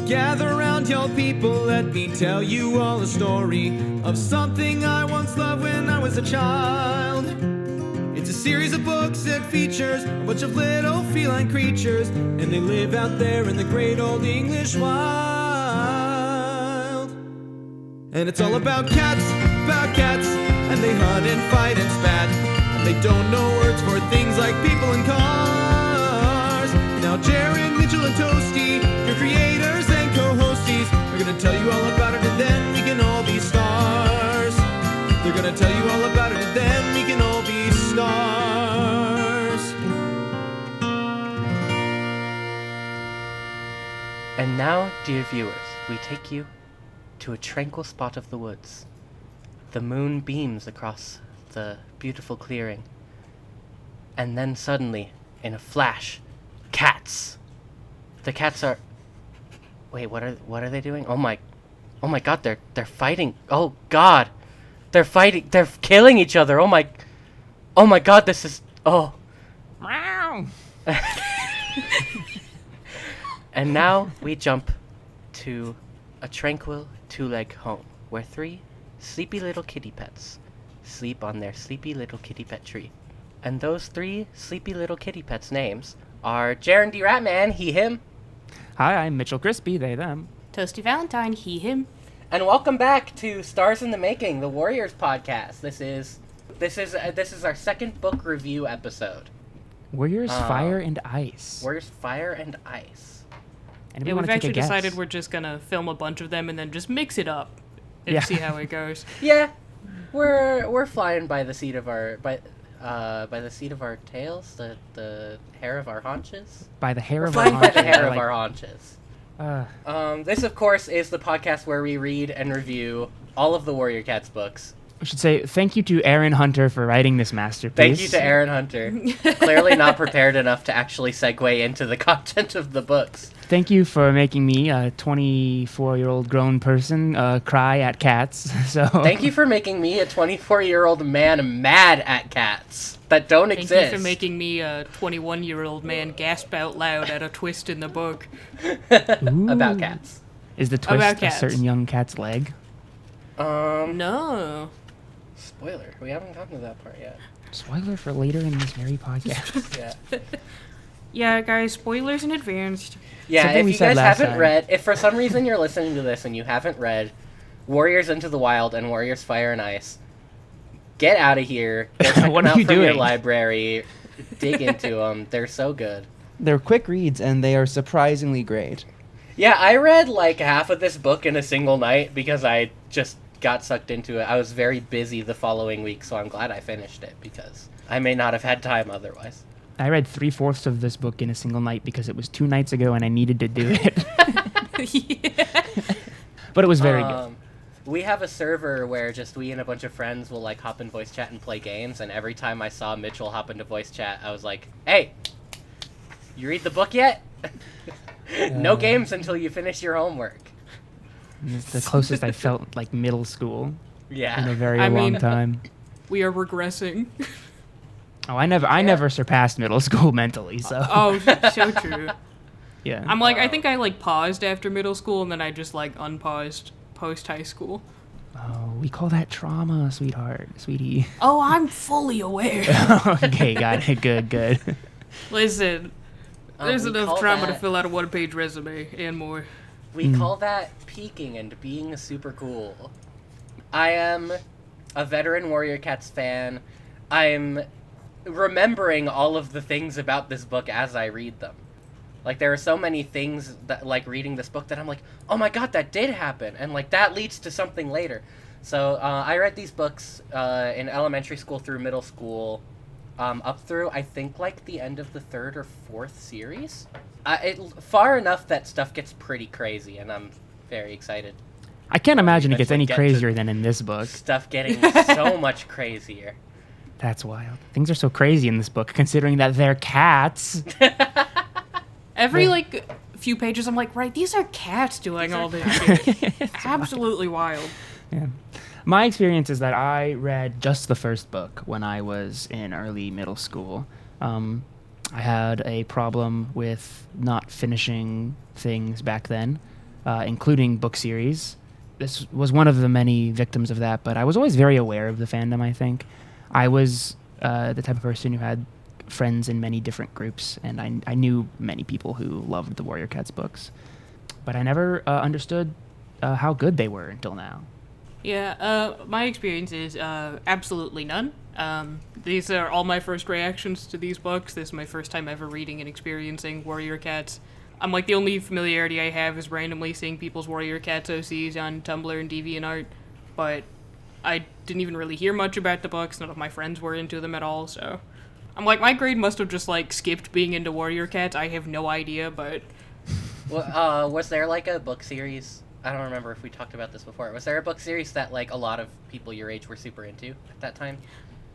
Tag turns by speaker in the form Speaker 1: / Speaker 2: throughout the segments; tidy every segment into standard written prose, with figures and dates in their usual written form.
Speaker 1: Gather around, y'all people, let me tell you all a story of something I once loved when I was a child. It's a series of books that features a bunch of little feline creatures, and they live out there in the great old English wild. And it's all about cats, and they hunt and fight and spat, and they don't know words for things like people and cars. Now Jaron, Mitchell, and Toasty, your creators and co-hosties, are gonna tell you all about it, and then we can all be stars. They're gonna tell you all about it, and then we can all be stars.
Speaker 2: And now, dear viewers, we take you to a tranquil spot of the woods. The moon beams across the beautiful clearing. And then suddenly, in a flash, cats! The cats are... Wait, what are they doing? Oh my god, they're fighting. Oh god! They're fighting. They're killing each other. Oh my god, this is... Oh.
Speaker 3: Meow.
Speaker 2: And now we jump to a tranquil two-leg home where 3 sleepy little kitty pets sleep on their sleepy little kitty pet tree. And those 3 sleepy little kitty pets' names are Jaron D Ratman, he, him.
Speaker 3: Hi, I'm Mitchell Crispi, they, them.
Speaker 4: Toasty Valentine, he, him.
Speaker 2: And welcome back to Stars in the Making, the Warriors podcast. This is our second book review episode.
Speaker 3: Warriors Fire and Ice.
Speaker 2: Warriors Fire and Ice.
Speaker 3: Anybody
Speaker 4: Yeah,
Speaker 3: wanna
Speaker 4: we've
Speaker 3: take
Speaker 4: actually
Speaker 3: a guess?
Speaker 4: decided we're just gonna film a bunch of them and then just mix it up and see how it goes.
Speaker 2: Yeah, we're flying by the seat of our by the seat of our tails, the hair of our haunches.
Speaker 3: By the hair
Speaker 2: We're
Speaker 3: of our
Speaker 2: flying by
Speaker 3: haunches.
Speaker 2: the hair
Speaker 3: I
Speaker 2: of
Speaker 3: like-
Speaker 2: our haunches.
Speaker 3: Uh,
Speaker 2: This, of course, is the podcast where we read and review all of the Warrior Cats books.
Speaker 3: I should say thank you to Aaron Hunter for writing this masterpiece.
Speaker 2: Thank you to Aaron Hunter. Clearly not prepared enough to actually segue into the content of the books.
Speaker 3: Thank you for making me, a 24-year-old grown person, cry at cats. So
Speaker 2: Thank you for making me, a 24-year-old man, mad at cats that don't
Speaker 4: Thank
Speaker 2: exist.
Speaker 4: you for making me a 21-year-old man gasp out loud at a twist in the book.
Speaker 3: Ooh.
Speaker 2: About cats.
Speaker 3: Is the twist
Speaker 4: About
Speaker 3: a
Speaker 4: cats.
Speaker 3: certain young cat's leg?
Speaker 4: No.
Speaker 2: Spoiler. We haven't gotten to that part yet.
Speaker 3: Spoiler for later in this very podcast.
Speaker 2: Yeah.
Speaker 4: Yeah, guys, spoilers in advance.
Speaker 2: Yeah,
Speaker 3: Something
Speaker 2: if
Speaker 3: we
Speaker 2: you
Speaker 3: said
Speaker 2: guys
Speaker 3: last
Speaker 2: haven't
Speaker 3: time.
Speaker 2: read, if for some reason you're listening to this and you haven't read Warriors Into the Wild and Warriors Fire and Ice, get out of here. Go check
Speaker 3: What
Speaker 2: them
Speaker 3: are
Speaker 2: out
Speaker 3: you
Speaker 2: from your
Speaker 3: doing?
Speaker 2: library. Dig into them. They're so good.
Speaker 5: They're quick reads, and they are surprisingly great.
Speaker 2: Yeah, I read like half of this book in a single night because I just got sucked into it. I was very busy the following week, so I'm glad I finished it because I may not have had time otherwise.
Speaker 3: I read 3/4 of this book in a single night because it was 2 nights ago and I needed to do it.
Speaker 4: Yeah.
Speaker 3: But it was very good.
Speaker 2: We have a server where just we and a bunch of friends will like hop in voice chat and play games, and every time I saw Mitchell hop into voice chat, I was like, "Hey, you read the book yet? No games until you finish your homework."
Speaker 3: It's the closest I felt like middle school in a
Speaker 2: Yeah.
Speaker 3: very
Speaker 4: I
Speaker 3: long
Speaker 4: mean-
Speaker 3: time.
Speaker 4: We are regressing.
Speaker 3: Oh, I never surpassed middle school mentally, so
Speaker 4: Oh, so true.
Speaker 3: yeah.
Speaker 4: I'm like, I think I like paused after middle school and then I just like unpaused post high school.
Speaker 3: Oh, we call that trauma, sweetie.
Speaker 4: Oh, I'm fully aware.
Speaker 3: Okay, got it. Good.
Speaker 4: Listen, there's
Speaker 2: we
Speaker 4: enough
Speaker 2: call
Speaker 4: trauma to
Speaker 2: that-
Speaker 4: fill out a 1-page resume and more.
Speaker 2: We call that peaking and being super cool. I am a veteran Warrior Cats fan. I'm remembering all of the things about this book as I read them. Like, there are so many things that, like, reading this book that I'm like, oh my god, that did happen, and, like, that leads to something later. So, I read these books in elementary school through middle school, up through, I think, like, the end of the 3rd or 4th series. Far enough that stuff gets pretty crazy, and I'm very excited.
Speaker 3: I can't imagine it gets
Speaker 2: eventually
Speaker 3: any
Speaker 2: get to
Speaker 3: crazier than in this book.
Speaker 2: Stuff getting so much crazier.
Speaker 3: That's wild. Things are so crazy in this book, considering that they're cats.
Speaker 4: Every like few pages, I'm like, right, these are cats doing all this shit. Absolutely wild.
Speaker 3: Yeah. My experience is that I read just the first book when I was in early middle school. I had a problem with not finishing things back then. including book series. This was one of the many victims of that, but I was always very aware of the fandom, I think. I was the type of person who had friends in many different groups, and I knew many people who loved the Warrior Cats books. But I never understood how good they were until now.
Speaker 4: Yeah, my experience is absolutely none. These are all my first reactions to these books. This is my first time ever reading and experiencing Warrior Cats. I'm like, the only familiarity I have is randomly seeing people's Warrior Cats OCs on Tumblr and DeviantArt, but I didn't even really hear much about the books. None of my friends were into them at all, so I'm like, my grade must have just, like, skipped being into Warrior Cats. I have no idea, but...
Speaker 2: Well, was there, like, a book series? I don't remember if we talked about this before. Was there a book series that, like, a lot of people your age were super into at that time?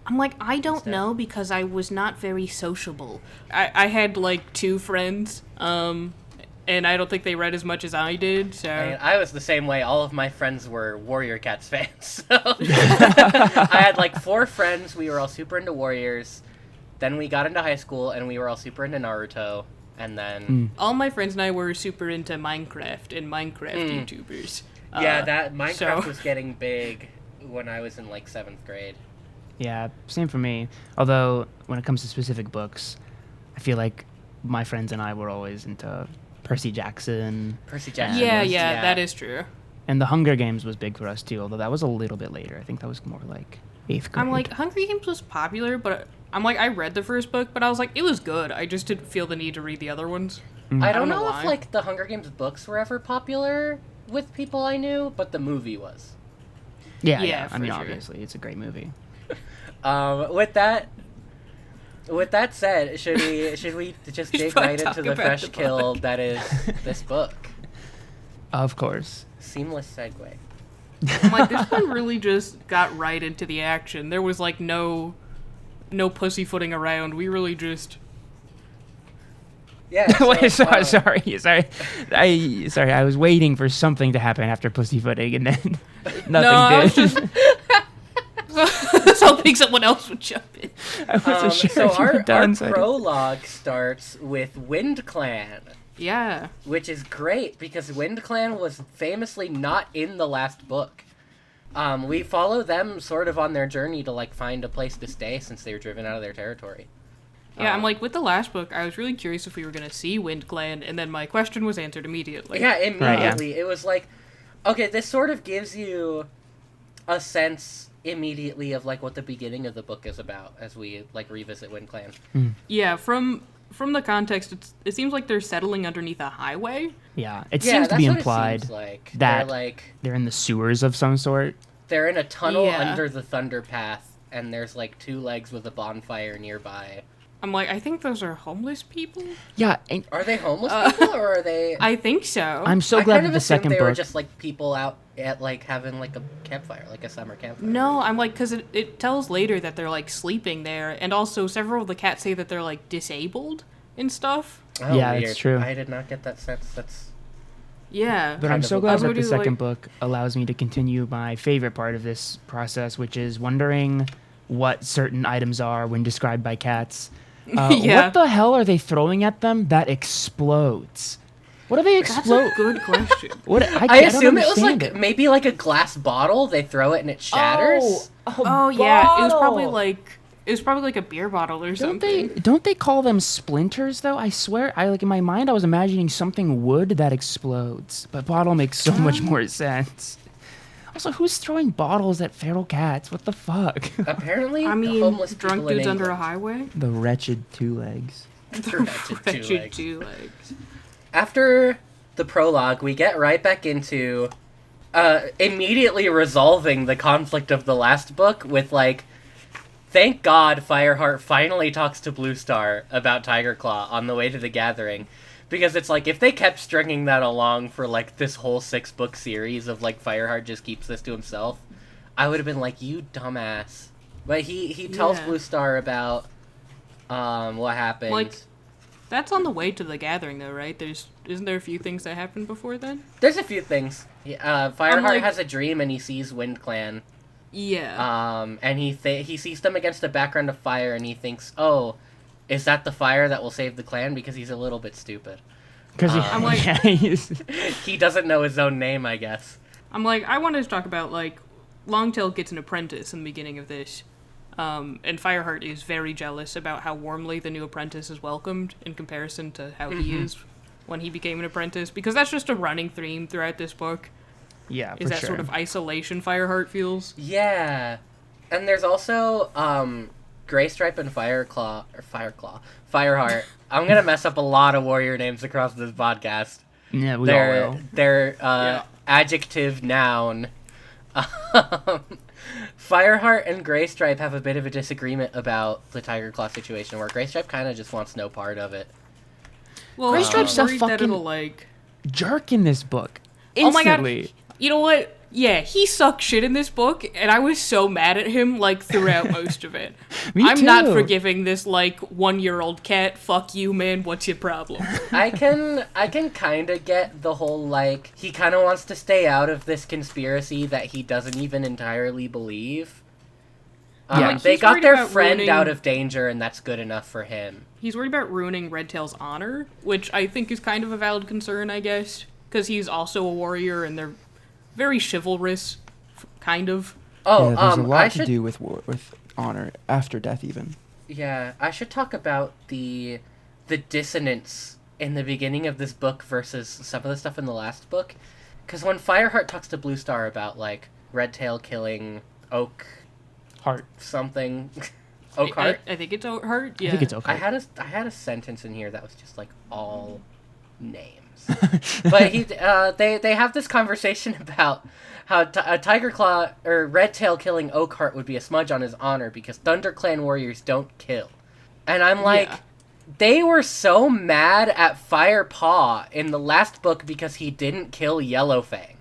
Speaker 4: I'm like, I don't know, because I was not very sociable. I had, like, 2 friends, and I don't think they read as much as I did, so...
Speaker 2: And I was the same way. All of my friends were Warrior Cats fans, so... I had, like, 4 friends. We were all super into Warriors. Then we got into high school, and we were all super into Naruto. And then...
Speaker 4: All my friends and I were super into Minecraft and Minecraft YouTubers.
Speaker 2: Yeah, that Minecraft
Speaker 4: so-
Speaker 2: was getting big when I was in, like, 7th grade.
Speaker 3: Yeah, same for me. Although, when it comes to specific books, I feel like my friends and I were always into Percy Jackson.
Speaker 2: Percy Jackson.
Speaker 4: Yeah, that is true.
Speaker 3: And the Hunger Games was big for us, too, although that was a little bit later. I think that was more like 8th grade.
Speaker 4: I'm like, Hunger Games was popular, but I'm like, I read the first book, but I was like, it was good. I just didn't feel the need to read the other ones.
Speaker 2: I don't know if,
Speaker 4: why.
Speaker 2: like, the Hunger Games books were ever popular with people I knew, but the movie was.
Speaker 3: Yeah,
Speaker 4: for
Speaker 3: I mean,
Speaker 4: sure.
Speaker 3: obviously, it's a great movie.
Speaker 2: With that said, should we just dig
Speaker 4: probably
Speaker 2: right
Speaker 4: talk
Speaker 2: into the
Speaker 4: about
Speaker 2: fresh
Speaker 4: the
Speaker 2: kill
Speaker 4: book.
Speaker 2: that is this book?
Speaker 3: Of course.
Speaker 2: Seamless segue.
Speaker 4: I'm like, this one really just got right into the action. There was like no pussyfooting around. We really just...
Speaker 2: Yeah.
Speaker 3: Wait, sorry. I was waiting for something to happen after pussyfooting, and then
Speaker 4: I was
Speaker 3: nothing did.
Speaker 4: I was hoping someone else would jump in.
Speaker 3: I wasn't sure
Speaker 2: So
Speaker 3: if you were
Speaker 2: our
Speaker 3: done. So I didn't-
Speaker 2: prologue starts with Wind Clan,
Speaker 4: Yeah.
Speaker 2: which is great because Wind Clan was famously not in the last book. We follow them sort of on their journey to, like, find a place to stay since they were driven out of their territory.
Speaker 4: Yeah, I'm like, with the last book, I was really curious if we were going to see Wind Clan, and then my question was answered immediately.
Speaker 2: Yeah, immediately.
Speaker 3: Right, yeah.
Speaker 2: It was like, okay, this sort of gives you a sense immediately of, like, what the beginning of the book is about as we, like, revisit Wind Clan.
Speaker 4: Yeah, from the context, it seems like they're settling underneath a highway.
Speaker 3: Yeah, it
Speaker 2: Yeah,
Speaker 3: seems to
Speaker 2: that's
Speaker 3: be
Speaker 2: what it
Speaker 3: implied
Speaker 2: seems like.
Speaker 3: that
Speaker 2: they're
Speaker 3: in the sewers of some sort.
Speaker 2: in a tunnel
Speaker 4: Yeah.
Speaker 2: under the Thunder Path, and there's, like, 2 legs with a bonfire nearby.
Speaker 4: I'm like, I think those are homeless people?
Speaker 3: Yeah, and
Speaker 2: Are they homeless people, or are they...
Speaker 4: I think so.
Speaker 3: I'm so
Speaker 2: I
Speaker 3: glad
Speaker 2: kind
Speaker 3: that
Speaker 2: of
Speaker 3: the
Speaker 2: assumed
Speaker 3: second
Speaker 2: they were
Speaker 3: book.
Speaker 2: just, like, people out at, like, having, like, a campfire, like a summer campfire.
Speaker 4: No, I'm like, because it tells later that they're, like, sleeping there, and also several of the cats say that they're, like, disabled and stuff.
Speaker 2: Oh,
Speaker 3: Yeah, that's
Speaker 2: weird.
Speaker 3: true.
Speaker 2: I did not get that sense. That's...
Speaker 4: Yeah.
Speaker 3: But
Speaker 2: kind
Speaker 3: I'm
Speaker 2: of
Speaker 3: so
Speaker 2: a-
Speaker 3: glad that the
Speaker 4: Somebody,
Speaker 3: second
Speaker 4: like-
Speaker 3: book allows me to continue my favorite part of this process, which is wondering what certain items are when described by cats.
Speaker 4: Yeah.
Speaker 3: What the hell are they throwing at them that explodes? What do they
Speaker 4: That's
Speaker 3: explode?
Speaker 4: a good question.
Speaker 3: What
Speaker 2: I
Speaker 3: don't
Speaker 2: assume it was,
Speaker 3: understand
Speaker 2: like, maybe, like, a glass bottle. They throw it and it shatters.
Speaker 4: Oh, yeah, it was probably like a beer bottle or something.
Speaker 3: Don't they call them splinters though? I swear, in my mind I was imagining something wood that explodes, but bottle makes so much more sense. Also, who's throwing bottles at feral cats? What the fuck?
Speaker 2: Apparently,
Speaker 4: I mean,
Speaker 2: homeless
Speaker 4: drunk
Speaker 2: people in
Speaker 4: dudes under a
Speaker 2: England.
Speaker 4: highway?
Speaker 5: The wretched 2 legs.
Speaker 2: Wretched 2 legs.
Speaker 4: 2 legs.
Speaker 2: After the prologue, we get right back into immediately resolving the conflict of the last book with, like, thank God Fireheart finally talks to Blue Star about Tiger Claw on the way to the gathering. Because it's like, if they kept stringing that along for, like, this whole 6-book series of, like, Fireheart just keeps this to himself, I would have been like, you dumbass. But he tells
Speaker 4: Yeah.
Speaker 2: Blue Star about what happened.
Speaker 4: Like, that's on the way to the gathering, though, right? Isn't there a few things that happened before then?
Speaker 2: There's a few things. Fireheart
Speaker 4: like-
Speaker 2: has a dream and he sees Wind Clan.
Speaker 4: Yeah.
Speaker 2: And he sees them against a background of fire and he thinks, oh, is that the fire that will save the clan? Because he's a little bit stupid.
Speaker 3: Because
Speaker 4: I'm like-
Speaker 2: He doesn't know his own name, I guess.
Speaker 4: I'm like, I wanted to talk about, like, Longtail gets an apprentice in the beginning of this. And Fireheart is very jealous about how warmly the new apprentice is welcomed in comparison to how he is when he became an apprentice. Because that's just a running theme throughout this book.
Speaker 3: yeah,
Speaker 4: Is that sort of isolation Fireheart feels.
Speaker 2: Yeah. And there's also, Graystripe and Fireheart. I'm gonna mess up a lot of warrior names across this podcast.
Speaker 3: Yeah, we all will.
Speaker 2: They're adjective noun. Fireheart and Graystripe have a bit of a disagreement about the Tiger Claw situation, where Graystripe kind of just wants no part of it.
Speaker 4: Well,
Speaker 3: Graystripe's a
Speaker 4: I'm worried that
Speaker 3: fucking-
Speaker 4: it'll, like...
Speaker 3: Jerk in this book.
Speaker 4: Oh my
Speaker 3: Instantly.
Speaker 4: god. You know what? Yeah, he sucked shit in this book, and I was so mad at him, like, throughout most of it.
Speaker 3: Me
Speaker 4: I'm not
Speaker 3: too.
Speaker 4: forgiving this, like, 1-year-old cat. Fuck you, man. What's your problem?
Speaker 2: I can kind of get the whole, like, he kind of wants to stay out of this conspiracy that he doesn't even entirely believe.
Speaker 3: Yeah.
Speaker 2: They
Speaker 4: He's
Speaker 2: got
Speaker 4: worried
Speaker 2: their
Speaker 4: about
Speaker 2: friend
Speaker 4: ruining-
Speaker 2: out of danger, and that's good enough for him.
Speaker 4: He's worried about ruining Redtail's honor, which I think is kind of a valid concern, I guess. Because he's also a warrior, and they're very chivalrous, kind of.
Speaker 2: Oh,
Speaker 5: yeah, there's a lot
Speaker 2: I
Speaker 5: to
Speaker 2: should
Speaker 5: do with honor after death, even.
Speaker 2: Yeah, I should talk about the dissonance in the beginning of this book versus some of the stuff in the last book. Because when Fireheart talks to Blue Star about, like, Redtail killing Oak
Speaker 3: Heart.
Speaker 2: something... Oakheart?
Speaker 4: I think it's Oakheart, yeah.
Speaker 3: I think it's okay.
Speaker 2: I had a sentence in here that was just, like, all names. But they have this conversation about how a Tiger Claw or Redtail killing Oakheart would be a smudge on his honor because ThunderClan warriors don't kill. And I'm like,
Speaker 4: Yeah.
Speaker 2: they were so mad at Firepaw in the last book because he didn't kill Yellowfang.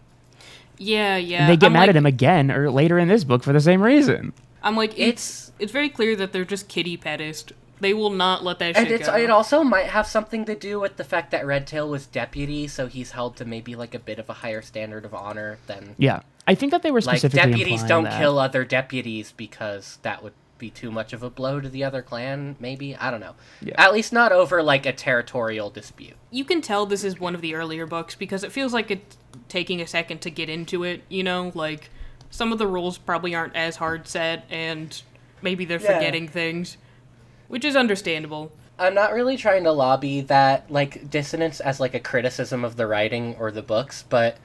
Speaker 4: Yeah, yeah.
Speaker 3: And they get
Speaker 4: I'm
Speaker 3: mad
Speaker 4: like,
Speaker 3: at him again or later in this book for the same reason.
Speaker 4: I'm like, it's very clear that they're just kitty pedist. They will not let that
Speaker 2: And
Speaker 4: shit go.
Speaker 2: it also might have something to do with the fact that Redtail was deputy, so he's held to maybe like a bit of a higher standard of honor than
Speaker 3: Yeah. I think that they were
Speaker 2: like
Speaker 3: specifically
Speaker 2: deputies
Speaker 3: implying
Speaker 2: don't
Speaker 3: that.
Speaker 2: kill other deputies because that would be too much of a blow to the other clan, maybe? I don't know.
Speaker 3: Yeah.
Speaker 2: At least not over like a territorial dispute.
Speaker 4: You can tell this is one of the earlier books because it feels like it's taking a second to get into it, you know? Like, some of the rules probably aren't as hard set, and maybe they're
Speaker 2: Yeah.
Speaker 4: forgetting things, which is understandable.
Speaker 2: I'm not really trying to lobby that like dissonance as like a criticism of the writing or the books, but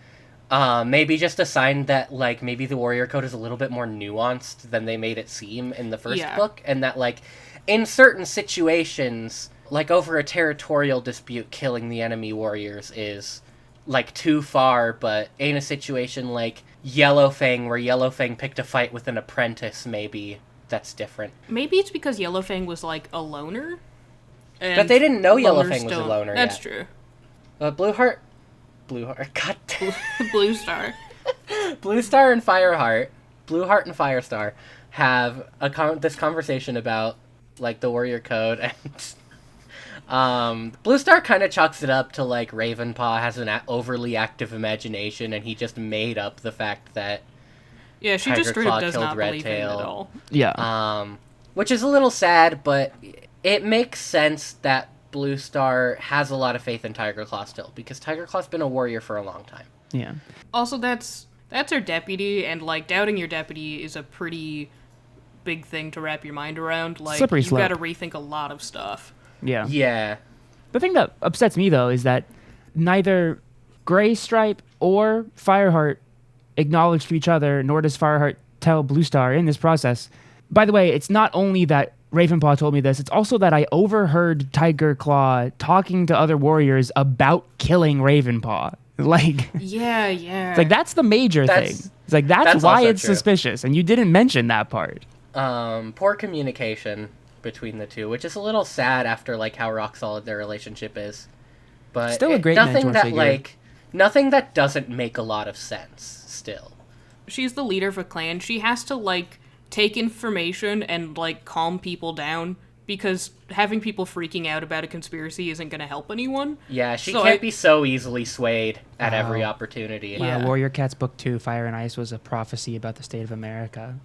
Speaker 2: maybe just a sign that like maybe the warrior code is a little bit more nuanced than they made it seem in the first
Speaker 4: Yeah.
Speaker 2: book, and that like in certain situations, like over a territorial dispute, killing the enemy warriors is like too far, but in a situation like Yellowfang, where Yellowfang picked a fight with an apprentice, maybe that's different.
Speaker 4: Maybe it's because Yellowfang was, like, a loner? And
Speaker 2: But they didn't know
Speaker 4: loners
Speaker 2: Yellowfang was a
Speaker 4: don't-
Speaker 2: loner
Speaker 4: That's
Speaker 2: yet.
Speaker 4: true.
Speaker 2: Blueheart, God
Speaker 4: Blue Star.
Speaker 2: Blue Star and Fireheart, Blueheart and Firestar have this conversation about like the warrior code, and Blue Star kind of chalks it up to like Ravenpaw has an overly active imagination, and he just made up the fact that
Speaker 4: Yeah, she
Speaker 2: Tiger
Speaker 4: just straight
Speaker 2: Claw
Speaker 4: up does
Speaker 2: killed
Speaker 4: not believe him
Speaker 2: Redtail.
Speaker 4: at all.
Speaker 3: Yeah.
Speaker 2: which is a little sad, but it makes sense that Blue Star has a lot of faith in Tiger Claw still, because Tiger Claw's been a warrior for a long time.
Speaker 3: Yeah.
Speaker 4: Also, that's her deputy, and, like, doubting your deputy is a pretty big thing to wrap your mind around. Like,
Speaker 3: Slippery
Speaker 4: you've
Speaker 3: slope.
Speaker 4: got to rethink a lot of stuff.
Speaker 3: Yeah.
Speaker 2: Yeah.
Speaker 3: The thing that upsets me, though, is that neither Gray Stripe or Fireheart acknowledge to each other, nor does Fireheart tell Blue Star in this process. By the way, it's not only that Ravenpaw told me this, it's also that I overheard Tiger Claw talking to other warriors about killing Ravenpaw. Like,
Speaker 4: Yeah, yeah.
Speaker 3: it's like that's the major
Speaker 2: That's-
Speaker 3: thing. It's like that's why
Speaker 2: also
Speaker 3: it's
Speaker 2: true.
Speaker 3: suspicious, and you didn't mention that part.
Speaker 2: Poor communication between the two, which is a little sad after like how rock solid their relationship is. But
Speaker 3: Still a great
Speaker 2: nothing
Speaker 3: mentor
Speaker 2: that
Speaker 3: figure.
Speaker 2: like nothing that doesn't make a lot of sense still.
Speaker 4: She's the leader of a clan. She has to, like, take information and, like, calm people down, because having people freaking out about a conspiracy isn't going to help anyone.
Speaker 2: Yeah, she
Speaker 4: So
Speaker 2: can't
Speaker 4: I-
Speaker 2: be so easily swayed at every
Speaker 3: Wow.
Speaker 2: opportunity.
Speaker 4: Yeah.
Speaker 3: Warrior Cats Book 2, Fire and Ice, was a prophecy about the state of America.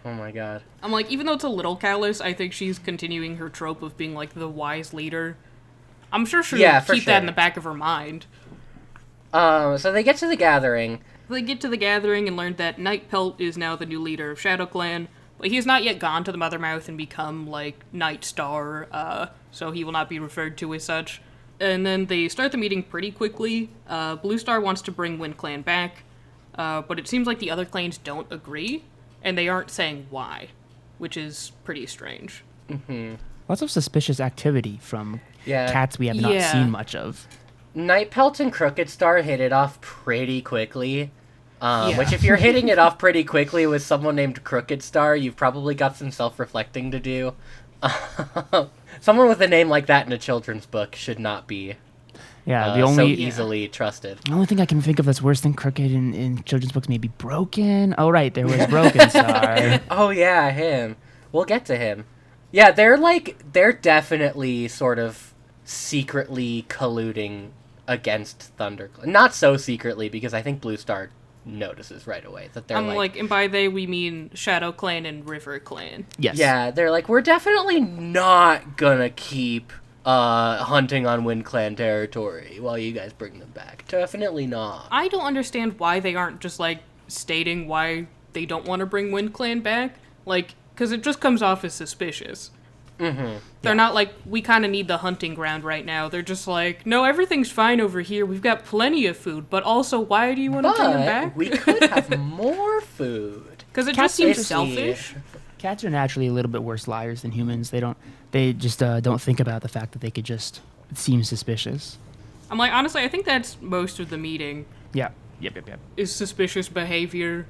Speaker 2: Oh my god.
Speaker 4: I'm like, even though it's a little callous, I think she's continuing her trope of being, like, the wise leader. I'm sure she'll
Speaker 2: Yeah, for
Speaker 4: keep that in
Speaker 2: sure.
Speaker 4: the back of her mind.
Speaker 2: So they get to the gathering.
Speaker 4: They get to the gathering and learn that Night Pelt is now the new leader of Shadow Clan, but he has not yet gone to the Mothermouth and become, like, Night Star, so he will not be referred to as such. And then they start the meeting pretty quickly. Blue Star wants to bring Wind Clan back, but it seems like the other clans don't agree, and they aren't saying why, which is pretty strange.
Speaker 3: Lots of suspicious activity from
Speaker 2: Yeah.
Speaker 3: cats we have not
Speaker 4: Yeah.
Speaker 3: seen much of.
Speaker 2: Night Pelt and Crooked Star hit it off pretty quickly.
Speaker 4: Yeah.
Speaker 2: Which, if you're hitting it off pretty quickly with someone named Crooked Star, you've probably got some self-reflecting to do. Someone with a name like that in a children's book should not be
Speaker 3: Yeah, the
Speaker 2: so
Speaker 3: only
Speaker 2: easily trusted.
Speaker 3: the only thing I can think of that's worse than crooked in children's books may be Broken. Oh right, there was Broken Star.
Speaker 2: Oh yeah, him. We'll get to him. Yeah, they're definitely sort of secretly colluding against ThunderClan. Not so secretly, because I think Blue Star notices right away that they're
Speaker 4: And by they we mean Shadow Clan and River Clan.
Speaker 3: Yes.
Speaker 2: yeah, they're like, we're definitely not gonna keep hunting on Wind Clan territory while you guys bring them back. Definitely not.
Speaker 4: I don't understand why they aren't just, like, stating why they don't want to bring Wind Clan back. Like, because it just comes off as suspicious. They're not like, we kind of need the hunting ground right now. They're just like, no, everything's fine over here. We've got plenty of food. But also, why do you want to bring them
Speaker 2: But
Speaker 4: back?
Speaker 2: we could have more food.
Speaker 4: Because it
Speaker 3: Cats
Speaker 4: just seems
Speaker 2: are-
Speaker 4: selfish.
Speaker 3: Cats are naturally a little bit worse liars than humans. They just don't think about the fact that they could just seem suspicious.
Speaker 4: I'm like, honestly, I think that's most of the meeting
Speaker 3: Yeah. Yep.
Speaker 4: is suspicious behavior.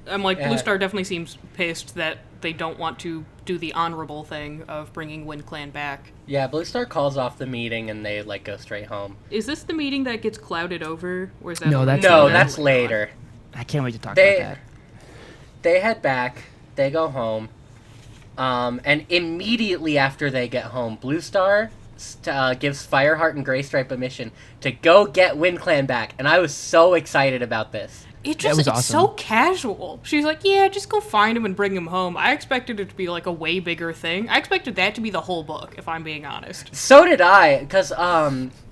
Speaker 4: I'm like,
Speaker 2: Yeah.
Speaker 4: Blue Star definitely seems pissed that they don't want to do the honorable thing of bringing Wind Clan back.
Speaker 2: Yeah, Blue Star calls off the meeting and they like go straight home.
Speaker 4: Is this the meeting that gets clouded over? Or is that
Speaker 3: No, that's
Speaker 2: No,
Speaker 3: later.
Speaker 2: that's later.
Speaker 3: I can't wait to talk
Speaker 2: They-
Speaker 3: about that.
Speaker 2: They head back. They go home. And immediately after they get home, Blue Star gives Fireheart and Greystripe a mission to go get Wind Clan back. And I was so excited about this.
Speaker 4: It just,
Speaker 3: was
Speaker 4: it's
Speaker 3: awesome.
Speaker 4: so casual. She's like, yeah, just go find him and bring him home. I expected it to be like a way bigger thing. I expected that to be the whole book, if I'm being honest.
Speaker 2: So did I, because,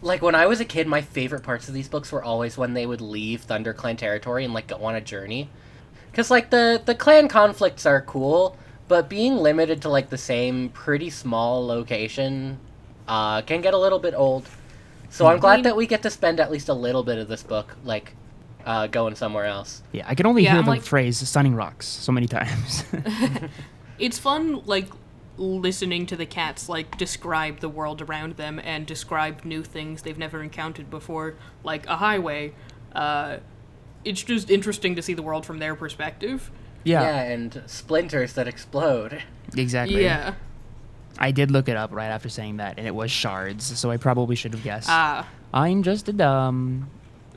Speaker 2: like, when I was a kid, my favorite parts of these books were always when they would leave ThunderClan territory and, like, go on a journey. Because, like, the clan conflicts are cool, but being limited to, like, the same pretty small location can get a little bit old. So I'm glad that we get to spend at least a little bit of this book, like, going somewhere else.
Speaker 3: Yeah, I can only
Speaker 4: Yeah,
Speaker 3: hear
Speaker 4: I'm
Speaker 3: the
Speaker 4: like-
Speaker 3: phrase "stunning rocks" so many times.
Speaker 4: It's fun, like, listening to the cats, like, describe the world around them and describe new things they've never encountered before, like a highway. It's just interesting to see the world from their perspective.
Speaker 2: Yeah, and splinters that explode.
Speaker 3: Exactly.
Speaker 4: Yeah.
Speaker 3: I did look it up right after saying that, and it was shards, so I probably should have guessed.
Speaker 4: Ah.
Speaker 3: I'm just a dumb.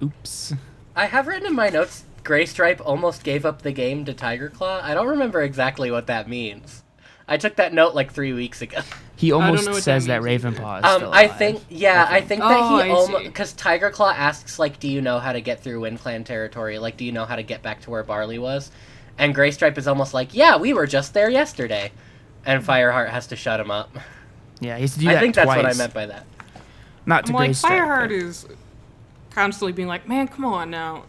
Speaker 3: Oops.
Speaker 2: I have written in my notes, Greystripe almost gave up the game to Tigerclaw. I don't remember exactly what that means. I took that note like 3 weeks ago.
Speaker 3: He
Speaker 4: don't
Speaker 3: almost
Speaker 4: know what
Speaker 3: says
Speaker 4: that
Speaker 3: that
Speaker 4: means
Speaker 3: Ravenpaw is still
Speaker 2: I
Speaker 3: alive.
Speaker 2: think, yeah, I think that
Speaker 4: Oh,
Speaker 2: he
Speaker 4: I
Speaker 2: almost,
Speaker 4: see.
Speaker 2: because Tigerclaw asks, like, do you know how to get through Wind Clan territory? Like, do you know how to get back to where Barley was? And Greystripe is almost like, yeah, we were just there yesterday. And Fireheart has to shut him up.
Speaker 3: Yeah, he has to do that
Speaker 2: I think that's what I
Speaker 3: twice.
Speaker 2: meant by that.
Speaker 3: Not to
Speaker 4: I'm like,
Speaker 3: Greystripe,
Speaker 4: Fireheart
Speaker 3: but-
Speaker 4: is constantly being like, man, come on now.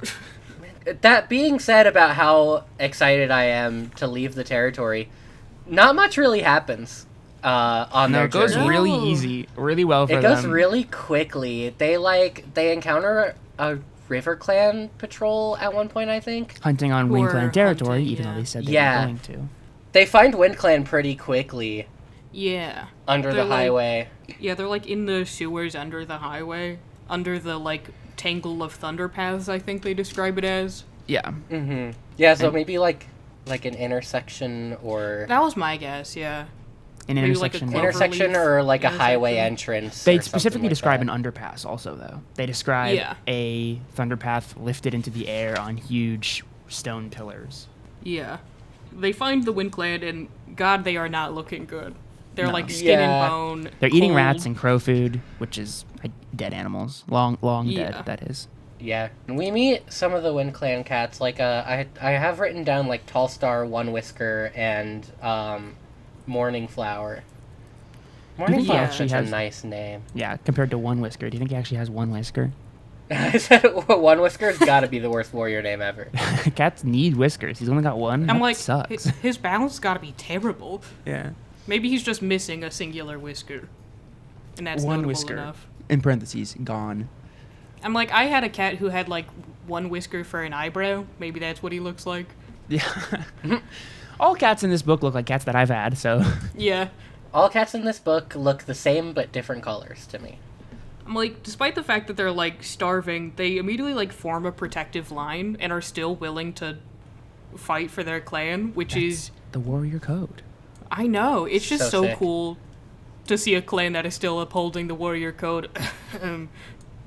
Speaker 2: That being said about how excited I am to leave the territory, not much really happens on
Speaker 3: No,
Speaker 2: their
Speaker 3: it goes
Speaker 2: journey.
Speaker 3: really
Speaker 4: No.
Speaker 3: easy, really well for
Speaker 2: It
Speaker 3: them.
Speaker 2: goes really quickly. They encounter a River Clan patrol at one point, I think.
Speaker 3: hunting on
Speaker 4: Who
Speaker 3: Wind
Speaker 4: are
Speaker 3: Clan territory,
Speaker 4: hunting,
Speaker 3: even
Speaker 4: yeah.
Speaker 3: though they said they
Speaker 2: Yeah.
Speaker 3: were going to.
Speaker 2: They find Wind Clan pretty quickly
Speaker 4: Yeah.
Speaker 2: under
Speaker 4: They're
Speaker 2: the
Speaker 4: like-
Speaker 2: highway.
Speaker 4: Yeah, they're like in the sewers under the highway, under the like tangle of thunder paths, I think they describe it as.
Speaker 3: Yeah.
Speaker 2: Mm-hmm. Yeah, so maybe like an intersection or
Speaker 4: That was my guess, yeah.
Speaker 3: An
Speaker 4: Maybe like a
Speaker 3: intersection.
Speaker 4: clover-
Speaker 2: intersection
Speaker 4: Cloverleaf
Speaker 2: or like a highway
Speaker 4: intersection.
Speaker 2: entrance.
Speaker 3: They
Speaker 2: or something
Speaker 3: specifically
Speaker 2: like
Speaker 3: describe
Speaker 2: that.
Speaker 3: an underpass also, though. They describe
Speaker 4: Yeah.
Speaker 3: a thunderpath lifted into the air on huge stone pillars.
Speaker 4: Yeah. They find the Wind Clan and God, they are not looking good. They're
Speaker 3: No.
Speaker 4: like skin
Speaker 2: Yeah.
Speaker 4: and bone.
Speaker 3: They're eating
Speaker 4: cold.
Speaker 3: rats and crow food, which is like, dead animals. Long
Speaker 4: Yeah.
Speaker 3: dead, that is.
Speaker 2: Yeah, and we meet some of the Wind Clan cats. Like, I have written down like Tall Star, One Whisker, and Morning Flower. Morning
Speaker 3: he
Speaker 2: Fog is
Speaker 3: actually
Speaker 2: such a
Speaker 3: has-
Speaker 2: nice name.
Speaker 3: Yeah, compared to One Whisker. Do you think he actually has one whisker?
Speaker 2: I said One Whisker's got to be the worst warrior name ever.
Speaker 3: Cats need whiskers. He's only got one.
Speaker 4: I'm
Speaker 3: That
Speaker 4: like,
Speaker 3: sucks.
Speaker 4: his balance got to be terrible.
Speaker 3: Yeah.
Speaker 4: Maybe he's just missing a singular whisker, and that's
Speaker 5: One
Speaker 4: notable
Speaker 5: whisker.
Speaker 4: enough.
Speaker 5: In parentheses, gone.
Speaker 4: I'm like, I had a cat who had like one whisker for an eyebrow. Maybe that's what he looks like.
Speaker 3: Yeah. All cats in this book look like cats that I've had, so.
Speaker 4: Yeah.
Speaker 2: All cats in this book look the same but different colors to me.
Speaker 4: I'm like, despite the fact that they're like starving, they immediately like form a protective line and are still willing to fight for their clan, which is,
Speaker 3: The warrior code.
Speaker 4: I know, it's just
Speaker 2: So
Speaker 4: so
Speaker 2: sick.
Speaker 4: cool to see a clan that is still upholding the warrior code.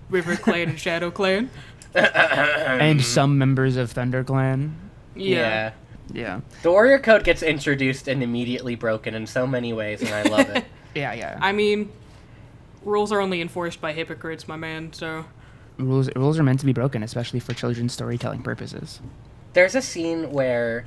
Speaker 4: River Clan and Shadow Clan.
Speaker 3: And some members of ThunderClan.
Speaker 4: Yeah.
Speaker 3: Yeah.
Speaker 2: The warrior code gets introduced and immediately broken in so many ways, and I love it.
Speaker 3: Yeah.
Speaker 4: I mean, rules are only enforced by hypocrites, my man, so.
Speaker 3: Rules are meant to be broken, especially for children's storytelling purposes.
Speaker 2: There's a scene where,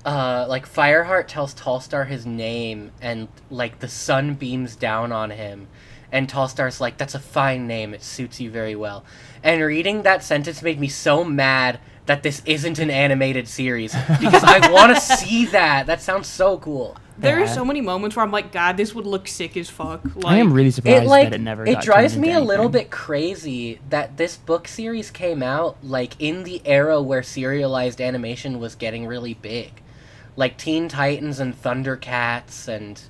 Speaker 2: like, Fireheart tells Tallstar his name, and, like, the sun beams down on him. And Tallstar's like, that's a fine name, it suits you very well. And reading that sentence made me so mad that this isn't an animated series. Because I want to see that. That sounds so cool.
Speaker 4: There are
Speaker 3: Yeah.
Speaker 4: so many moments where I'm like, God, this would look sick as fuck. Like,
Speaker 3: I am really surprised
Speaker 2: It, like,
Speaker 3: that it never
Speaker 2: it
Speaker 3: got
Speaker 2: drives
Speaker 3: turned
Speaker 2: me
Speaker 3: into
Speaker 2: a little
Speaker 3: anything.
Speaker 2: bit crazy that this book series came out, like, in the era where serialized animation was getting really big. Like, Teen Titans and Thundercats and...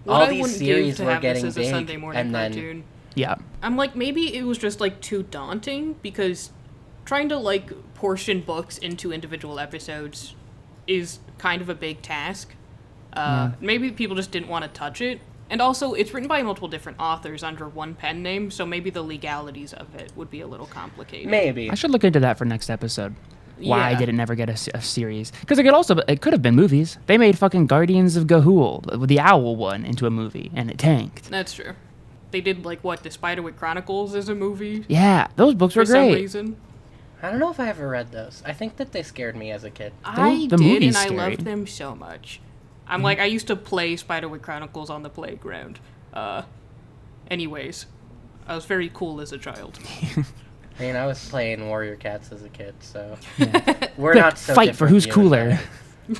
Speaker 4: what
Speaker 2: all
Speaker 4: I
Speaker 2: these
Speaker 4: wouldn't
Speaker 2: series
Speaker 4: give to
Speaker 2: were
Speaker 4: have this
Speaker 2: getting
Speaker 4: as a
Speaker 2: big,
Speaker 4: Sunday morning
Speaker 2: and then
Speaker 4: cartoon.
Speaker 3: Yeah.
Speaker 4: I'm like, maybe it was just like too daunting because trying to like portion books into individual episodes is kind of a big task. Maybe people just didn't want to touch it. And also, it's written by multiple different authors under one pen name, so maybe the legalities of it would be a little complicated.
Speaker 2: maybe.
Speaker 3: I should look into that for next episode. Why
Speaker 4: Yeah.
Speaker 3: did it never get a series? Because it could have been movies. They made fucking Guardians of Ga'Hoole, the owl one, into a movie, and it tanked.
Speaker 4: That's true. They did like what, the Spiderwick Chronicles as a movie
Speaker 3: Yeah, those books
Speaker 4: for
Speaker 3: were
Speaker 4: some
Speaker 3: great.
Speaker 4: reason.
Speaker 2: I don't know if I ever read those. I think that they scared me as a kid.
Speaker 4: I
Speaker 3: the
Speaker 4: did,
Speaker 3: movie's
Speaker 4: and I
Speaker 3: scary.
Speaker 4: loved them so much. I'm like, I used to play Spiderwick Chronicles on the playground. Anyways, I was very cool as a child.
Speaker 2: I mean, I was playing Warrior Cats as a kid, so
Speaker 3: Yeah.
Speaker 2: we're not so
Speaker 3: Fight for
Speaker 2: different,
Speaker 3: who's
Speaker 2: you and
Speaker 3: cooler.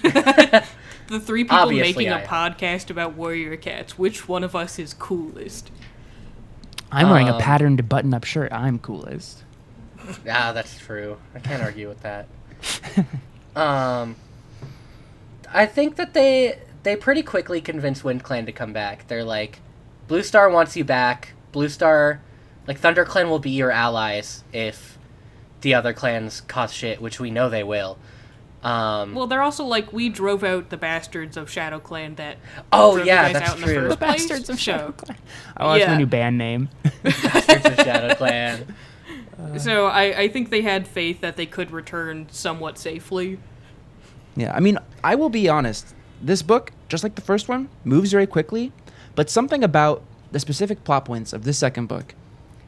Speaker 2: I.
Speaker 4: The three people
Speaker 2: Obviously
Speaker 4: making a
Speaker 2: I am.
Speaker 4: podcast about warrior cats. Which one of us is coolest?
Speaker 3: I'm wearing a
Speaker 2: Um,
Speaker 3: patterned button-up shirt. I'm coolest.
Speaker 2: Ah, that's true. I can't argue with that. I think that they pretty quickly convince WindClan to come back. They're like, Blue Star wants you back. Blue Star, like, ThunderClan will be your allies if the other clans cause shit, which we know they will.
Speaker 4: Well, they're also like, we drove out the bastards of Shadow Clan that
Speaker 2: Oh,
Speaker 4: drove
Speaker 2: yeah,
Speaker 4: you guys
Speaker 2: that's
Speaker 4: out in
Speaker 2: true.
Speaker 4: the
Speaker 2: The
Speaker 4: first place.
Speaker 3: Bastards of
Speaker 4: So-
Speaker 3: Shadow Clan. Oh, that's
Speaker 4: Yeah.
Speaker 3: my new band name.
Speaker 2: Bastards of Shadow Clan.
Speaker 4: So I think they had faith that they could return somewhat safely.
Speaker 5: Yeah, I mean, I will be honest. This book, just like the first one, moves very quickly, but something about the specific plot points of this second book,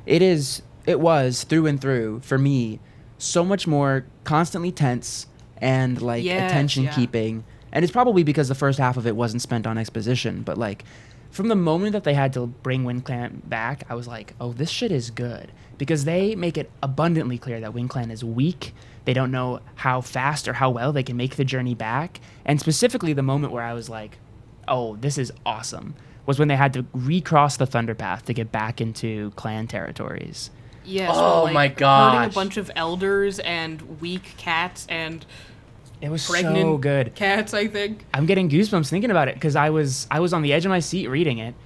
Speaker 5: it was through and through for me so much more constantly tense and like
Speaker 4: Yes,
Speaker 5: attention
Speaker 4: yeah.
Speaker 5: keeping. And it's probably because the first half of it wasn't spent on exposition, but like from the moment that they had to bring WindClan back, I was like, oh, this shit is good. Because they make it abundantly clear that WindClan is weak. They don't know how fast or how well they can make the journey back. And specifically the moment where I was like, oh, this is awesome, was when they had to recross the Thunder Path to get back into clan territories.
Speaker 4: Yes.
Speaker 2: Oh
Speaker 4: like,
Speaker 2: my
Speaker 4: hurting
Speaker 2: gosh.
Speaker 4: a bunch of elders and weak cats and
Speaker 3: It was
Speaker 4: pregnant
Speaker 3: so good.
Speaker 4: cats, I think.
Speaker 3: I'm getting goosebumps thinking about it because I was on the edge of my seat reading it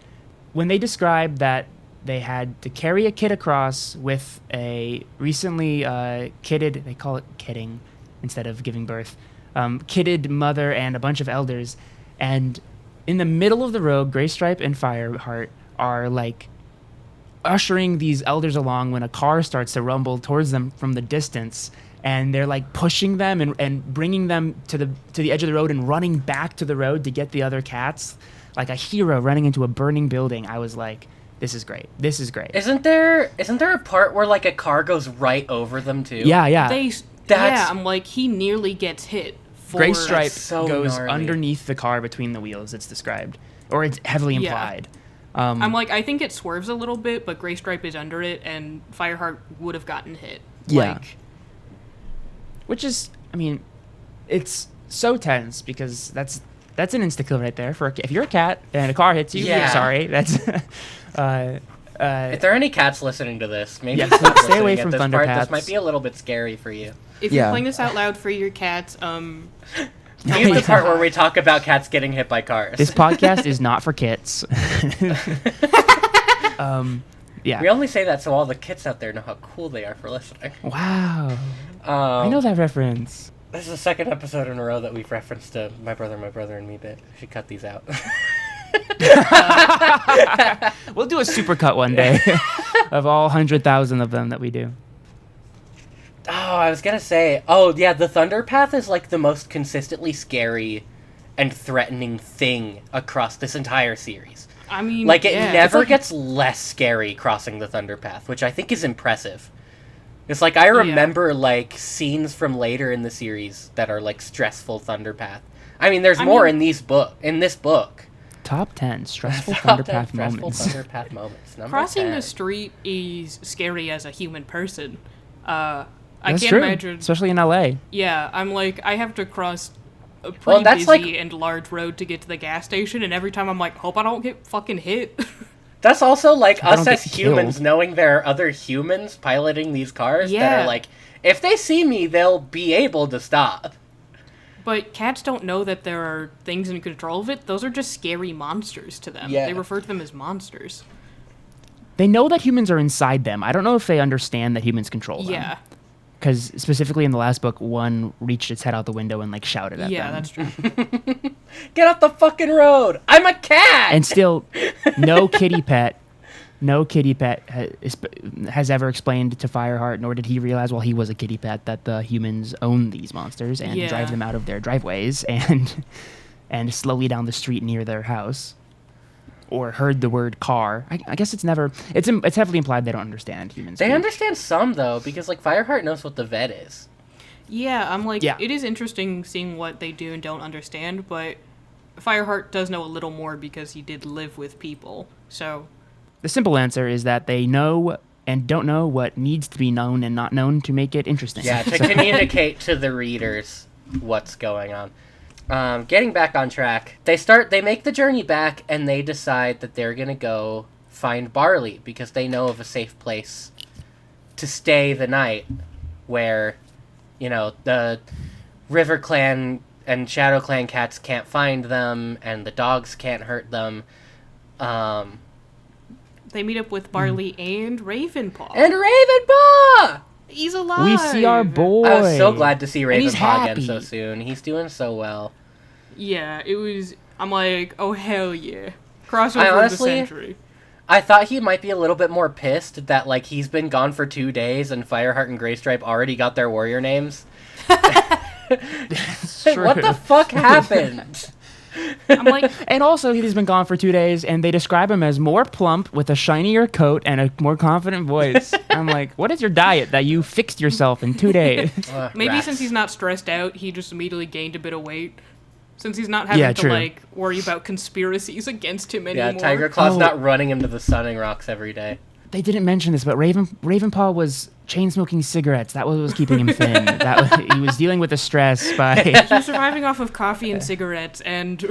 Speaker 3: when they described that they had to carry a kid across with a recently kidded, they call it kidding instead of giving birth, kidded mother and a bunch of elders. And in the middle of the road, Graystripe and Fireheart are like ushering these elders along when a car starts to rumble towards them from the distance. And they're like pushing them and bringing them to the edge of the road and running back to the road to get the other cats. Like a hero running into a burning building. I was like, this is great. This is great.
Speaker 2: Isn't there a part where, like, a car goes right over them, too?
Speaker 3: Yeah.
Speaker 2: That's-
Speaker 4: I'm like, he nearly gets hit.
Speaker 3: Graystripe
Speaker 2: so
Speaker 3: goes
Speaker 2: gnarly.
Speaker 3: underneath the car between the wheels, it's described. Or it's heavily
Speaker 4: Yeah.
Speaker 3: implied.
Speaker 4: I'm like, I think it swerves a little bit, but Gray Stripe is under it, and Fireheart would have gotten hit.
Speaker 5: Yeah.
Speaker 4: Like,
Speaker 5: Which is, I mean, it's so tense because that's an insta kill right there. If you're a cat and a car hits you,
Speaker 2: Yeah.
Speaker 5: sorry, that's.
Speaker 2: If there are any cats listening to this, maybe
Speaker 5: Yeah,
Speaker 2: stop
Speaker 5: stay away
Speaker 2: listening
Speaker 5: from
Speaker 2: at this
Speaker 5: thunder
Speaker 2: part.
Speaker 5: cats.
Speaker 2: This might be a little bit scary for you.
Speaker 4: if
Speaker 5: Yeah.
Speaker 4: you're playing this out loud for your cats,
Speaker 2: Here's the part where we talk about cats getting hit by cars.
Speaker 5: This podcast is not for kits. Yeah.
Speaker 2: We only say that so all the kids out there know how cool they are for listening.
Speaker 5: Wow. I know that reference.
Speaker 2: This is the second episode in a row that we've referenced to My Brother, and Me bit. We should cut these out.
Speaker 5: We'll do a supercut one day of all 100,000 of them that we do.
Speaker 2: Oh, I was gonna say, the Thunder Path is like the most consistently scary and threatening thing across this entire series.
Speaker 4: I mean,
Speaker 2: Like, it
Speaker 4: yeah.
Speaker 2: never
Speaker 4: It's like-
Speaker 2: gets less scary crossing the Thunder Path, which I think is impressive. It's like, I remember, like, scenes from later in the series that are, like, stressful Thunder Path. I mean, there's more in this book.
Speaker 5: Top 10 stressful
Speaker 2: Top 10
Speaker 5: Thunderpath
Speaker 2: stressful
Speaker 5: moments.
Speaker 2: Thunder Path moments. Number
Speaker 4: Crossing
Speaker 2: 10.
Speaker 4: the street is scary as a human person. I
Speaker 5: That's
Speaker 4: can't
Speaker 5: true,
Speaker 4: imagine.
Speaker 5: especially in LA.
Speaker 4: Yeah, I'm like, I have to cross a pretty
Speaker 2: Well, that's
Speaker 4: busy and large road to get to the gas station, and every time I'm like, hope I don't get fucking hit.
Speaker 2: That's also, like,
Speaker 5: I don't
Speaker 2: us
Speaker 5: get
Speaker 2: as humans
Speaker 5: killed.
Speaker 2: knowing there are other humans piloting these cars that
Speaker 4: Yeah.
Speaker 2: are like, if they see me, they'll be able to stop.
Speaker 4: But cats don't know that there are things in control of it. Those are just scary monsters to them.
Speaker 2: Yeah.
Speaker 4: They refer to them as monsters.
Speaker 5: They know that humans are inside them. I don't know if they understand that humans control them.
Speaker 4: Yeah.
Speaker 5: Because specifically in the last book, one reached its head out the window and like shouted at
Speaker 4: Yeah,
Speaker 5: them.
Speaker 4: that's true.
Speaker 2: Get off the fucking road! I'm a cat!
Speaker 5: And still, no kitty pet has ever explained to Fireheart, nor did he realize while he was a kitty pet that the humans own these monsters and
Speaker 4: Yeah.
Speaker 5: drive them out of their driveways and slowly down the street near their house. Or heard the word car. I guess it's heavily implied they don't understand humans.
Speaker 2: They understand some, though, because, like, Fireheart knows what the vet is.
Speaker 4: Yeah, I'm like,
Speaker 5: Yeah.
Speaker 4: it is interesting seeing what they do and don't understand, but Fireheart does know a little more because he did live with people. So,
Speaker 5: The simple answer is that they know and don't know what needs to be known and not known to make it interesting.
Speaker 2: Yeah, to communicate to the readers what's going on. Getting back on track, they make the journey back, and they decide that they're gonna go find Barley, because they know of a safe place to stay the night, where, you know, the River Clan and Shadow Clan cats can't find them, and the dogs can't hurt them.
Speaker 4: they meet up with Barley and Ravenpaw.
Speaker 2: And Ravenpaw!
Speaker 4: He's alive!
Speaker 5: We see our boy.
Speaker 2: I was so glad to see
Speaker 5: And he's
Speaker 2: Ravenpaw again
Speaker 5: happy.
Speaker 2: so soon. He's doing so well.
Speaker 4: Yeah, it was... I'm like, oh, hell yeah. Crossover
Speaker 2: I
Speaker 4: of the
Speaker 2: honestly-
Speaker 4: century.
Speaker 2: I thought he might be a little bit more pissed that, like, he's been gone for 2 days and Fireheart and Graystripe already got their warrior names. What the fuck happened?
Speaker 4: I'm like,
Speaker 5: And also, he's been gone for 2 days, and they describe him as more plump with a shinier coat and a more confident voice. I'm like, what is your diet that you fixed yourself in 2 days?
Speaker 4: maybe
Speaker 2: Rats.
Speaker 4: since he's not stressed out, he just immediately gained a bit of weight. Since he's not having
Speaker 5: Yeah,
Speaker 4: to,
Speaker 5: true.
Speaker 4: like, worry about conspiracies against him
Speaker 2: Yeah,
Speaker 4: anymore.
Speaker 2: Tiger Claw's
Speaker 5: Oh.
Speaker 2: not running him to the Sunning Rocks every day.
Speaker 5: They didn't mention this, but Ravenpaw was chain smoking cigarettes. That was what was keeping him thin. He was dealing with the stress by.
Speaker 4: He was surviving off of coffee and cigarettes, and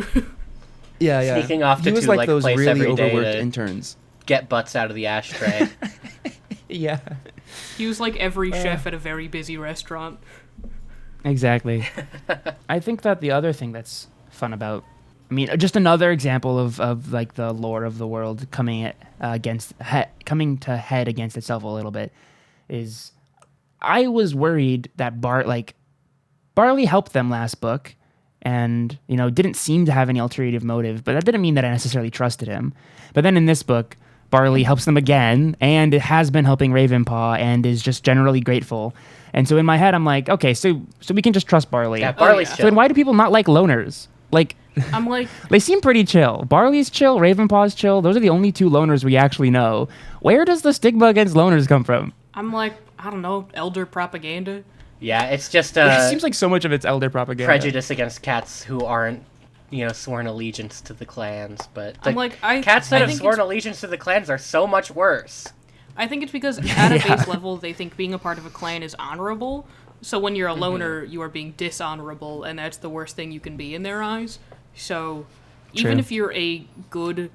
Speaker 5: Yeah,
Speaker 2: Sneaking off to
Speaker 6: He was
Speaker 2: two,
Speaker 6: like
Speaker 2: like,
Speaker 6: those
Speaker 2: place
Speaker 6: really
Speaker 2: every day
Speaker 6: overworked
Speaker 2: to-
Speaker 6: interns.
Speaker 2: Get butts out of the ashtray.
Speaker 5: Yeah.
Speaker 4: he was like every chef at a very busy restaurant.
Speaker 5: Exactly. I think that the other thing that's fun about, I mean, just another example of like the lore of the world coming coming to head against itself a little bit, is I was worried that Barley helped them last book, and didn't seem to have any ulterior motive, but that didn't mean that I necessarily trusted him. But then in this book, Barley helps them again, and it has been helping Ravenpaw, and is just generally grateful. And so in my head, I'm like, okay, so we can just trust Barley.
Speaker 2: Yeah, Barley's
Speaker 4: yeah.
Speaker 5: So then why do people not like loners? Like,
Speaker 4: I'm like,
Speaker 5: they seem pretty chill. Barley's chill, Ravenpaw's chill. Those are the only two loners we actually know. Where does the stigma against loners come from?
Speaker 4: I don't know, elder propaganda.
Speaker 2: Yeah, it's just
Speaker 5: It seems like so much of it's elder propaganda.
Speaker 2: prejudice against cats who aren't, sworn allegiance to the clans, but
Speaker 4: I'm like,
Speaker 2: cats that
Speaker 4: I
Speaker 2: have
Speaker 4: think
Speaker 2: sworn
Speaker 4: it's-
Speaker 2: allegiance to the clans are so much worse.
Speaker 4: I think it's because at a base level, they think being a part of a clan is honorable. So when you're a loner, you are being dishonorable, and that's the worst thing you can be in their eyes. So even
Speaker 5: True.
Speaker 4: if you're a good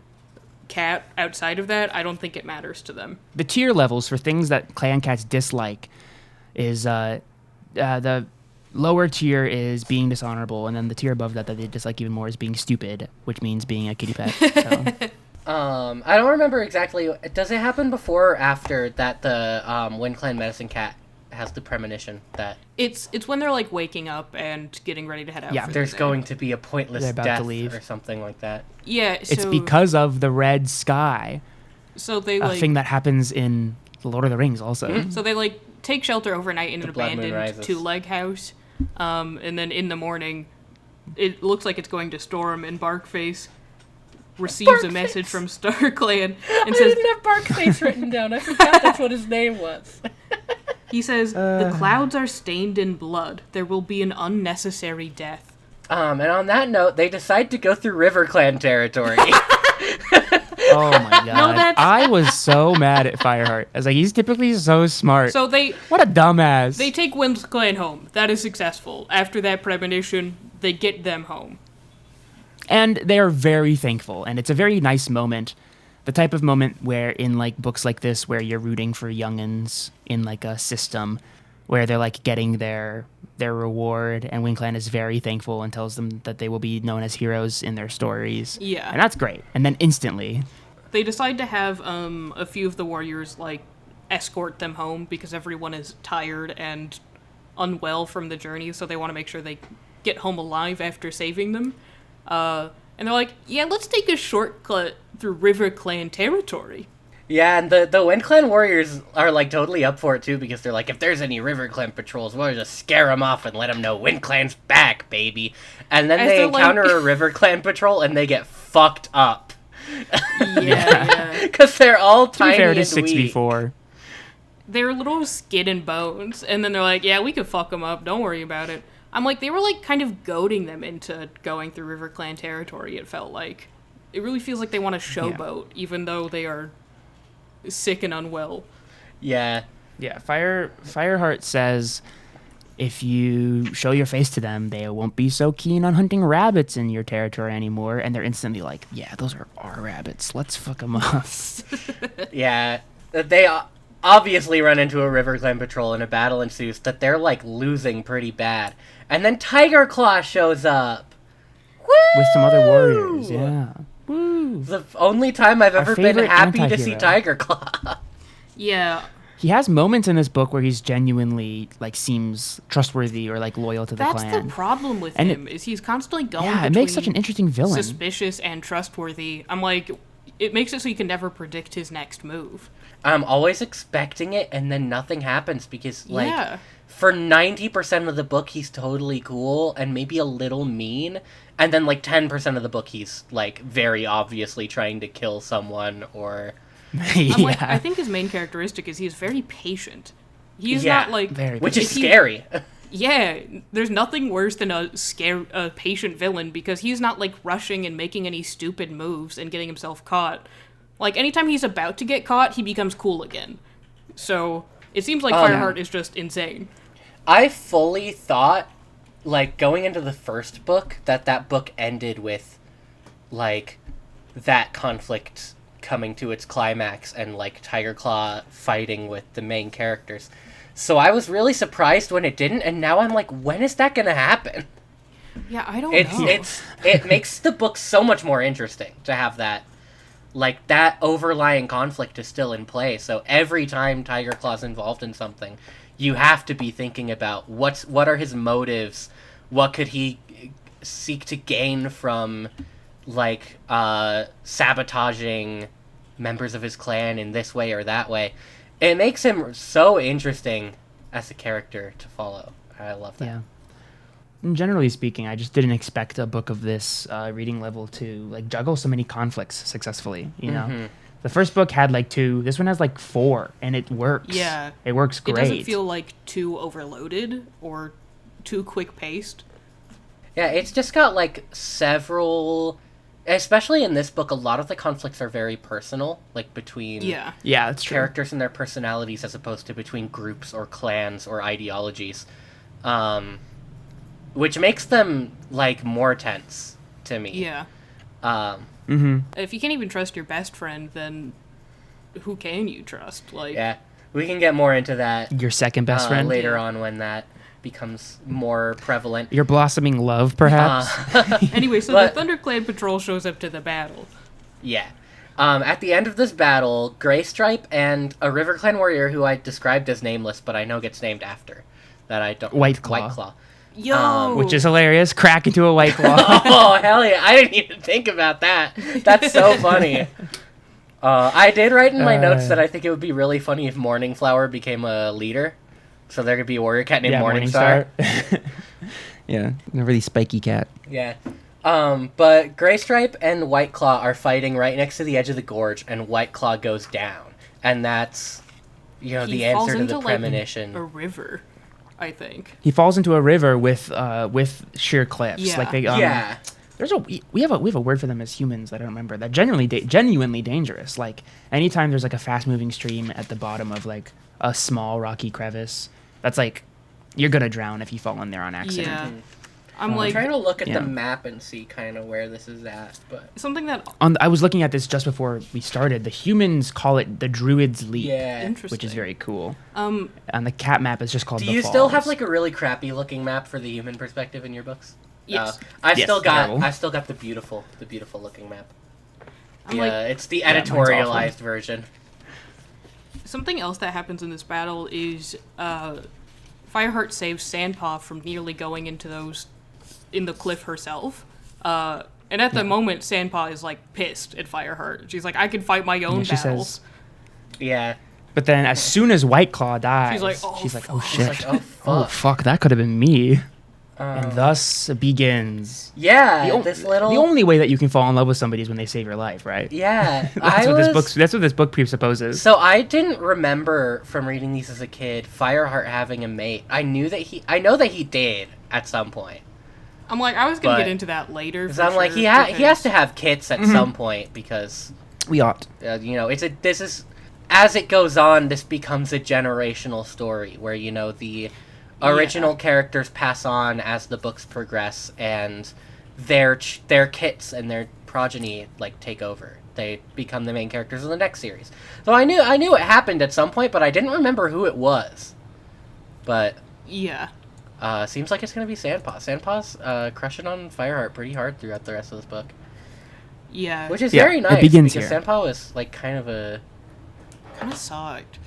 Speaker 4: cat outside of that, I don't think it matters to them.
Speaker 5: The tier levels for things that clan cats dislike is the lower tier is being dishonorable, and then the tier above that they dislike even more is being stupid, which means being a kitty pet. So.
Speaker 2: I don't remember exactly. Does it happen before or after that the Wind Clan medicine cat has the premonition that
Speaker 4: It's when they're like waking up and getting ready to head out.
Speaker 5: Yeah.
Speaker 4: for
Speaker 2: there's
Speaker 4: the day.
Speaker 2: going to be a pointless
Speaker 5: They're about to
Speaker 2: death
Speaker 5: leave.
Speaker 2: or something like that?
Speaker 4: Yeah,
Speaker 5: It's because of the red sky,
Speaker 4: so they
Speaker 5: a
Speaker 4: like
Speaker 5: thing that happens in The Lord of the Rings also.
Speaker 4: so they like take shelter overnight in an
Speaker 2: The Blood Moon
Speaker 4: abandoned
Speaker 2: Rises.
Speaker 4: two-leg house, and then in the morning, it looks like it's going to storm, and Barkface receives a message from Star Clan and says,
Speaker 2: have Barkface written down. I forgot that's what his name was.
Speaker 4: he says, the clouds are stained in blood. There will be an unnecessary death.
Speaker 2: And on that note, they decide to go through River Clan territory.
Speaker 5: Oh my god.
Speaker 4: that's-
Speaker 5: I was so mad at Fireheart. I was like, he's typically so smart.
Speaker 4: So they
Speaker 5: What a dumbass.
Speaker 4: take Wind's Clan home. That is successful. After that premonition, they get them home.
Speaker 5: And they are very thankful, and it's a very nice moment. The type of moment where in like books like this where you're rooting for youngins in like a system where they're like getting their reward, and Wind Clan is very thankful and tells them that they will be known as heroes in their stories.
Speaker 4: Yeah.
Speaker 5: And that's great. And then instantly,
Speaker 4: They decide to have a few of the warriors like escort them home because everyone is tired and unwell from the journey, so they want to make sure they get home alive after saving them. And they're like, yeah, let's take a shortcut through River Clan territory.
Speaker 2: Yeah, and the Wind Clan warriors are like totally up for it too, because they're like, if there's any River Clan patrols, we'll just scare them off and let them know Wind Clan's back, baby. And then
Speaker 4: As
Speaker 2: they
Speaker 4: they're like-
Speaker 2: encounter a River Clan patrol and they get fucked up.
Speaker 4: Yeah.
Speaker 2: Because they're all
Speaker 5: to be
Speaker 2: tiny
Speaker 5: fair, it
Speaker 2: and
Speaker 5: is
Speaker 2: weak.
Speaker 5: 6v4.
Speaker 4: They're little skin and bones, and then they're like, yeah, we could fuck them up, don't worry about it. I'm like, they were like kind of goading them into going through River Clan territory, it felt like. It really feels like they want to showboat, even though they are sick and unwell.
Speaker 2: Yeah.
Speaker 5: Yeah, Fireheart says if you show your face to them, they won't be so keen on hunting rabbits in your territory anymore. And they're instantly like, yeah, those are our rabbits. Let's fuck them up.
Speaker 2: Yeah. They obviously run into a River Clan patrol and a battle ensues that they're like losing pretty bad. And then Tiger Claw shows up. Woo!
Speaker 5: With some other warriors, yeah. Woo!
Speaker 2: The only time I've ever been
Speaker 5: favorite
Speaker 2: happy to see
Speaker 5: anti-hero.
Speaker 2: Tiger Claw.
Speaker 4: Yeah.
Speaker 5: He has moments in this book where he's genuinely, like, seems trustworthy or, like, loyal to the
Speaker 4: That's
Speaker 5: clan.
Speaker 4: the problem with
Speaker 5: And
Speaker 4: him, is he's constantly going
Speaker 5: Yeah, it
Speaker 4: between
Speaker 5: makes such an interesting villain.
Speaker 4: suspicious and trustworthy. I'm like, it makes it so you can never predict his next move.
Speaker 2: I'm always expecting it, and then nothing happens because, like,
Speaker 4: Yeah.
Speaker 2: for 90% of the book, he's totally cool and maybe a little mean. And then, like, 10% of the book, he's, like, very obviously trying to kill someone or...
Speaker 5: yeah.
Speaker 4: I'm like, I think his main characteristic is he's very patient. He's
Speaker 2: Yeah,
Speaker 4: not like
Speaker 5: very
Speaker 2: Which is
Speaker 4: if he-
Speaker 2: scary.
Speaker 4: Yeah, there's nothing worse than a patient villain because he's not like rushing and making any stupid moves and getting himself caught. Like anytime he's about to get caught, he becomes cool again. So it seems like
Speaker 2: Oh, yeah.
Speaker 4: Fireheart is just insane.
Speaker 2: I fully thought, like, going into the first book, that book ended with, like, that conflict coming to its climax and, like, Tiger Claw fighting with the main characters. So I was really surprised when it didn't, and now I'm like, when is that gonna happen?
Speaker 4: Yeah, I don't know.
Speaker 2: It makes the book so much more interesting to have that, like, that overlying conflict is still in play. So every time Tiger Claw's involved in something, you have to be thinking about what are his motives, what could he seek to gain from, like, sabotaging members of his clan in this way or that way. It makes him so interesting as a character to follow. I love that.
Speaker 5: Yeah. And generally speaking, I just didn't expect a book of this reading level to like juggle so many conflicts successfully. You know, the first book had like 2. This one has like 4, and it works.
Speaker 4: Yeah.
Speaker 5: it works great.
Speaker 4: It doesn't feel like too overloaded or too quick paced.
Speaker 2: Yeah, it's just got like several, especially in this book, a lot of the conflicts are very personal, like between
Speaker 4: Yeah.
Speaker 5: Yeah, that's true.
Speaker 2: characters and their personalities as opposed to between groups or clans or ideologies, which makes them like more tense to me.
Speaker 4: Yeah.
Speaker 2: Um,
Speaker 4: If you can't even trust your best friend, then who can you trust? Like,
Speaker 2: yeah, we can get more into that
Speaker 5: Your second best friend?
Speaker 2: later
Speaker 4: Yeah.
Speaker 2: on when that becomes more prevalent.
Speaker 5: Your blossoming love, perhaps?
Speaker 4: Anyway, so
Speaker 2: But-
Speaker 4: the ThunderClan patrol shows up to the battle.
Speaker 2: Yeah. At the end of this battle, Graystripe and a River Clan warrior who I described as nameless, but I know gets named after. That I don't.
Speaker 5: White Claw.
Speaker 2: White Claw.
Speaker 4: Yo!
Speaker 5: Which is hilarious. Crack into a white claw.
Speaker 2: Oh, hell yeah. I didn't even think about that. That's so funny. I did write in my notes that I think it would be really funny if Morning Flower became a leader. So there could be a warrior cat named Morningstar.
Speaker 5: Yeah, a really spiky cat.
Speaker 2: Yeah. But Graystripe and White Claw are fighting right next to the edge of the gorge, and White Claw goes down. And that's,
Speaker 4: He
Speaker 2: the
Speaker 4: falls
Speaker 2: answer to
Speaker 4: into,
Speaker 2: the premonition.
Speaker 4: a river, I think.
Speaker 5: He falls into a river with sheer cliffs.
Speaker 4: Yeah.
Speaker 5: Like they
Speaker 2: Yeah.
Speaker 5: There's we have a word for them as humans that I don't remember. That genuinely dangerous. Like anytime there's like a fast moving stream at the bottom of like a small rocky crevice, that's like you're gonna drown if you fall in there on accident.
Speaker 4: Yeah. I'm
Speaker 2: I'm
Speaker 4: like,
Speaker 2: trying to look at
Speaker 5: yeah.
Speaker 2: the map and see kind of where this is at, but
Speaker 4: something that,
Speaker 5: I was looking at this just before we started. The humans call it the Druid's Leap,
Speaker 2: yeah.
Speaker 4: interesting.
Speaker 5: which is very cool.
Speaker 4: um,
Speaker 5: And the cat map is just called
Speaker 2: Do
Speaker 5: the
Speaker 2: you still have
Speaker 5: Falls.
Speaker 2: like a really crappy looking map for the human perspective in your books?
Speaker 4: yes.
Speaker 2: I've
Speaker 5: Yes,
Speaker 2: still got
Speaker 5: terrible.
Speaker 2: the beautiful looking map.
Speaker 4: I'm
Speaker 2: Yeah,
Speaker 4: like,
Speaker 2: it's the
Speaker 5: mine's awful.
Speaker 2: editorialized version.
Speaker 4: something else that happens in this battle is, Fireheart saves Sandpaw from nearly going into in the cliff herself. And at the moment, Sandpaw is, like, pissed at Fireheart. She's like, I can fight my own
Speaker 5: she
Speaker 4: battles.
Speaker 5: says-
Speaker 2: Yeah.
Speaker 5: But then as soon as White Claw dies,
Speaker 4: She's like, oh,
Speaker 5: oh
Speaker 4: fuck.
Speaker 5: shit,
Speaker 2: It's like,
Speaker 5: oh fuck, that could have been me. And
Speaker 2: Um,
Speaker 5: thus begins.
Speaker 2: yeah,
Speaker 5: The,
Speaker 2: this little.
Speaker 5: the only way that you can fall in love with somebody is when they save your life, right?
Speaker 2: Yeah,
Speaker 5: That's what this book presupposes.
Speaker 2: So I didn't remember from reading these as a kid Fireheart having a mate. I know that he did at some point.
Speaker 4: I'm like, I was going to
Speaker 2: But-
Speaker 4: get into that later.
Speaker 2: Because
Speaker 4: for
Speaker 2: I'm like
Speaker 4: sure,
Speaker 2: he has
Speaker 4: because-
Speaker 2: to have kits at some point because
Speaker 5: We ought.
Speaker 2: this is as it goes on, this becomes a generational story where the original characters pass on as the books progress, and their kits and their progeny like take over. They become the main characters of the next series. So I knew it happened at some point, but I didn't remember who it was. But
Speaker 4: Yeah.
Speaker 2: seems like it's gonna be Sandpaw. Sandpaw's crushing on Fireheart pretty hard throughout the rest of this book,
Speaker 4: Yeah.
Speaker 2: which is
Speaker 5: Yeah,
Speaker 2: very
Speaker 5: it
Speaker 2: nice
Speaker 5: begins
Speaker 2: because
Speaker 5: here.
Speaker 2: Sandpaw was like kind of
Speaker 4: sucked.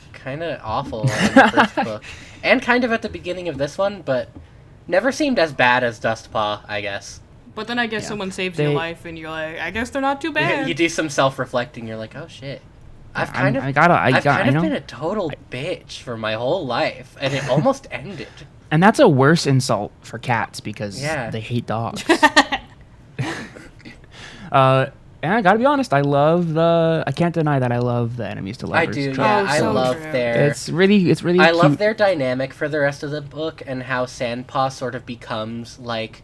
Speaker 2: awful in the first book, and kind of at the beginning of this one, but never seemed as bad as Dustpaw, I guess.
Speaker 4: But then I guess
Speaker 5: Yeah.
Speaker 4: someone saves your
Speaker 5: They-
Speaker 4: life, and you're like, I guess they're not too bad.
Speaker 2: You do some self-reflecting. You're like, oh shit, I've kind of
Speaker 5: know.
Speaker 2: been a total bitch for my whole life, and it almost ended.
Speaker 5: And that's a worse insult for cats because
Speaker 2: Yeah.
Speaker 5: they hate dogs. And I gotta be honest, I can't deny that I love the enemies to lovers.
Speaker 2: I do,
Speaker 5: trope.
Speaker 2: yeah.
Speaker 4: Oh,
Speaker 2: I
Speaker 4: so
Speaker 2: love
Speaker 4: true.
Speaker 2: their.
Speaker 5: It's really
Speaker 2: I
Speaker 5: cute.
Speaker 2: love their dynamic for the rest of the book and how Sandpaw sort of becomes like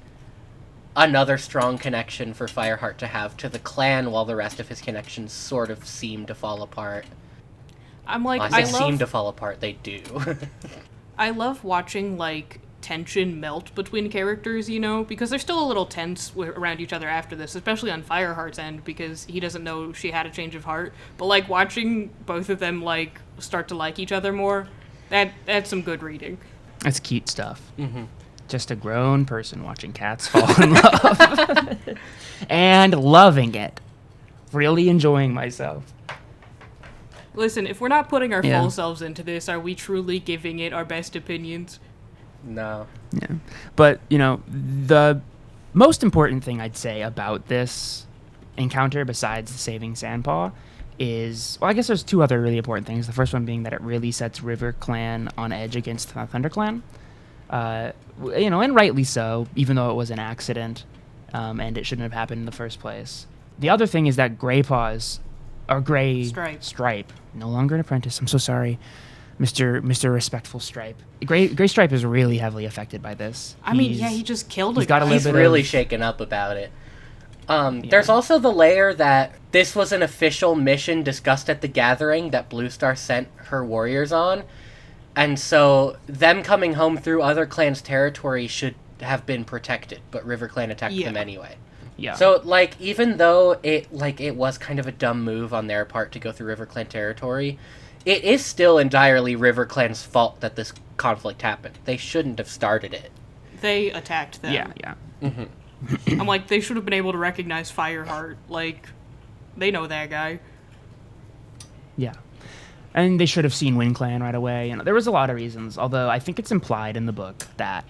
Speaker 2: another strong connection for Fireheart to have to the clan, while the rest of his connections sort of seem to fall apart.
Speaker 4: I'm like,
Speaker 2: Well,
Speaker 4: I
Speaker 2: I say seem
Speaker 4: love,
Speaker 2: to fall apart. They do.
Speaker 4: I love watching like tension melt between characters, because they're still a little tense around each other after this, especially on Fireheart's end because he doesn't know she had a change of heart. But like watching both of them like start to like each other more, that's some good reading.
Speaker 5: It's cute stuff.
Speaker 2: Mm-hmm.
Speaker 5: Just a grown person watching cats fall in love and loving it, really enjoying myself.
Speaker 4: Listen, if we're not putting our
Speaker 5: Yeah.
Speaker 4: full selves into this, are we truly giving it our best opinions?
Speaker 2: No.
Speaker 5: Yeah. But, the most important thing I'd say about this encounter, besides saving Sandpaw, is, well, I guess there's two other really important things. The first one being that it really sets River Clan on edge against the Thunder Clan. And rightly so, even though it was an accident, and it shouldn't have happened in the first place. The other thing is that Stripe, no longer an apprentice, I'm so sorry.
Speaker 3: Mr. Respectful Stripe. Gray Stripe is really heavily affected by this.
Speaker 4: I mean, yeah, he just killed a
Speaker 3: he's got
Speaker 4: guy.
Speaker 3: a little
Speaker 2: He's
Speaker 3: bit
Speaker 2: really
Speaker 3: of,
Speaker 2: shaken up about it. There's also the layer that this was an official mission discussed at the gathering that Blue Star sent her warriors on, and so them coming home through other clans' territory should have been protected, but River Clan attacked them anyway.
Speaker 3: Yeah.
Speaker 2: So, like, even though it was kind of a dumb move on their part to go through River Clan territory, it is still entirely River Clan's fault that this conflict happened. They shouldn't have started it.
Speaker 4: They attacked them.
Speaker 3: Yeah.
Speaker 4: I'm like, they should have been able to recognize Fireheart. Like, they know that guy.
Speaker 3: Yeah. And they should have seen Wind Clan right away. You know, there was a lot of reasons, although I think it's implied in the book that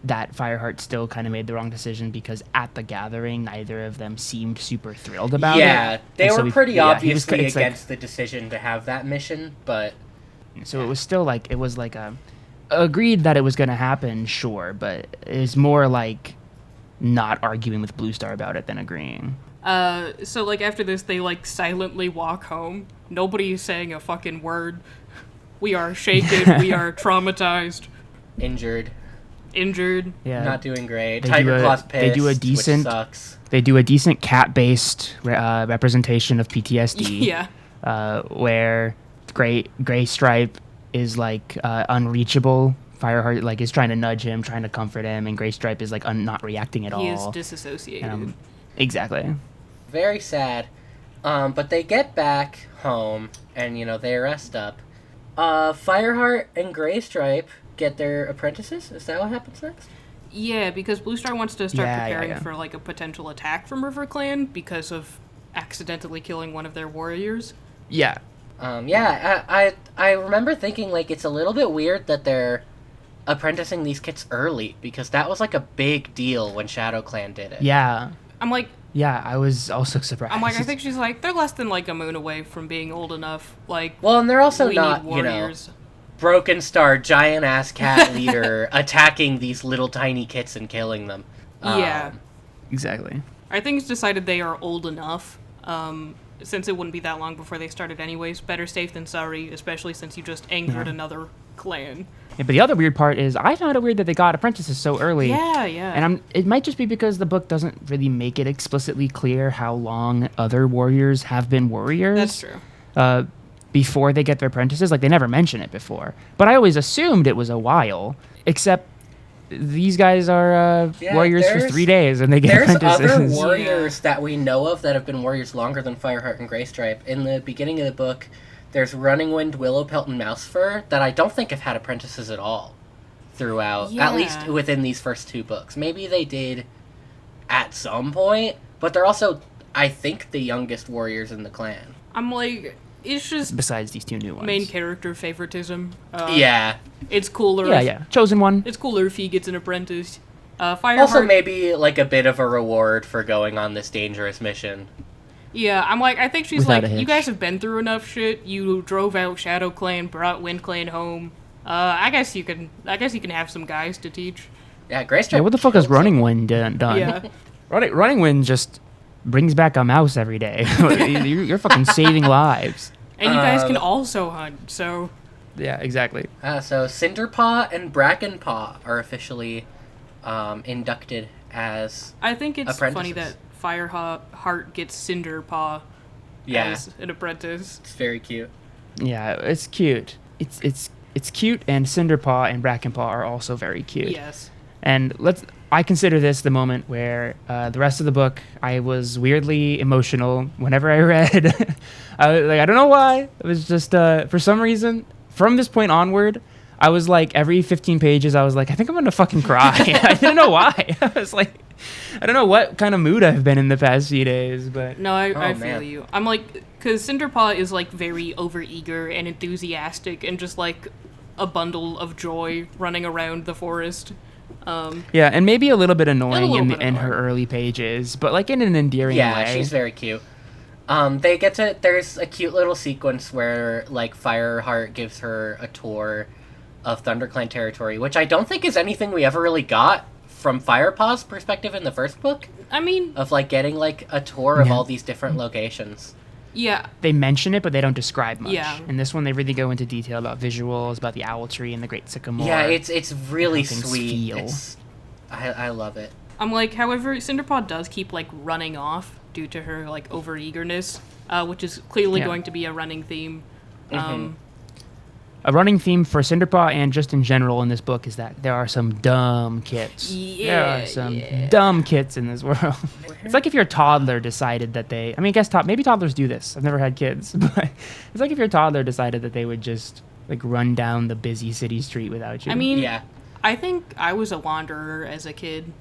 Speaker 3: Fireheart still kind of made the wrong decision because at the gathering, neither of them seemed super thrilled about it.
Speaker 2: Yeah, they
Speaker 3: And so
Speaker 2: were pretty
Speaker 3: he was-
Speaker 2: obviously
Speaker 3: it's like-
Speaker 2: against the decision to have that mission, but
Speaker 3: So it was still like, it was like agreed that it was going to happen, sure, but it's more like not arguing with Blue Star about it than agreeing.
Speaker 4: So, like, after this, they, like, silently walk home. Nobody's saying a fucking word. We are shaken. We are traumatized.
Speaker 2: injured,
Speaker 3: Yeah.
Speaker 2: not doing great.
Speaker 3: They
Speaker 2: Tiger
Speaker 3: do a-
Speaker 2: Claw's pissed,
Speaker 3: they do a decent-
Speaker 2: which sucks.
Speaker 3: They do a decent cat-based representation of PTSD.
Speaker 4: Yeah.
Speaker 3: Where Gray Stripe is like unreachable. Fireheart like is trying to nudge him, trying to comfort him, and Gray Stripe is like not reacting at all.
Speaker 4: He is disassociated.
Speaker 3: Exactly.
Speaker 2: Very sad. But they get back home, and, they rest up. Fireheart and Gray Stripe get their apprentices? Is that what happens next?
Speaker 4: Yeah, because Blue Star wants to start
Speaker 3: Yeah,
Speaker 4: preparing
Speaker 3: yeah.
Speaker 4: for, like, a potential attack from River Clan because of accidentally killing one of their warriors.
Speaker 3: Yeah.
Speaker 2: I remember thinking, like, it's a little bit weird that they're apprenticing these kids early, because that was, like, a big deal when Shadow Clan did it.
Speaker 3: Yeah.
Speaker 4: I'm like,
Speaker 3: I was also surprised.
Speaker 4: I think she's like, they're less than, like, a moon away from being old enough. Like,
Speaker 2: Well, and they're also
Speaker 4: we
Speaker 2: not,
Speaker 4: need warriors.
Speaker 2: Broken Star, giant-ass cat leader attacking these little tiny kids and killing them.
Speaker 4: Yeah.
Speaker 3: Exactly.
Speaker 4: I think it's decided they are old enough, since it wouldn't be that long before they started anyways. Better safe than sorry, especially since you just angered another clan.
Speaker 3: Yeah, but the other weird part is I found it weird that they got apprentices so early.
Speaker 4: Yeah.
Speaker 3: And it might just be because the book doesn't really make it explicitly clear how long other warriors have been warriors.
Speaker 4: That's true.
Speaker 3: Before they get their apprentices. Like, they never mention it before. But I always assumed it was a while, except these guys are warriors for 3 days, and they get
Speaker 2: There's
Speaker 3: apprentices.
Speaker 2: other warriors that we know of that have been warriors longer than Fireheart and Greystripe. In the beginning of the book, there's Running Wind, Willowpelt, and Mousefur that I don't think have had apprentices at all throughout, at least
Speaker 4: Yeah.
Speaker 2: within these first 2 books. Maybe they did at some point, but they're also, I think, the youngest warriors in the clan.
Speaker 4: I'm like, it's just
Speaker 3: Besides these 2 new ones.
Speaker 4: main character favoritism.
Speaker 2: Yeah.
Speaker 4: It's cooler.
Speaker 3: Yeah. Chosen one.
Speaker 4: It's cooler if he gets an apprentice. Fireheart.
Speaker 2: Also, maybe, like, a bit of a reward for going on this dangerous mission.
Speaker 4: Yeah, I'm like, I think she's
Speaker 3: Without
Speaker 4: like,
Speaker 3: a
Speaker 4: you
Speaker 3: hitch.
Speaker 4: guys have been through enough shit. You drove out Shadow Clan, brought Wind Clan home. I guess you can have some guys to teach.
Speaker 2: Yeah, Greystripe.
Speaker 3: Yeah, what the fuck has
Speaker 2: killed
Speaker 3: Running Wind done?
Speaker 4: Yeah.
Speaker 3: Running Wind just brings back a mouse every day. You're fucking saving lives.
Speaker 4: And you guys can also hunt, so
Speaker 3: Yeah, exactly.
Speaker 2: So Cinderpaw and Brackenpaw are officially inducted as
Speaker 4: I think it's funny
Speaker 2: apprentices.
Speaker 4: that Fireheart gets Cinderpaw as an apprentice.
Speaker 2: It's very cute.
Speaker 3: Yeah, it's cute. It's cute, and Cinderpaw and Brackenpaw are also very cute.
Speaker 4: Yes.
Speaker 3: And I consider this the moment where the rest of the book I was weirdly emotional whenever I read. I don't know why. It was just for some reason from this point onward, I was like every 15 pages I was like, I think I'm gonna fucking cry. I didn't know why. I was like, I don't know what kind of mood I've been in the past few days, but
Speaker 4: No, I feel
Speaker 2: man.
Speaker 4: you. I'm like, because Cinderpaw is like very overeager and enthusiastic and just like a bundle of joy running around the forest.
Speaker 3: yeah, and maybe a little bit annoying
Speaker 4: little bit
Speaker 3: in her
Speaker 4: annoying.
Speaker 3: early pages, but like in an endearing
Speaker 2: Yeah,
Speaker 3: way.
Speaker 2: she's very cute. There's a cute little sequence where, like, Fireheart gives her a tour of ThunderClan territory, which I don't think is anything we ever really got from Firepaw's perspective in the first book,
Speaker 4: I mean,
Speaker 2: of, like, getting, like, a tour of
Speaker 3: Yeah.
Speaker 2: all these different locations.
Speaker 4: Yeah.
Speaker 3: they mention it, but they don't describe much.
Speaker 4: Yeah.
Speaker 3: In this one, they really go into detail about visuals, about the owl tree and the great sycamore.
Speaker 2: Yeah, it's really
Speaker 3: how things
Speaker 2: sweet.
Speaker 3: feel.
Speaker 2: I love it.
Speaker 4: I'm like, however, Cinderpaw does keep like running off due to her like overeagerness, which is clearly
Speaker 3: Yeah.
Speaker 4: going to be a running theme.
Speaker 3: A running theme for Cinderpaw and just in general in this book is that there are some dumb kits. There are some dumb kits in this world. It's like if your toddler decided that they... I mean, I guess maybe toddlers do this. I've never had kids. But it's like if your toddler decided that they would just like run down the busy city street without you.
Speaker 4: I mean,
Speaker 2: Yeah.
Speaker 4: I think I was a wanderer as a kid.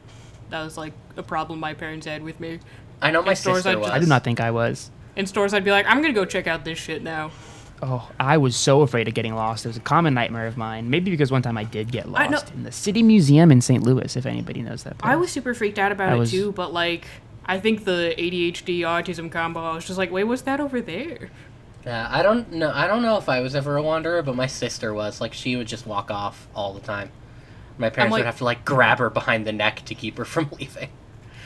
Speaker 4: That was like a problem my parents had with me.
Speaker 2: I know my
Speaker 4: In stores,
Speaker 2: sister
Speaker 4: I
Speaker 2: was.
Speaker 3: I do not think I was.
Speaker 4: In stores, I'd be like, I'm gonna go check out this shit now.
Speaker 3: Oh, I was so afraid of getting lost. It was a common nightmare of mine. Maybe because one time I did get
Speaker 4: I know-
Speaker 3: lost in the City Museum in St. Louis, if anybody knows that place.
Speaker 4: I was super freaked out about
Speaker 3: I
Speaker 4: it
Speaker 3: was-
Speaker 4: too, but like, I think the ADHD autism combo, I was just like, wait, what's that over there?
Speaker 2: Yeah, I don't know if I was ever a wanderer, but my sister was. Like, she would just walk off all the time. My parents
Speaker 4: like-
Speaker 2: would have to like grab her behind the neck to keep her from leaving.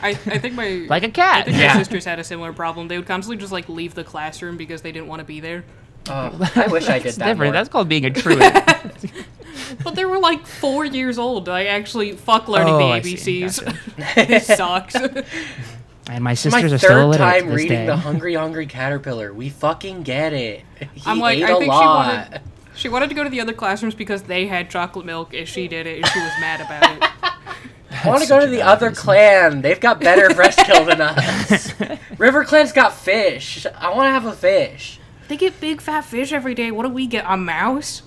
Speaker 4: I think my
Speaker 3: Like a
Speaker 4: I
Speaker 3: cat.
Speaker 4: think
Speaker 2: Yeah.
Speaker 4: my sisters had a similar problem. They would constantly just like leave the classroom because they didn't want to be there.
Speaker 2: Oh, I wish I did
Speaker 3: It's
Speaker 2: that
Speaker 3: different.
Speaker 2: more.
Speaker 3: That's called being a truant.
Speaker 4: But they were like 4 years old. I actually fuck learning
Speaker 3: Oh,
Speaker 4: the
Speaker 3: I see.
Speaker 4: ABCs. This sucks.
Speaker 3: And my
Speaker 2: my
Speaker 3: sisters are still
Speaker 2: third
Speaker 3: illiterate to
Speaker 2: time
Speaker 3: this
Speaker 2: reading
Speaker 3: day.
Speaker 2: The Hungry Caterpillar. We fucking get it. He
Speaker 4: I'm like,
Speaker 2: ate
Speaker 4: I
Speaker 2: a
Speaker 4: think
Speaker 2: lot.
Speaker 4: she wanted to go to the other classrooms because they had chocolate milk and she did it and she was mad about it.
Speaker 2: I want to go to the other clan. They've got better breastkill than us. River Clan's got fish. I want to have a fish.
Speaker 4: They get big fat fish every day. What do we get? A mouse?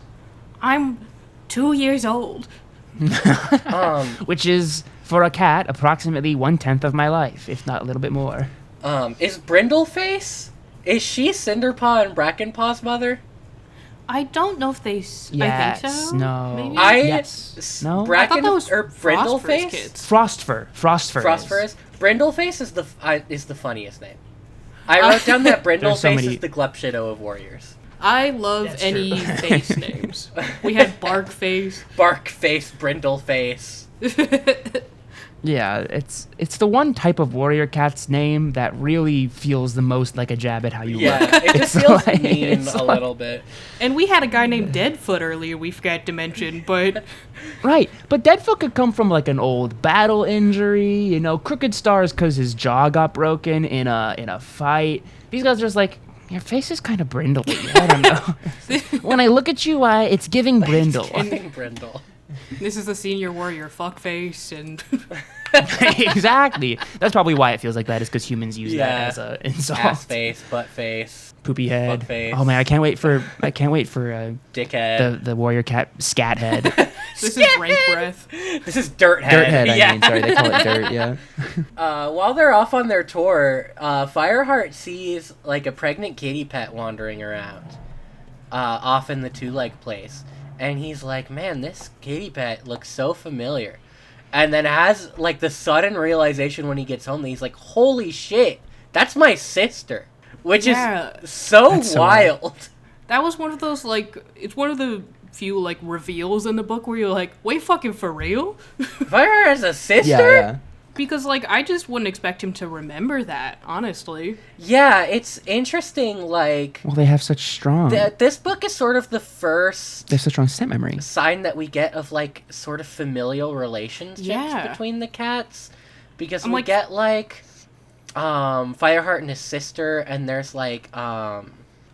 Speaker 4: I'm 2 years old.
Speaker 3: Which is, for a cat, approximately 1/10 of my life, if not a little bit more.
Speaker 2: Is Brindleface? Is she Cinderpaw and Brackenpaw's mother?
Speaker 4: I don't know if they. I think so.
Speaker 3: No.
Speaker 4: Maybe?
Speaker 3: Yes. No?
Speaker 4: I thought that was
Speaker 2: or
Speaker 4: Frostfur's
Speaker 2: Brindleface?
Speaker 4: kids.
Speaker 3: Frostfur.
Speaker 2: Frostfur is. Brindleface is the funniest name. I wrote down that
Speaker 3: There's so
Speaker 2: Brindleface
Speaker 3: many-
Speaker 2: is the Glepshido of warriors.
Speaker 4: I love
Speaker 3: That's
Speaker 4: any
Speaker 3: true.
Speaker 4: face names. We had Barkface.
Speaker 2: Barkface, Brindleface.
Speaker 3: Yeah, it's the one type of warrior cat's name that really feels the most like a jab at how you
Speaker 2: Yeah,
Speaker 3: look.
Speaker 2: it just
Speaker 3: It's
Speaker 2: feels
Speaker 3: like-
Speaker 2: mean
Speaker 3: it's
Speaker 2: a
Speaker 3: like-
Speaker 2: little bit.
Speaker 4: And we had a guy named Deadfoot earlier we forgot to mention, but
Speaker 3: Right, but Deadfoot could come from like an old battle injury, you know. Crooked Stars because his jaw got broken in a fight. These guys are just like, your face is kind of brindly. I don't know. When I look at you, it's giving brindle.
Speaker 2: Ending Brindle.
Speaker 4: this is the senior warrior fuckface, and
Speaker 3: Exactly. That's probably why it feels like that. Is because humans use
Speaker 2: Yeah.
Speaker 3: that as a insult.
Speaker 2: Ass face, butt face,
Speaker 3: Poopy head.
Speaker 2: Fuckface.
Speaker 3: Oh man, I can't wait for
Speaker 2: dickhead.
Speaker 3: the warrior cat scat head.
Speaker 4: this is rank breath.
Speaker 2: This is dirt head.
Speaker 3: Dirt head.
Speaker 2: Yeah.
Speaker 3: I mean, sorry, they call it dirt. Yeah.
Speaker 2: While they're off on their tour, Fireheart sees like a pregnant kitty pet wandering around, off in the two-leg place, and he's like, "Man, this kitty pet looks so familiar." And then has like the sudden realization when he gets home that he's like, "Holy shit, that's my sister," which
Speaker 4: Yeah.
Speaker 2: is so
Speaker 3: That's so
Speaker 2: wild.
Speaker 4: That was one of those like it's one of the few like reveals in the book where you're like, wait, fucking for real?
Speaker 2: Fireheart has a sister.
Speaker 4: Because like I just wouldn't expect him to remember that, honestly.
Speaker 2: Yeah, it's interesting. Like
Speaker 3: Well, they have such strong.
Speaker 2: this book is sort of the first
Speaker 3: They have such strong scent memory.
Speaker 2: sign that we get of like sort of familial relationships
Speaker 4: Yeah.
Speaker 2: between the cats, because
Speaker 4: I'm
Speaker 2: we
Speaker 4: like-
Speaker 2: get like Fireheart and his sister, and there's like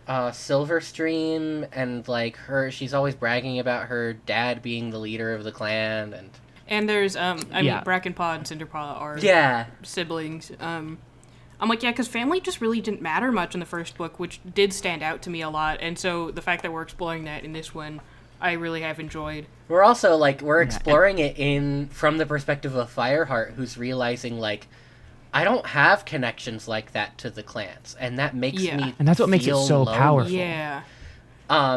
Speaker 2: Silverstream, and like she's always bragging about her dad being the leader of the clan,
Speaker 4: And there's I mean
Speaker 3: Yeah.
Speaker 4: Brackenpaw and Cinderpaw are
Speaker 2: yeah.
Speaker 4: siblings. I'm like, yeah, because family just really didn't matter much in the first book, which did stand out to me a lot. And so the fact that we're exploring that in this one, I really have enjoyed.
Speaker 2: We're also like we're
Speaker 3: and-
Speaker 2: exploring it from the perspective of Fireheart, who's realizing like I don't have connections like that to the clans, and that makes
Speaker 4: Yeah.
Speaker 2: me
Speaker 3: And that's what makes it
Speaker 2: feel
Speaker 3: so
Speaker 2: lonely.
Speaker 3: powerful.
Speaker 4: Yeah.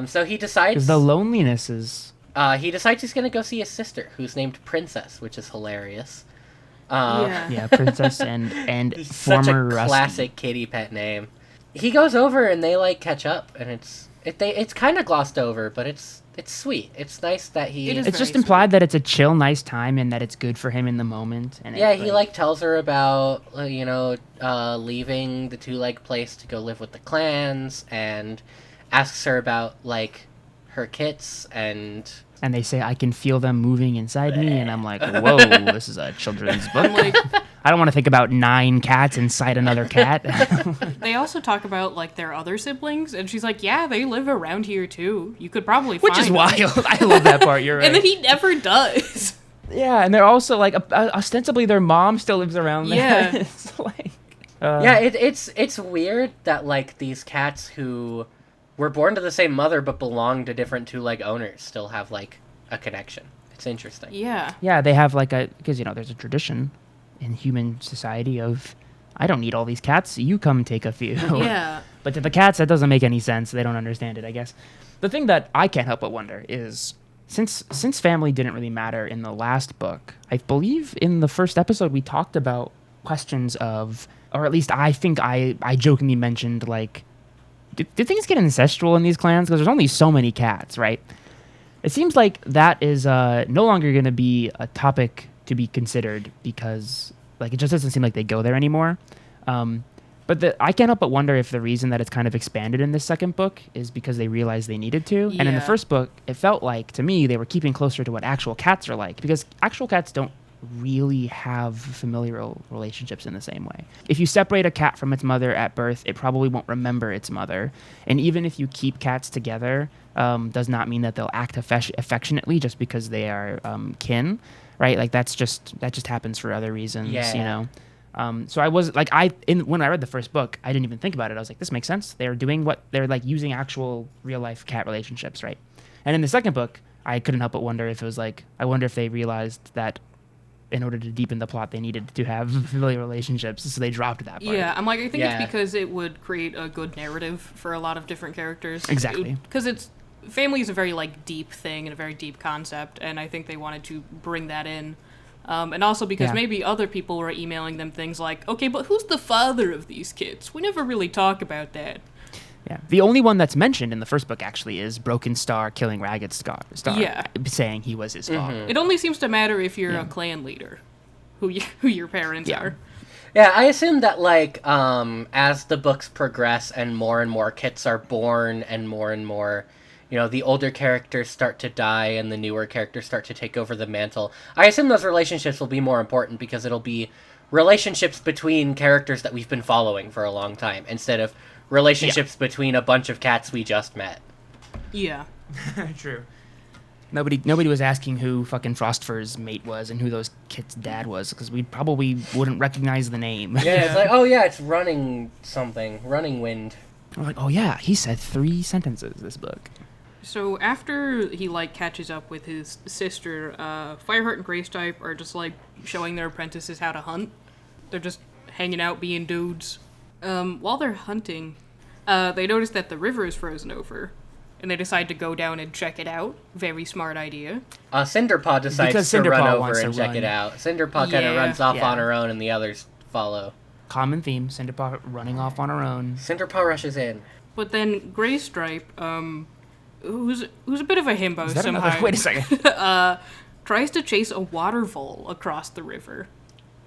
Speaker 2: So he decides
Speaker 3: Because the loneliness is.
Speaker 2: he's gonna go see his sister, who's named Princess, which is hilarious.
Speaker 3: Yeah, princess and
Speaker 2: Such
Speaker 3: former
Speaker 2: a
Speaker 3: Rusty.
Speaker 2: classic kitty pet name. He goes over and they like catch up, and it's It's kind of glossed over, but it's sweet. It's nice that he.
Speaker 4: It is
Speaker 3: It's
Speaker 4: very
Speaker 3: just implied that it's a chill, nice time, and that it's good for him in the moment. And
Speaker 2: Yeah, he like tells her about leaving the two-leg place to go live with the clans, and asks her about like her kits and.
Speaker 3: And they say, I can feel them moving inside me. And I'm like, whoa, this is a children's book.
Speaker 4: I'm like,
Speaker 3: I don't want to think about 9 cats inside another cat.
Speaker 4: they also talk about like their other siblings, and she's like, yeah, they live around here too. You could probably
Speaker 3: Which
Speaker 4: find
Speaker 3: is
Speaker 4: them."
Speaker 3: wild. I love that part. You're right.
Speaker 4: And then he never does.
Speaker 3: Yeah, and they're also like, ostensibly their mom still lives around there.
Speaker 4: Yeah.
Speaker 3: It's like,
Speaker 2: Yeah, it's weird that like these cats who were born to the same mother but belong to different two-leg owners still have like a connection. It's interesting.
Speaker 4: Yeah.
Speaker 3: yeah, they have like because, there's a tradition in human society of, I don't need all these cats, you come take a few.
Speaker 4: Yeah.
Speaker 3: But to the cats, that doesn't make any sense. They don't understand it, I guess. The thing that I can't help but wonder is, since family didn't really matter in the last book, I believe in the first episode we talked about questions of, or at least I think I jokingly mentioned, like, did things get incestual in these clans? Because there's only so many cats, right? It seems like that is no longer going to be a topic to be considered because, like, it just doesn't seem like they go there anymore. But I can't help but wonder if the reason that it's kind of expanded in this second book is because they realized they needed to. And in the
Speaker 4: Yeah.
Speaker 3: first book, it felt like, to me, they were keeping closer to what actual cats are like, because actual cats don't really have familial relationships in the same way. If you separate a cat from its mother at birth, it probably won't remember its mother. And even if you keep cats together, does not mean that they'll act affectionately just because they are kin, right? Like that just happens for other reasons,
Speaker 2: Yeah.
Speaker 3: So I was like, when I read the first book, I didn't even think about it. I was like, this makes sense. They're doing what they're like, using actual real life cat relationships, right? And in the second book, I couldn't help but wonder if it was like, I wonder if they realized that in order to deepen the plot, they needed to have familiar relationships, so they dropped that part.
Speaker 4: Yeah, I'm like, I think
Speaker 2: Yeah.
Speaker 4: it's because it would create a good narrative for a lot of different characters.
Speaker 3: Exactly.
Speaker 4: Because family is a very like deep thing and a very deep concept, and I think they wanted to bring that in. And also because
Speaker 3: Yeah.
Speaker 4: maybe other people were emailing them things like, okay, but who's the father of these kids? We never really talk about that.
Speaker 3: Yeah. The only one that's mentioned in the first book actually is Broken Star killing Ragged Star,
Speaker 4: Yeah.
Speaker 3: saying he was his father.
Speaker 4: It only seems to matter if you're a clan leader, who your parents
Speaker 3: Yeah.
Speaker 4: are.
Speaker 2: Yeah, I assume that like as the books progress and more kits are born and more, the older characters start to die and the newer characters start to take over the mantle. I assume those relationships will be more important because it'll be relationships between characters that we've been following for a long time instead of relationships between a bunch of cats we just met.
Speaker 4: Yeah.
Speaker 3: True. Nobody was asking who fucking Frostfur's mate was and who those kids' dad was, because we probably wouldn't recognize the name.
Speaker 2: Yeah, it's like, oh yeah, it's Running Wind.
Speaker 3: We're like, oh yeah, he said 3 sentences this book.
Speaker 4: So after he like catches up with his sister, Fireheart and Greystripe are just like showing their apprentices how to hunt. They're just hanging out, being dudes. While they're hunting, they notice that the river is frozen over, and they decide to go down and check it out. Very smart idea.
Speaker 2: Cinderpaw decides
Speaker 3: Because
Speaker 2: to run
Speaker 3: Cinderpaw
Speaker 2: over
Speaker 3: wants
Speaker 2: and
Speaker 3: to
Speaker 2: check
Speaker 3: run.
Speaker 2: it out. Cinderpaw kind of runs off
Speaker 3: Yeah.
Speaker 2: on her own, and the others follow.
Speaker 3: Common theme, Cinderpaw running off on her own.
Speaker 2: Cinderpaw rushes in.
Speaker 4: But then Greystripe, who's a bit of a himbo
Speaker 3: Is that
Speaker 4: somehow,
Speaker 3: another? Wait a second.
Speaker 4: tries to chase a water vole across the river,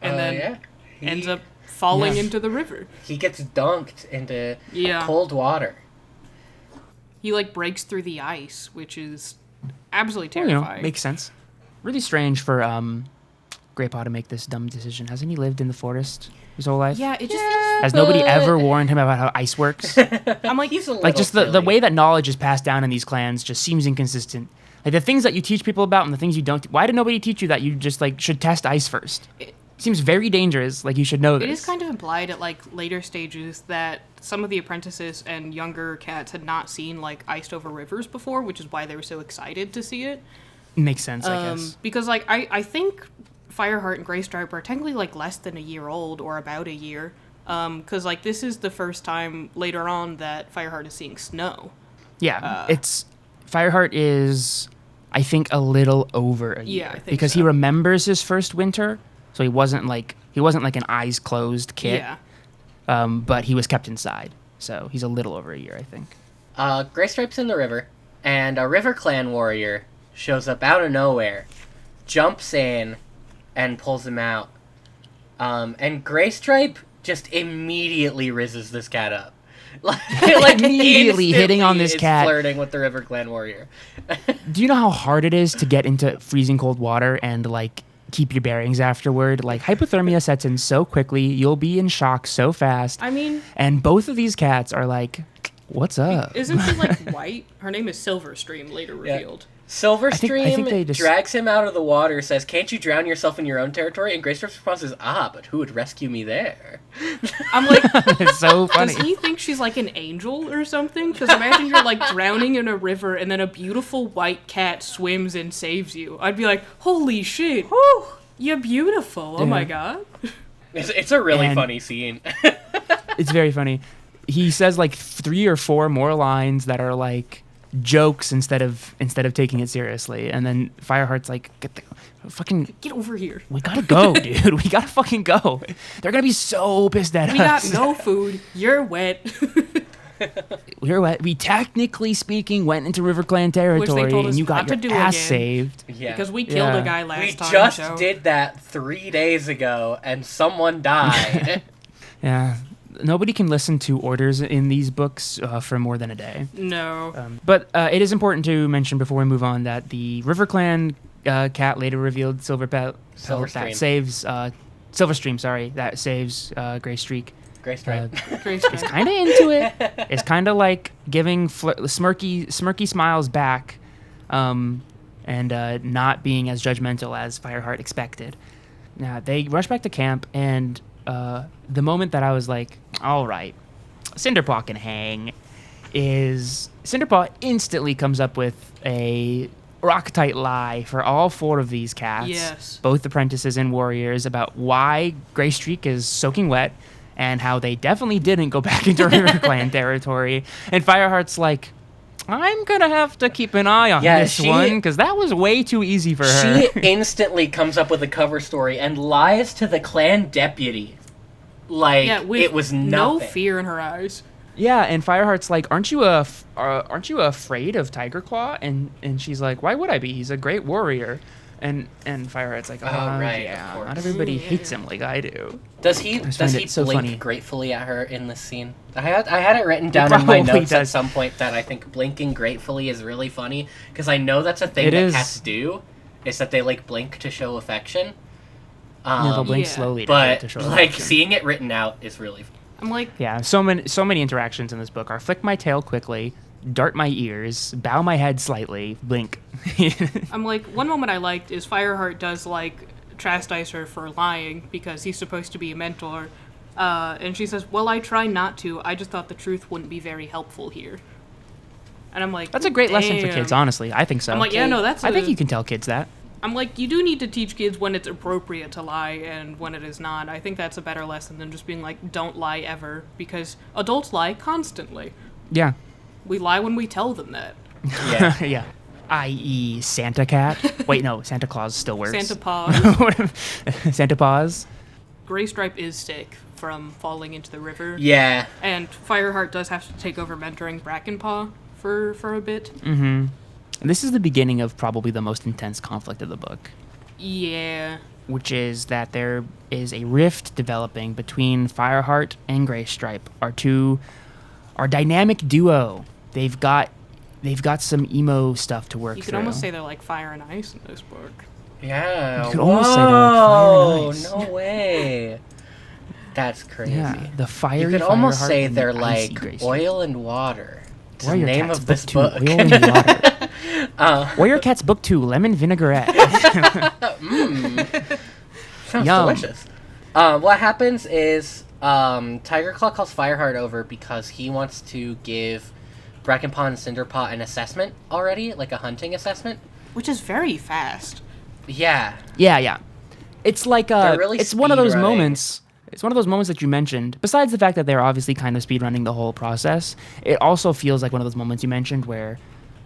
Speaker 4: and then
Speaker 2: yeah.
Speaker 4: ends up falling
Speaker 3: Yeah.
Speaker 4: into the river.
Speaker 2: He gets dunked into
Speaker 4: Yeah.
Speaker 2: cold water.
Speaker 4: He like breaks through the ice, which is absolutely
Speaker 3: Well,
Speaker 4: terrifying.
Speaker 3: makes sense. Really strange for Greypaw to make this dumb decision. Hasn't he lived in the forest his whole life?
Speaker 4: Yeah, it just
Speaker 3: Has nobody ever warned him about how ice works?
Speaker 4: I'm like,
Speaker 2: He's a
Speaker 3: Like, just
Speaker 2: little
Speaker 3: the
Speaker 2: silly.
Speaker 3: way that knowledge is passed down in these clans just seems inconsistent. Like, the things that you teach people about and the things you don't. Why did nobody teach you that you just, like, should test ice first? It seems very dangerous. Like, you should know this.
Speaker 4: it is kind of implied at like later stages that some of the apprentices and younger cats had not seen like iced over rivers before, which is why they were so excited to see it.
Speaker 3: Makes sense, I guess.
Speaker 4: Because like I think Fireheart and Greystripe are technically like less than a year old or about a year. Because like this is the first time later on that Fireheart is seeing snow.
Speaker 3: Yeah, it's Fireheart is, I think, a little over a year
Speaker 4: I think
Speaker 3: because
Speaker 4: so.
Speaker 3: he remembers his first winter, so he wasn't like an eyes closed kid.
Speaker 4: Yeah.
Speaker 3: But he was kept inside, so he's a little over a year, I think.
Speaker 2: Graystripe's in the river, and a River Clan warrior shows up out of nowhere, jumps in, and pulls him out. And Graystripe just immediately rizzes this cat up. like
Speaker 5: Immediately hitting on this
Speaker 2: is
Speaker 5: cat.
Speaker 2: flirting with the River Clan warrior.
Speaker 5: Do you know how hard it is to get into freezing cold water and like keep your bearings afterward? Like hypothermia sets in so quickly, you'll be in shock so fast.
Speaker 4: I mean,
Speaker 5: And both of these cats are like, "What's up?"
Speaker 4: isn't she like white? Her name is Silverstream, later
Speaker 2: Yeah.
Speaker 4: revealed.
Speaker 2: Silverstream
Speaker 5: I think they just-
Speaker 2: drags him out of the water, says, "Can't you drown yourself in your own territory?" And Graystripe's response is, but who would rescue me there?
Speaker 4: I'm like,
Speaker 5: It's so funny.
Speaker 4: does he think she's like an angel or something? Because imagine you're like drowning in a river and then a beautiful white cat swims and saves you. I'd be like, holy shit, whoo, you're beautiful. Oh my
Speaker 5: Yeah.
Speaker 4: god.
Speaker 2: It's a really
Speaker 5: And-
Speaker 2: funny scene.
Speaker 5: It's very funny. He says like 3 or 4 more lines that are like jokes instead of taking it seriously, and then Fireheart's like,
Speaker 4: Get over here.
Speaker 5: we gotta go, dude. We gotta fucking go. They're gonna be so pissed at
Speaker 4: We
Speaker 5: us.
Speaker 4: got no food. You're wet.
Speaker 5: We technically speaking went into River Clan territory,
Speaker 4: told us
Speaker 5: and you got
Speaker 4: not to
Speaker 5: your
Speaker 4: do
Speaker 5: ass
Speaker 4: again.
Speaker 5: saved.
Speaker 2: Yeah.
Speaker 4: Because we killed
Speaker 5: Yeah.
Speaker 4: a guy last
Speaker 2: We
Speaker 4: time.
Speaker 2: just
Speaker 4: so.
Speaker 2: did that 3 days ago, and someone died.
Speaker 5: Yeah. Nobody can listen to orders in these books for more than a day.
Speaker 4: No.
Speaker 5: But it is important to mention before we move on that the River Clan cat later revealed
Speaker 2: Silverstream.
Speaker 5: that saves Silverstream. Sorry, that saves Graystripe.
Speaker 2: Graystripe.
Speaker 4: Grace
Speaker 5: He's kind of into it. It's kind of like giving smirky smiles back, and not being as judgmental as Fireheart expected. Now they rush back to camp, and the moment that I was like, all right, Cinderpaw can hang, is Cinderpaw instantly comes up with a rock-tight lie for all 4 of these cats,
Speaker 4: Yes.
Speaker 5: both apprentices and warriors, about why Graystripe is soaking wet and how they definitely didn't go back into River Clan territory. And Fireheart's like, I'm going to have to keep an eye on
Speaker 2: Yeah,
Speaker 5: this one, because that was way too easy for her.
Speaker 2: She instantly comes up with a cover story and lies to the clan deputy. Like,
Speaker 4: Yeah, with
Speaker 2: it was
Speaker 4: no
Speaker 2: nothing.
Speaker 4: fear in her eyes.
Speaker 5: Yeah, and Fireheart's like, aren't you afraid of Tiger Claw? And she's like, why would I be? He's a great warrior. And Fireheart's like,
Speaker 2: right,
Speaker 5: yeah,
Speaker 2: of course.
Speaker 5: not everybody hates him like I do.
Speaker 2: Does he
Speaker 5: find it so
Speaker 2: blink
Speaker 5: funny.
Speaker 2: gratefully at her in this scene? I had it written down in my
Speaker 5: probably
Speaker 2: notes at
Speaker 5: does.
Speaker 2: some point that I think blinking gratefully is really funny, because I know that's a thing
Speaker 5: It
Speaker 2: that
Speaker 5: is.
Speaker 2: cats do, is that they like blink to show affection.
Speaker 5: Yeah, they'll blink
Speaker 4: Yeah.
Speaker 5: slowly
Speaker 2: But
Speaker 5: to show
Speaker 2: like
Speaker 5: affection.
Speaker 2: seeing it written out is really
Speaker 4: I'm like,
Speaker 5: Yeah, so many interactions in this book are flick my tail quickly, dart my ears, bow my head slightly, blink.
Speaker 4: one moment I liked is Fireheart does like chastise her for lying because he's supposed to be a mentor. And she says, well, I try not to. I just thought the truth wouldn't be very helpful here. And I'm like,
Speaker 5: That's a great lesson for
Speaker 4: damn.
Speaker 5: kids, honestly. I think so.
Speaker 4: I'm like, yeah, no, that's
Speaker 5: I think you can tell kids that.
Speaker 4: I'm like, you do need to teach kids when it's appropriate to lie and when it is not. I think that's a better lesson than just being like, don't lie ever, because adults lie constantly.
Speaker 5: Yeah.
Speaker 4: We lie when we tell them that.
Speaker 2: yeah.
Speaker 5: Yeah. I.e. Santa Cat. Wait, no, Santa Claus still works.
Speaker 4: Santa Paws.
Speaker 5: Santa Paws.
Speaker 4: Graystripe is sick from falling into the river.
Speaker 2: Yeah.
Speaker 4: And Fireheart does have to take over mentoring Brackenpaw for a bit.
Speaker 5: Mm-hmm. This is the beginning of probably the most intense conflict of the book,
Speaker 4: Yeah.
Speaker 5: which is that there is a rift developing between Fireheart and Graystripe, our dynamic duo. They've got some emo stuff to work
Speaker 4: You
Speaker 5: through.
Speaker 4: could almost say they're like fire and ice in this book.
Speaker 2: Yeah.
Speaker 5: You could almost say they're like fire and ice.
Speaker 2: No way. That's crazy.
Speaker 5: Yeah, the fiery.
Speaker 2: You could almost
Speaker 5: Fireheart
Speaker 2: say
Speaker 5: and the
Speaker 2: they're
Speaker 5: icy
Speaker 2: like
Speaker 5: Graystripe.
Speaker 2: oil and water. It's the
Speaker 5: Warrior
Speaker 2: name
Speaker 5: Cats
Speaker 2: of this
Speaker 5: Two,
Speaker 2: book.
Speaker 5: Oil and Water. Warrior Cats Book 2, Lemon Vinaigrette.
Speaker 2: Sounds
Speaker 5: Yum.
Speaker 2: delicious. What happens is Tiger Claw calls Fireheart over because he wants to give Brackenpaw and Cinderpaw an assessment already, like a hunting assessment.
Speaker 4: Which is very fast.
Speaker 2: Yeah.
Speaker 5: Yeah. It's like
Speaker 2: They're really
Speaker 5: it's one of those
Speaker 2: speedrunning.
Speaker 5: moments. It's one of those moments that you mentioned. Besides the fact that they're obviously kind of speedrunning the whole process, it also feels like one of those moments you mentioned where,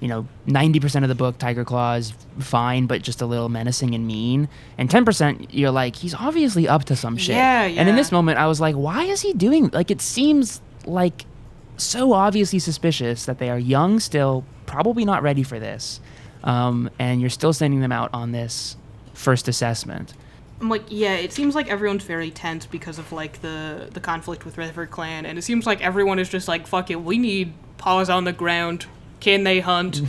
Speaker 5: 90% of the book, Tiger Claw is fine, but just a little menacing and mean. And 10%, you're like, he's obviously up to some shit.
Speaker 4: Yeah,
Speaker 5: And in
Speaker 4: yeah.
Speaker 5: this moment, I was like, why is he doing, like, it seems like so obviously suspicious that they are young still, probably not ready for this, and you're still sending them out on this first assessment.
Speaker 4: I'm like, yeah, it seems like everyone's very tense because of, like, the conflict with River Clan, and it seems like everyone is just like, fuck it, we need paws on the ground. Can they hunt?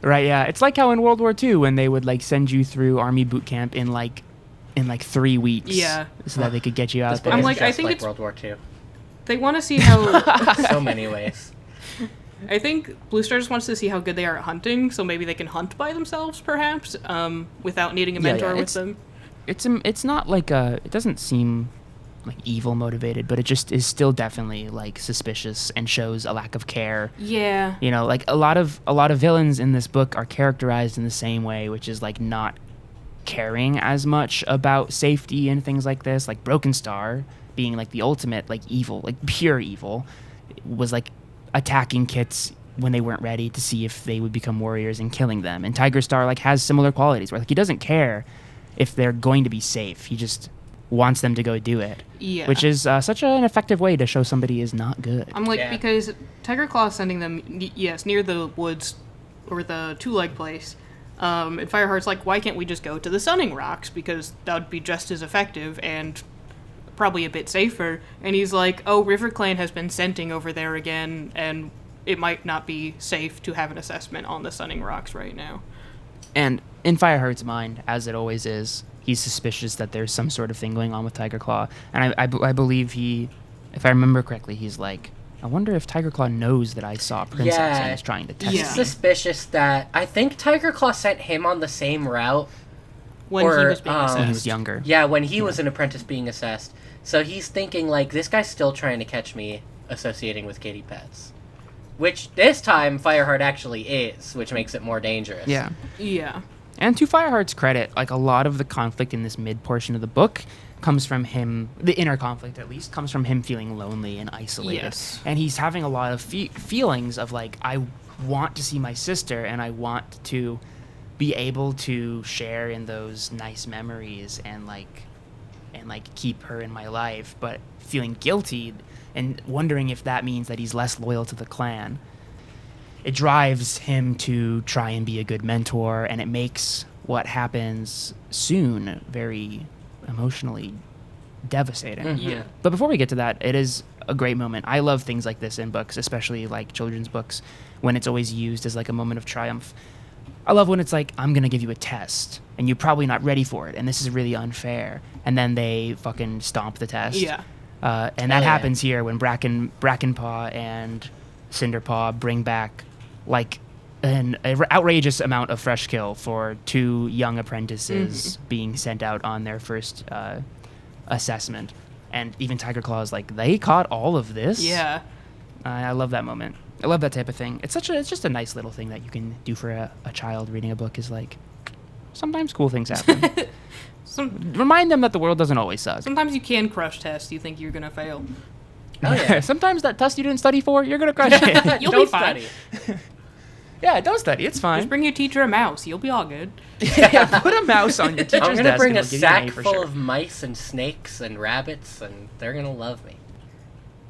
Speaker 5: Right, yeah. It's like how in World War II, when they would, like, send you through army boot camp in 3 weeks.
Speaker 4: Yeah.
Speaker 5: So that they could get you out
Speaker 2: This
Speaker 5: there.
Speaker 2: book
Speaker 4: I'm
Speaker 2: is
Speaker 4: like, I
Speaker 2: just
Speaker 4: think
Speaker 2: like
Speaker 4: it's-
Speaker 2: World War II.
Speaker 4: They want to see how...
Speaker 2: So many ways.
Speaker 4: I think Blue Star just wants to see how good they are at hunting, so maybe they can hunt by themselves, perhaps, without needing a mentor with them.
Speaker 5: It's not like it doesn't seem like evil motivated, but it just is still definitely like suspicious and shows a lack of care.
Speaker 4: Yeah.
Speaker 5: You know, like a lot of villains in this book are characterized in the same way, which is like not caring as much about safety and things like this. Like Broken Star being like the ultimate like evil, like pure evil, was like attacking kits when they weren't ready to see if they would become warriors and killing them. And Tiger Star like has similar qualities where like he doesn't care if they're going to be safe. He just wants them to go do it.
Speaker 4: Yeah.
Speaker 5: Which is such an effective way to show somebody is not good.
Speaker 4: I'm like,
Speaker 2: Yeah.
Speaker 4: because Tiger Claw is sending them, yes, near the woods or the two-leg place. And Fireheart's like, why can't we just go to the Sunning Rocks? Because that would be just as effective and probably a bit safer. And he's like, oh, River Clan has been scenting over there again, and it might not be safe to have an assessment on the Sunning Rocks right now.
Speaker 5: And in Fireheart's mind, as it always is, he's suspicious that there's some sort of thing going on with Tiger Claw. And I believe he, if I remember correctly, he's like, I wonder if Tiger Claw knows that I saw Princess and is trying to test
Speaker 2: He's
Speaker 4: Yeah.
Speaker 5: me.
Speaker 2: suspicious that... I think Tiger Claw sent him on the same route.
Speaker 4: When
Speaker 2: Or,
Speaker 4: he was being
Speaker 2: when he
Speaker 4: assessed.
Speaker 5: When he was younger.
Speaker 2: Yeah, when he was an apprentice being assessed. So he's thinking, like, this guy's still trying to catch me associating with kitty pets. Which, this time, Fireheart actually is, which makes it more dangerous.
Speaker 5: Yeah.
Speaker 4: Yeah.
Speaker 5: And to Fireheart's credit, like a lot of the conflict in this mid portion of the book comes from him, the inner conflict at least, comes from him feeling lonely and isolated.
Speaker 4: Yes.
Speaker 5: And he's having a lot of feelings of like, I want to see my sister and I want to be able to share in those nice memories and keep her in my life, but feeling guilty and wondering if that means that he's less loyal to the clan. It drives him to try and be a good mentor, and it makes what happens soon very emotionally devastating.
Speaker 2: Mhm.
Speaker 4: Yeah.
Speaker 5: But before we get to that, it is a great moment. I love things like this in books, especially like children's books, when it's always used as like a moment of triumph. I love when it's like, I'm going to give you a test, and you're probably not ready for it, and this is really unfair. And then they fucking stomp the test.
Speaker 4: Yeah.
Speaker 5: And that happens here when Brackenpaw and Cinderpaw bring back like an outrageous amount of fresh kill for 2 young apprentices being sent out on their first assessment. And even Tiger Claw is like, they caught all of this?
Speaker 4: Yeah.
Speaker 5: I love that moment. I love that type of thing. It's just a nice little thing that you can do for a child reading a book is like, sometimes cool things happen. Remind them that the world doesn't always suck.
Speaker 4: Sometimes you can crush tests you think you're gonna fail.
Speaker 2: Oh, yeah.
Speaker 5: Sometimes that test you didn't study for, you're going to crush it.
Speaker 4: You'll
Speaker 2: Don't
Speaker 4: be fine.
Speaker 2: study.
Speaker 5: Yeah, don't study. It's fine.
Speaker 4: Just bring your teacher a mouse. You'll be all good.
Speaker 5: Yeah, put a mouse on your teacher's
Speaker 2: I'm gonna
Speaker 5: desk
Speaker 2: bring
Speaker 5: and
Speaker 2: a
Speaker 5: it'll give you an
Speaker 2: sack
Speaker 5: A for
Speaker 2: full
Speaker 5: sure.
Speaker 2: of mice and snakes and rabbits, and they're gonna love me.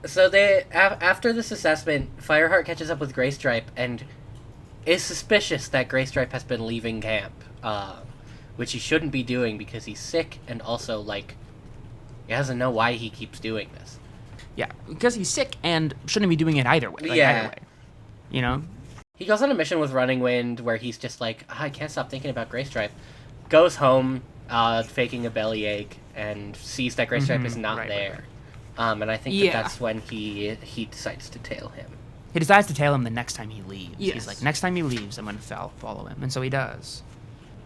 Speaker 2: So they, after this assessment, Fireheart catches up with Greystripe and is suspicious that Greystripe has been leaving camp, which he shouldn't be doing because he's sick and also like he doesn't know why he keeps doing this.
Speaker 5: Yeah, because he's sick and shouldn't be doing it either way.
Speaker 2: Yeah.
Speaker 5: Either way. You know?
Speaker 2: He goes on a mission with Running Wind where he's just like, I can't stop thinking about Greystripe. Goes home, faking a bellyache, and sees that Greystripe is not
Speaker 5: right,
Speaker 2: there. And I think
Speaker 4: Yeah.
Speaker 2: that's when he decides to tail him.
Speaker 5: He decides to tail him the next time he leaves.
Speaker 4: Yes.
Speaker 5: He's like, next time he leaves, I'm going to follow him. And so he does.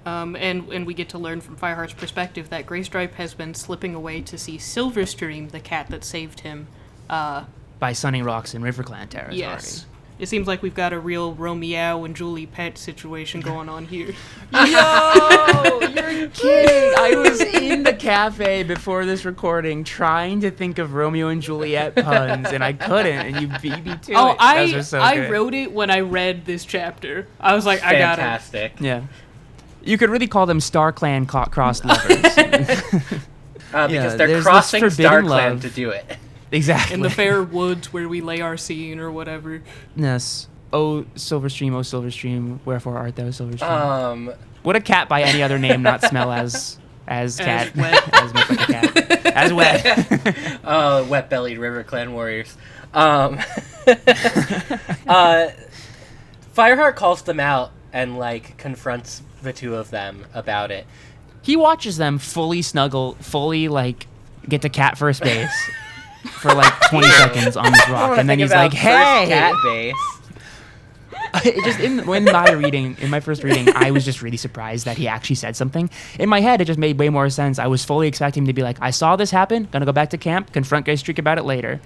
Speaker 4: And we get to learn from Fireheart's perspective that Greystripe has been slipping away to see Silverstream, the cat that saved him.
Speaker 5: By Sunning Rocks and RiverClan territory.
Speaker 4: Yes. It seems like we've got a real Romeo and Julie pet situation going on here.
Speaker 5: Yo, you're kidding. I was in the cafe before this recording trying to think of Romeo and Juliet puns, and I couldn't, and you beat me to
Speaker 4: Oh,
Speaker 5: it. Those are so
Speaker 4: I
Speaker 5: good.
Speaker 4: wrote it when I read this chapter. I was like, I got it.
Speaker 2: Fantastic.
Speaker 5: Yeah. You could really call them Star Clan crossed lovers.
Speaker 2: Because they're
Speaker 5: there's this
Speaker 2: crossing
Speaker 5: forbidden
Speaker 2: StarClan
Speaker 5: love.
Speaker 2: to do it.
Speaker 5: Exactly.
Speaker 4: in the fair woods where we lay our scene or whatever.
Speaker 5: Yes. Oh, Silverstream, wherefore art thou, Silverstream?
Speaker 2: Um,
Speaker 5: Would a cat by any other name not smell as cat?
Speaker 4: wet.
Speaker 5: As much like a cat. As wet.
Speaker 2: wet-bellied River Clan warriors. Fireheart calls them out and, like, confronts the two of them about it.
Speaker 5: He watches them fully snuggle, fully, like, get to cat first base for, like, 20 seconds on this rock. And then he's like, hey!
Speaker 2: Cat base.
Speaker 5: It just in my first reading, I was just really surprised that he actually said something. In my head, it just made way more sense. I was fully expecting him to be like, I saw this happen, gonna go back to camp, confront Guy Streak about it later.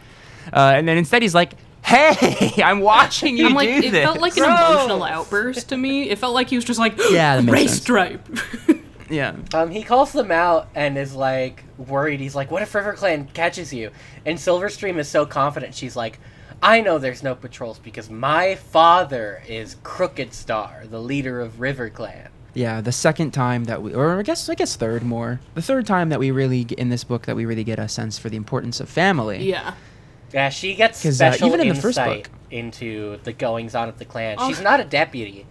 Speaker 5: And then instead he's like, hey, I'm watching you do
Speaker 4: it
Speaker 5: this.
Speaker 4: felt like an emotional outburst to me. It felt like he was just like,
Speaker 5: Yeah, that makes
Speaker 4: race
Speaker 5: sense.
Speaker 4: stripe.
Speaker 5: Yeah.
Speaker 2: He calls them out and is, like, worried. He's like, what if River Clan catches you? And Silverstream is so confident. She's like, I know there's no patrols because my father is Crooked Star, the leader of River Clan.
Speaker 5: Yeah, the second time that I guess third more. The third time that we really, in this book, that we really get a sense for the importance of family.
Speaker 4: Yeah.
Speaker 2: Yeah, she gets
Speaker 5: 'Cause,
Speaker 2: special
Speaker 5: even in the
Speaker 2: insight
Speaker 5: first book.
Speaker 2: into the goings-on of the clan.
Speaker 4: Oh.
Speaker 2: She's not a deputy.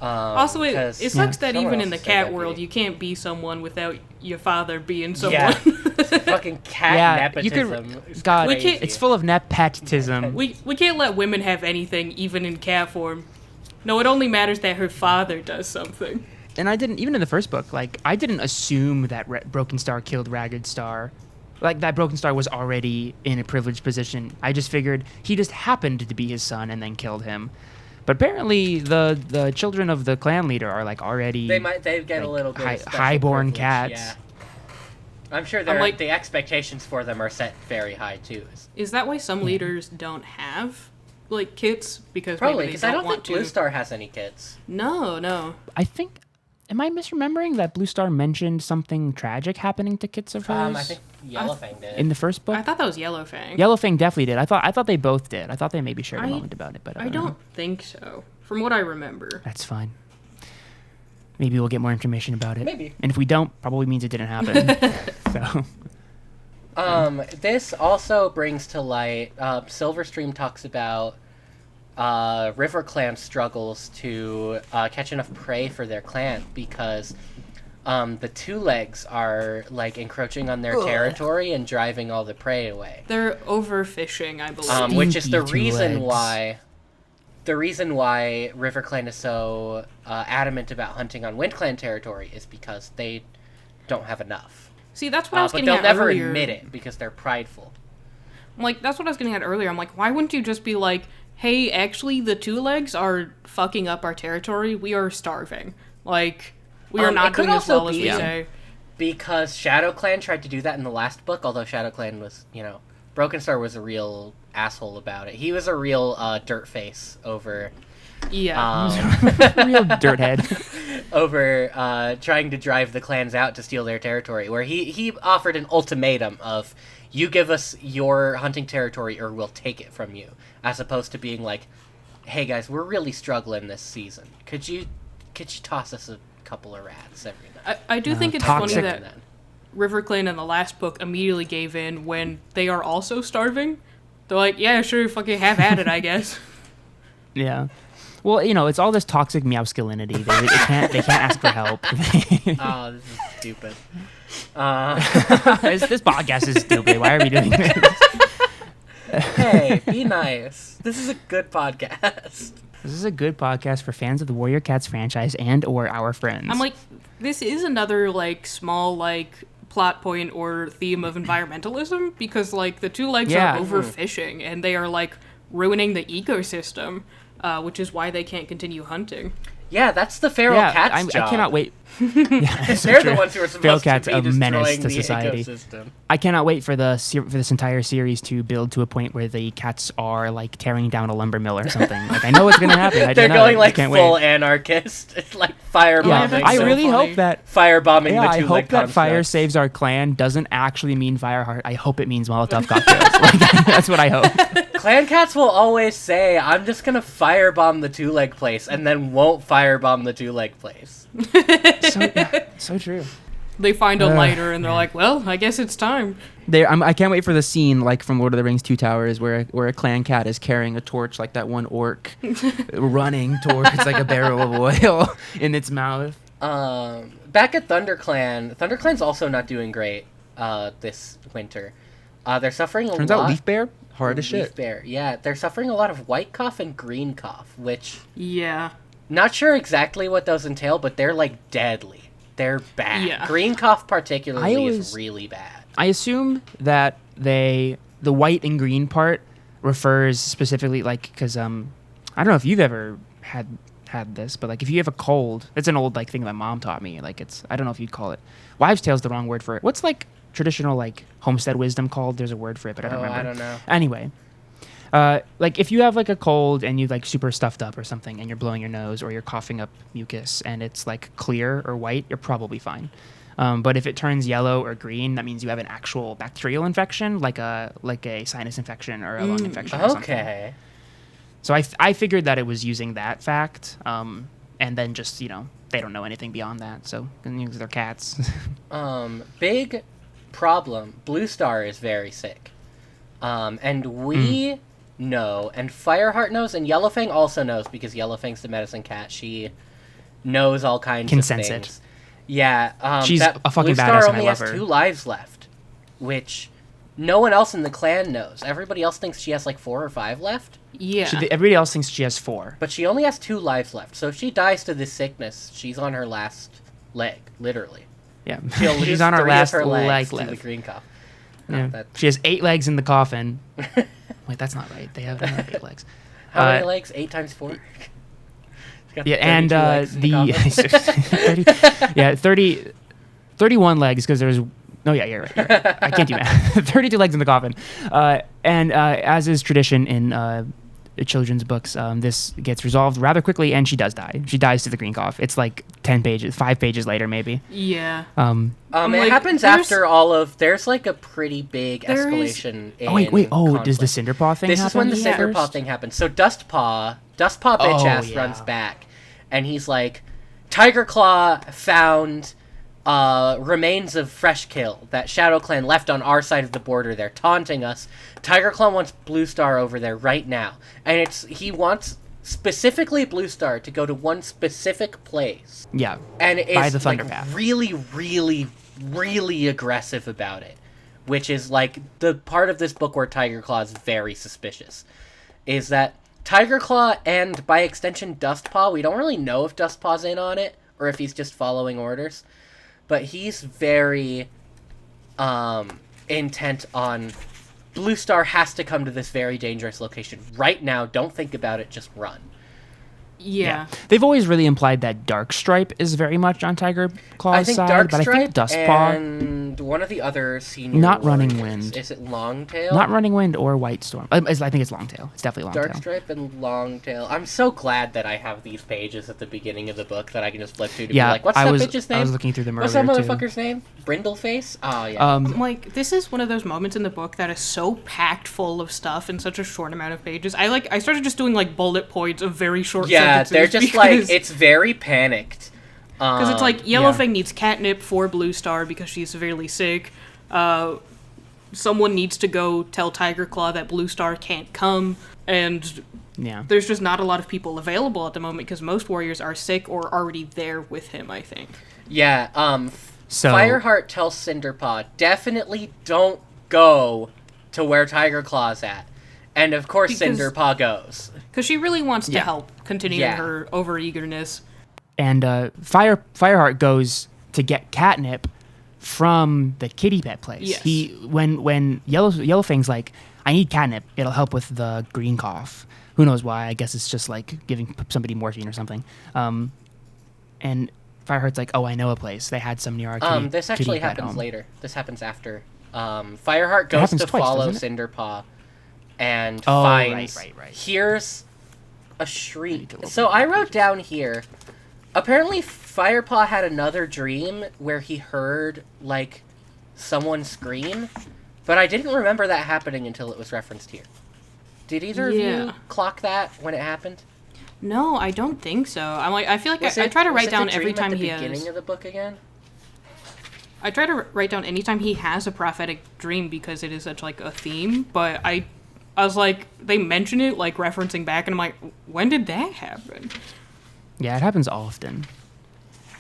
Speaker 4: Also, it
Speaker 2: 'cause
Speaker 4: sucks that
Speaker 2: someone
Speaker 4: even in the
Speaker 2: else is a
Speaker 4: cat
Speaker 2: deputy.
Speaker 4: world, you can't be someone without your father being someone.
Speaker 2: Yeah. Fucking cat
Speaker 5: Yeah,
Speaker 2: nepotism. is
Speaker 5: God,
Speaker 4: We
Speaker 2: crazy.
Speaker 4: can't-
Speaker 5: it's full of nepotism.
Speaker 4: we can't let women have anything, even in cat form. No, it only matters that her father does something.
Speaker 5: And I didn't, even in the first book, like, I didn't assume that Broken Star killed Ragged Star. Like, that Broken Star was already in a privileged position. I just figured he just happened to be his son and then killed him. But apparently the children of the clan leader are, like, already...
Speaker 2: They get a
Speaker 5: like,
Speaker 2: little bit of special
Speaker 5: highborn
Speaker 2: privilege,
Speaker 5: cats.
Speaker 2: Yeah. I'm sure
Speaker 4: like-
Speaker 2: the expectations for them are set very high, too.
Speaker 4: Is that why some leaders don't have, like, kids? Because
Speaker 2: Probably,
Speaker 4: maybe
Speaker 2: because
Speaker 4: they
Speaker 2: I
Speaker 4: don't
Speaker 2: don't
Speaker 4: want
Speaker 2: think Blue
Speaker 4: to.
Speaker 2: Star has any kids.
Speaker 4: No.
Speaker 5: I think... Am I misremembering that Blue Star mentioned something tragic happening to kids of hers?
Speaker 2: I think Yellowfang did.
Speaker 5: in the first book?
Speaker 4: I thought that was Yellowfang.
Speaker 5: Yellowfang definitely did. I thought they both did. I thought they maybe shared a
Speaker 4: I-
Speaker 5: moment about it, but
Speaker 4: I don't think so. From what I remember.
Speaker 5: That's fine. Maybe we'll get more information about it.
Speaker 2: Maybe.
Speaker 5: And if we don't, probably means it didn't happen. So
Speaker 2: This also brings to light, Silverstream talks about River Clan struggles to catch enough prey for their clan because the Two Legs are, like, encroaching on their territory and driving all the prey away.
Speaker 4: They're overfishing, I believe.
Speaker 2: Which is the
Speaker 5: Stinky Two
Speaker 2: reason
Speaker 5: Legs.
Speaker 2: why... The reason why River Clan is so adamant about hunting on Wind Clan territory is because they don't have enough.
Speaker 4: See, that's what I was
Speaker 2: But
Speaker 4: getting
Speaker 2: they'll
Speaker 4: at
Speaker 2: never
Speaker 4: earlier.
Speaker 2: admit it because they're prideful.
Speaker 4: Like, that's what I was getting at earlier. I'm like, why wouldn't you just be like, hey, actually, the Two Legs are fucking up our territory. We are starving. Like, we are
Speaker 2: It
Speaker 4: not
Speaker 2: could
Speaker 4: doing as
Speaker 2: also
Speaker 4: well as we
Speaker 2: be-
Speaker 4: say.
Speaker 2: Because Shadow Clan tried to do that in the last book, although Shadow Clan was, Broken Star was a real asshole about it. He was a real dirt face over
Speaker 4: Yeah.
Speaker 5: real dirthead.
Speaker 2: over trying to drive the clans out to steal their territory, where he offered an ultimatum of, you give us your hunting territory or we'll take it from you, as opposed to being like, hey guys, we're really struggling this season. Could you toss us a couple of rats every night?
Speaker 4: I do think it's
Speaker 5: toxic.
Speaker 4: funny that River Clan in the last book immediately gave in when they are also starving. They're like, yeah, sure, fucking have at it, I guess.
Speaker 5: Yeah. Well, it's all this toxic meowskillinity. They can't ask for help.
Speaker 2: Oh, this is stupid.
Speaker 5: This podcast is stupid. Why are we doing this?
Speaker 2: Hey, be nice. This is a good podcast.
Speaker 5: This is a good podcast for fans of the Warrior Cats franchise and or our friends.
Speaker 4: I'm like, this is another, like, small, like, plot point or theme of environmentalism because, like, the Two Legs
Speaker 5: Yeah.
Speaker 4: are overfishing and they are, like, ruining the ecosystem, which is why they can't continue hunting.
Speaker 2: Yeah, that's the feral cat's job.
Speaker 5: I cannot wait. Yeah, so
Speaker 2: They're
Speaker 5: true.
Speaker 2: the ones who are
Speaker 5: Feral
Speaker 2: supposed
Speaker 5: cats
Speaker 2: to be
Speaker 5: a menace
Speaker 2: destroying
Speaker 5: to
Speaker 2: the
Speaker 5: society.
Speaker 2: ecosystem.
Speaker 5: I cannot wait for for this entire series to build to a point where the cats are, like, tearing down a lumber mill or something. Like, I know it's gonna happen.
Speaker 2: They're going,
Speaker 5: I
Speaker 2: like,
Speaker 5: can't
Speaker 2: full
Speaker 5: wait.
Speaker 2: anarchist. It's like
Speaker 5: Yeah,
Speaker 2: firebombing.
Speaker 5: I
Speaker 4: so
Speaker 5: really
Speaker 4: funny.
Speaker 5: hope that.
Speaker 2: Firebombing
Speaker 5: Yeah,
Speaker 2: the
Speaker 5: I
Speaker 2: two
Speaker 5: hope that fire saves our clan doesn't actually mean Fireheart. I hope it means Molotov cocktails. Like, that's what I hope.
Speaker 2: Clan cats will always say, I'm just gonna firebomb the two-leg place, and then won't firebomb the two-leg place.
Speaker 5: So true.
Speaker 4: They find a lighter and they're like, well, I guess it's time.
Speaker 5: I can't wait for the scene like from Lord of the Rings Two Towers where a clan cat is carrying a torch like that one orc running towards like a barrel of oil in its mouth.
Speaker 2: Back at ThunderClan's also not doing great this winter. They're suffering a lot.
Speaker 5: Turns out Leaf Bear, hard as shit.
Speaker 2: Leaf Bear, yeah. They're suffering a lot of white cough and green cough, which...
Speaker 4: Yeah.
Speaker 2: Not sure exactly what those entail, but they're, like, deadly. They're bad.
Speaker 4: Yeah.
Speaker 2: Green cough particularly is really bad.
Speaker 5: I assume that the white and green part refers specifically, like, because, I don't know if you've ever had this, but like if you have a cold, it's an old like thing my mom taught me. Like I don't know if you'd call it wives' tale's the wrong word for it. What's like traditional like homestead wisdom called? There's a word for it, but I don't remember.
Speaker 2: I don't know.
Speaker 5: Anyway, like if you have like a cold and you like super stuffed up or something and you're blowing your nose or you're coughing up mucus and it's like clear or white, you're probably fine. But if it turns yellow or green, that means you have an actual bacterial infection, like a sinus infection or a lung infection or something.
Speaker 2: Okay.
Speaker 5: So I figured that it was using that fact, and then just, they don't know anything beyond that, so they're cats.
Speaker 2: Big problem. Blue Star is very sick. And we know, and Fireheart knows, and Yellowfang also knows, because Yellowfang's the medicine cat. She knows all kinds
Speaker 5: Can
Speaker 2: of
Speaker 5: sense
Speaker 2: things.
Speaker 5: it.
Speaker 2: Yeah.
Speaker 5: She's a fucking
Speaker 2: Blue Star
Speaker 5: badass and I
Speaker 2: only
Speaker 5: love
Speaker 2: has
Speaker 5: her.
Speaker 2: 2 lives left, which no one else in the clan knows. Everybody else thinks she has like 4 or 5 left.
Speaker 4: Yeah.
Speaker 5: Everybody else thinks she has 4.
Speaker 2: But she only has 2 lives left. So if she dies to this sickness, she's on her last leg, literally.
Speaker 5: Yeah,
Speaker 2: She'll lose
Speaker 5: she's on her
Speaker 2: 3
Speaker 5: last
Speaker 2: of her legs
Speaker 5: leg
Speaker 2: to the
Speaker 5: left.
Speaker 2: green cough.
Speaker 5: Yeah.
Speaker 2: That-
Speaker 5: She has 8 legs in the coffin. Wait, that's not right. They have 8 legs.
Speaker 2: How many legs? 8 times 4?
Speaker 5: Yeah, and the 31 legs because there's. No, yeah, you're right. I can't do math. 32 legs in the coffin. And as is tradition in children's books, this gets resolved rather quickly, and she does die. She dies to the green cough. It's like 5 pages later, maybe.
Speaker 4: Yeah.
Speaker 2: It happens after all of... There's like a pretty big escalation in
Speaker 5: does the Cinderpaw thing happen?
Speaker 2: This is when the Cinderpaw thing happens. So Dustpaw bitch-ass
Speaker 5: yeah.
Speaker 2: runs back, and he's like, Tiger Claw found... remains of Fresh Kill that Shadow Clan left on our side of the border. They're taunting us. Tiger Claw wants Blue Star over there right now, and he wants specifically Blue Star to go to one specific place.
Speaker 5: Yeah,
Speaker 2: and
Speaker 5: by
Speaker 2: it's
Speaker 5: the Thunder
Speaker 2: like
Speaker 5: Path.
Speaker 2: really, really, really aggressive about it, which is like the part of this book where Tiger Claw is very suspicious. Is that Tiger Claw and by extension Dustpaw? We don't really know if Dustpaw's in on it or if he's just following orders. But he's very intent on Blue Star has to come to this very dangerous location right now. Don't think about it. Just run.
Speaker 4: Yeah.
Speaker 5: They've always really implied that Dark Stripe is very much on Tiger Claw's side, but I think Dustpaw...
Speaker 2: and one of the other senior
Speaker 5: Not Running
Speaker 2: warriors.
Speaker 5: Wind.
Speaker 2: Is it Longtail?
Speaker 5: Not Running Wind or White Storm. I think it's Longtail. It's definitely Longtail.
Speaker 2: Dark Stripe and Longtail. I'm so glad that I have these pages at the beginning of the book that I can just flip to be like, what's that bitch's name?
Speaker 5: I was looking through them
Speaker 2: What's
Speaker 5: earlier,
Speaker 2: that motherfucker's name? Brindleface? Oh, yeah.
Speaker 4: Like, this is one of those moments in the book that is so packed full of stuff in such a short amount of pages. I started just doing, like, bullet points of very short sentences.
Speaker 2: They're just, like, it's very panicked.
Speaker 4: Because it's like, Yellowfang needs catnip for Blue Star because she's severely sick. Someone needs to go tell Tiger Claw that Blue Star can't come. And there's just not a lot of people available at the moment because most warriors are sick or already there with him, I think.
Speaker 2: Yeah,
Speaker 5: So
Speaker 2: Fireheart tells Cinderpaw, definitely don't go to where Tiger Claw's at. And of course Cinderpaw goes.
Speaker 4: Because she really wants to help, continuing her overeagerness.
Speaker 5: And Fireheart goes to get catnip from the kitty pet place.
Speaker 4: Yes.
Speaker 5: When Yellowfang's like, I need catnip, it'll help with the green cough. Who knows why? I guess it's just like giving somebody morphine or something. And Fireheart's like, oh, I know a place. They had some near our kitty
Speaker 2: This actually
Speaker 5: kitty pet
Speaker 2: happens
Speaker 5: home.
Speaker 2: later. This happens after. Fireheart goes to
Speaker 5: twice,
Speaker 2: follow
Speaker 5: doesn't
Speaker 2: Cinderpaw and
Speaker 5: Oh,
Speaker 2: finds...
Speaker 5: right.
Speaker 2: Here's a shriek. So I wrote down here, apparently Firepaw had another dream where he heard, like, someone scream, but I didn't remember that happening until it was referenced here. Did either of you clock that when it happened?
Speaker 4: No, I don't think so. I feel like I try to write down every time he has.
Speaker 2: Was it the dream at the beginning of the book again?
Speaker 4: I try to write down anytime he has a prophetic dream because it is such like a theme, but I was like, they mention it like referencing back, and I'm like, when did that happen?
Speaker 5: Yeah, it happens often.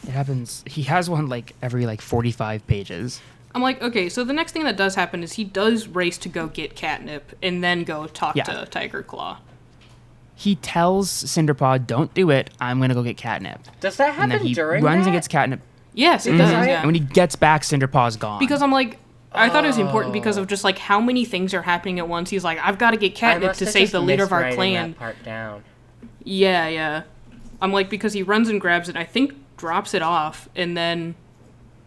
Speaker 5: It happens. He has one like every like 45 pages.
Speaker 4: I'm like, okay, so the next thing that does happen is he does race to go get catnip and then go talk to Tiger Claw.
Speaker 5: He tells Cinderpaw, "Don't do it. I'm gonna go get catnip."
Speaker 2: Does that
Speaker 5: And
Speaker 2: happen
Speaker 5: then he
Speaker 2: during
Speaker 5: runs
Speaker 2: that?
Speaker 5: and gets catnip.
Speaker 4: Yes, it
Speaker 2: Mhm.
Speaker 4: does.
Speaker 2: Mhm.
Speaker 4: Yeah.
Speaker 5: And when he gets back, Cinderpaw's gone.
Speaker 4: Because I'm like, I thought it was important because of just like how many things are happening at once. He's like, I've got to get
Speaker 2: I
Speaker 4: catnip
Speaker 2: must
Speaker 4: to
Speaker 2: have
Speaker 4: save
Speaker 2: just
Speaker 4: the leader of our
Speaker 2: missed writing
Speaker 4: clan.
Speaker 2: that part down.
Speaker 4: Yeah. I'm like, because he runs and grabs it, I think drops it off, and then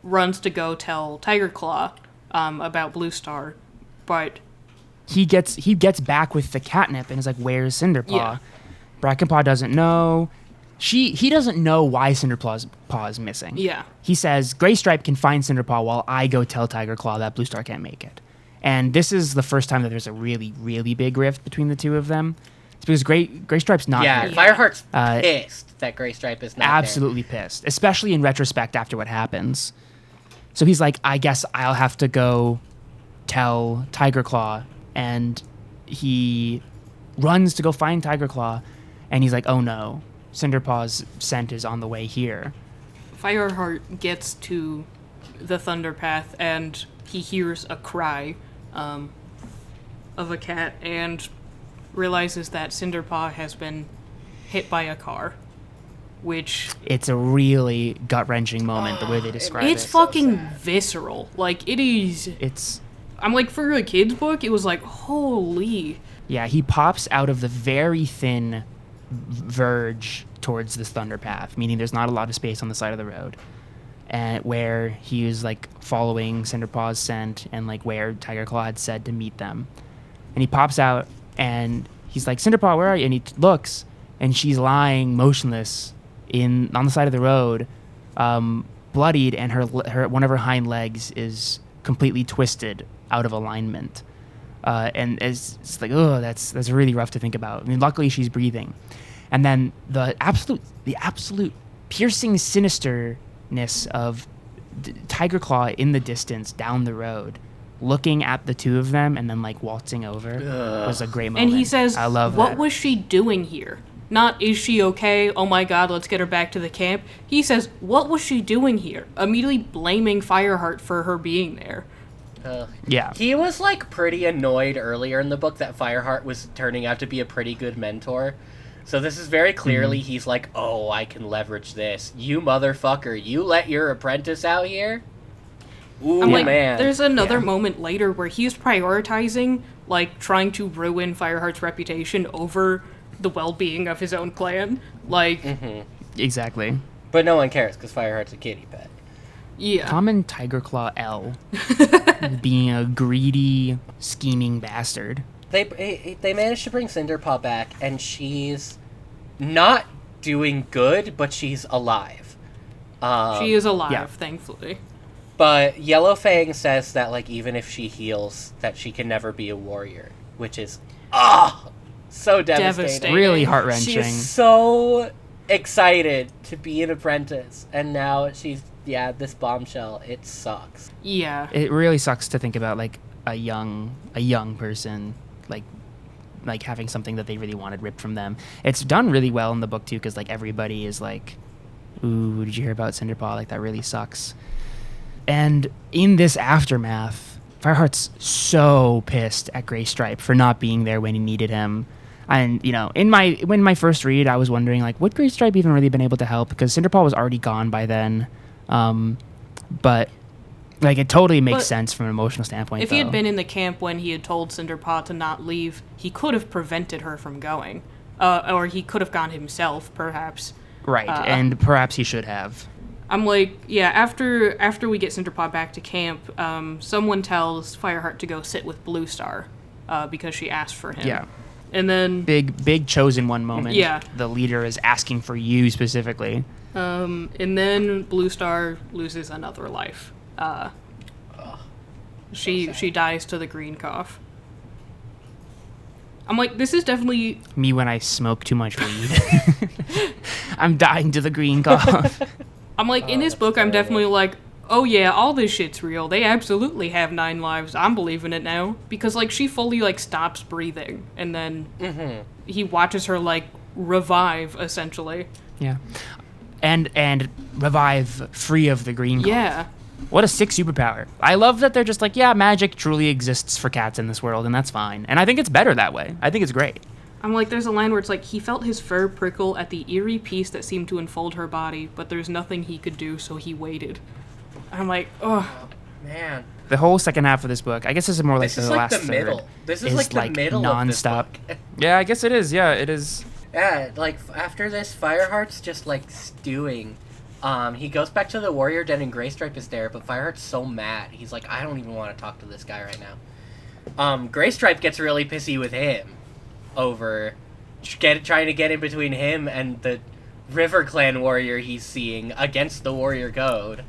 Speaker 4: runs to go tell Tiger Claw about Blue Star. But
Speaker 5: he gets back with the catnip and is like, "Where's Cinderpaw?"
Speaker 4: Yeah.
Speaker 5: Brackenpaw doesn't know. He doesn't know why Cinderpaw's paw is missing.
Speaker 4: yeah,
Speaker 5: He says, "Gray Stripe can find Cinderpaw while I go tell Tiger Claw that Blue Star can't make it." And this is the first time that there's a really, really big rift between the two of them. It's because Gray Stripe's not
Speaker 2: Yeah,
Speaker 5: here.
Speaker 2: Fireheart's
Speaker 5: Uh,
Speaker 2: pissed that Gray Stripe is not
Speaker 5: Absolutely pissed, especially in retrospect after what happens. So he's like, "I guess I'll have to go tell Tiger Claw," and he runs to go find Tiger Claw, and he's like, "Oh no, Cinderpaw's scent is on the way here."
Speaker 4: Fireheart gets to the Thunder Path and he hears a cry of a cat and realizes that Cinderpaw has been hit by a car, which
Speaker 5: It's a really gut-wrenching moment, the way they describe
Speaker 4: it's
Speaker 5: it.
Speaker 4: fucking visceral. Like, it is.
Speaker 5: It's
Speaker 4: I'm like, for a kid's book, it was like, holy.
Speaker 5: yeah, he pops out of the very thin verge towards this thunder path, meaning there's not a lot of space on the side of the road, and where he was like following Cinderpaw's scent and like where Tiger Claw had said to meet them. And he pops out and he's like, "Cinderpaw, where are you?" And he looks, and she's lying motionless on the side of the road, bloodied, and her one of her hind legs is completely twisted out of alignment. And it's like, oh, that's really rough to think about. I mean, luckily she's breathing. And then the absolute piercing sinisterness of Tiger Claw in the distance down the road, looking at the two of them and then like waltzing over was a great moment.
Speaker 4: And he says,
Speaker 5: "I love
Speaker 4: what
Speaker 5: that."
Speaker 4: was she doing here? Not, is she okay? Oh my god, let's get her back to the camp. He says, what was she doing here? Immediately blaming Fireheart for her being there.
Speaker 5: Yeah.
Speaker 2: He was like pretty annoyed earlier in the book that Fireheart was turning out to be a pretty good mentor. So this is very clearly he's like, "Oh, I can leverage this. You motherfucker, you let your apprentice out here?" Ooh,
Speaker 4: I'm like,
Speaker 2: man.
Speaker 4: there's another moment later where he's prioritizing, like, trying to ruin Fireheart's reputation over the well-being of his own clan. Like,
Speaker 5: Exactly.
Speaker 2: But no one cares because Fireheart's a kitty pet.
Speaker 4: yeah.
Speaker 5: Common Tiger Claw L, being a greedy, scheming bastard.
Speaker 2: They managed to bring Cinderpaw back, and she's not doing good, but she's alive.
Speaker 4: She is alive,
Speaker 5: yeah.
Speaker 4: thankfully.
Speaker 2: But Yellowfang says that, like, even if she heals, that she can never be a warrior, which is, so devastating.
Speaker 4: Devastating.
Speaker 5: Really heart-wrenching.
Speaker 2: She's so excited to be an apprentice, and now she's, this bombshell. It sucks.
Speaker 4: Yeah.
Speaker 5: It really sucks to think about like a young person like having something that they really wanted ripped from them. It's done really well in the book too, because like everybody is like, "Ooh, did you hear about Cinderpaw? Like that really sucks." And in this aftermath, Fireheart's so pissed at Gray Stripe for not being there when he needed him. And in my first read, I was wondering like, would Gray Stripe even really been able to help? Because Cinderpaw was already gone by then. But like it totally makes
Speaker 4: But
Speaker 5: sense from an emotional standpoint.
Speaker 4: If he had
Speaker 5: though.
Speaker 4: been in the camp when he had told Cinderpaw to not leave, he could have prevented her from going. Or he could have gone himself, perhaps.
Speaker 5: Right, and perhaps he should have.
Speaker 4: I'm like, yeah, after we get Cinderpaw back to camp, someone tells Fireheart to go sit with Blue Star, because she asked for him.
Speaker 5: Yeah.
Speaker 4: And then,
Speaker 5: Big chosen one moment.
Speaker 4: Yeah.
Speaker 5: The leader is asking for you specifically.
Speaker 4: and then Blue Star loses another life. She dies to the green cough. I'm like, this is definitely...
Speaker 5: Me when I smoke too much weed. I'm dying to the green cough.
Speaker 4: I'm like, in this book, I'm definitely like, oh yeah, all this shit's real. They absolutely have 9 lives. I'm believing it now. Because, like, she fully, like, stops breathing. And then he watches her, like, revive, essentially.
Speaker 5: Yeah. And revive free of the green cloth.
Speaker 4: Yeah.
Speaker 5: What a sick superpower. I love that they're just like, yeah, magic truly exists for cats in this world, and that's fine. And I think it's better that way. I think it's great.
Speaker 4: I'm like, there's a line where it's like, he felt his fur prickle at the eerie peace that seemed to enfold her body, but there's nothing he could do, so he waited. I'm like, oh.
Speaker 2: Man.
Speaker 5: The whole second half of this book, I guess this is more like
Speaker 2: This
Speaker 5: the
Speaker 2: is like
Speaker 5: last
Speaker 2: the
Speaker 5: third.
Speaker 2: middle. This is like the middle
Speaker 5: nonstop.
Speaker 2: of this book.
Speaker 5: Yeah, I guess it is. Yeah, it is.
Speaker 2: Yeah, like, after this, Fireheart's just, like, stewing. He goes back to the warrior den and Greystripe is there, but Fireheart's so mad. He's like, I don't even want to talk to this guy right now. Greystripe gets really pissy with him over trying to get in between him and the River Clan warrior he's seeing against the warrior code.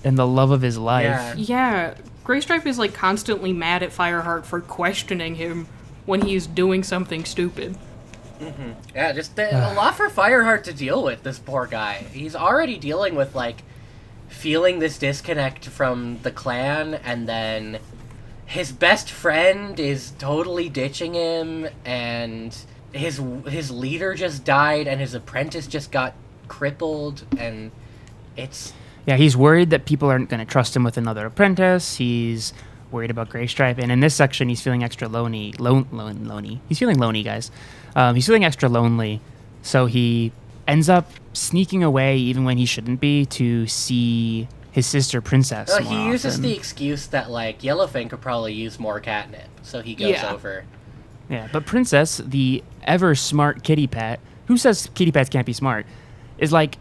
Speaker 5: And the love of his life.
Speaker 2: Yeah.
Speaker 4: Yeah, Greystripe is, like, constantly mad at Fireheart for questioning him when he's doing something stupid.
Speaker 2: Yeah, just a lot for Fireheart to deal with, this poor guy. He's already dealing with, like, feeling this disconnect from the clan, and then his best friend is totally ditching him, and his leader just died, and his apprentice just got crippled, and it's...
Speaker 5: Yeah, he's worried that people aren't going to trust him with another apprentice. He's worried about Greystripe. And in this section, he's feeling extra lonely. He's feeling lonely, guys. He's feeling extra lonely. So he ends up sneaking away even when he shouldn't be to see his sister Princess more
Speaker 2: he uses
Speaker 5: often.
Speaker 2: the excuse that, like, Yellowfin could probably use more catnip, so he goes over.
Speaker 5: Yeah, but Princess, the ever-smart kitty pet, who says kitty pets can't be smart, is like,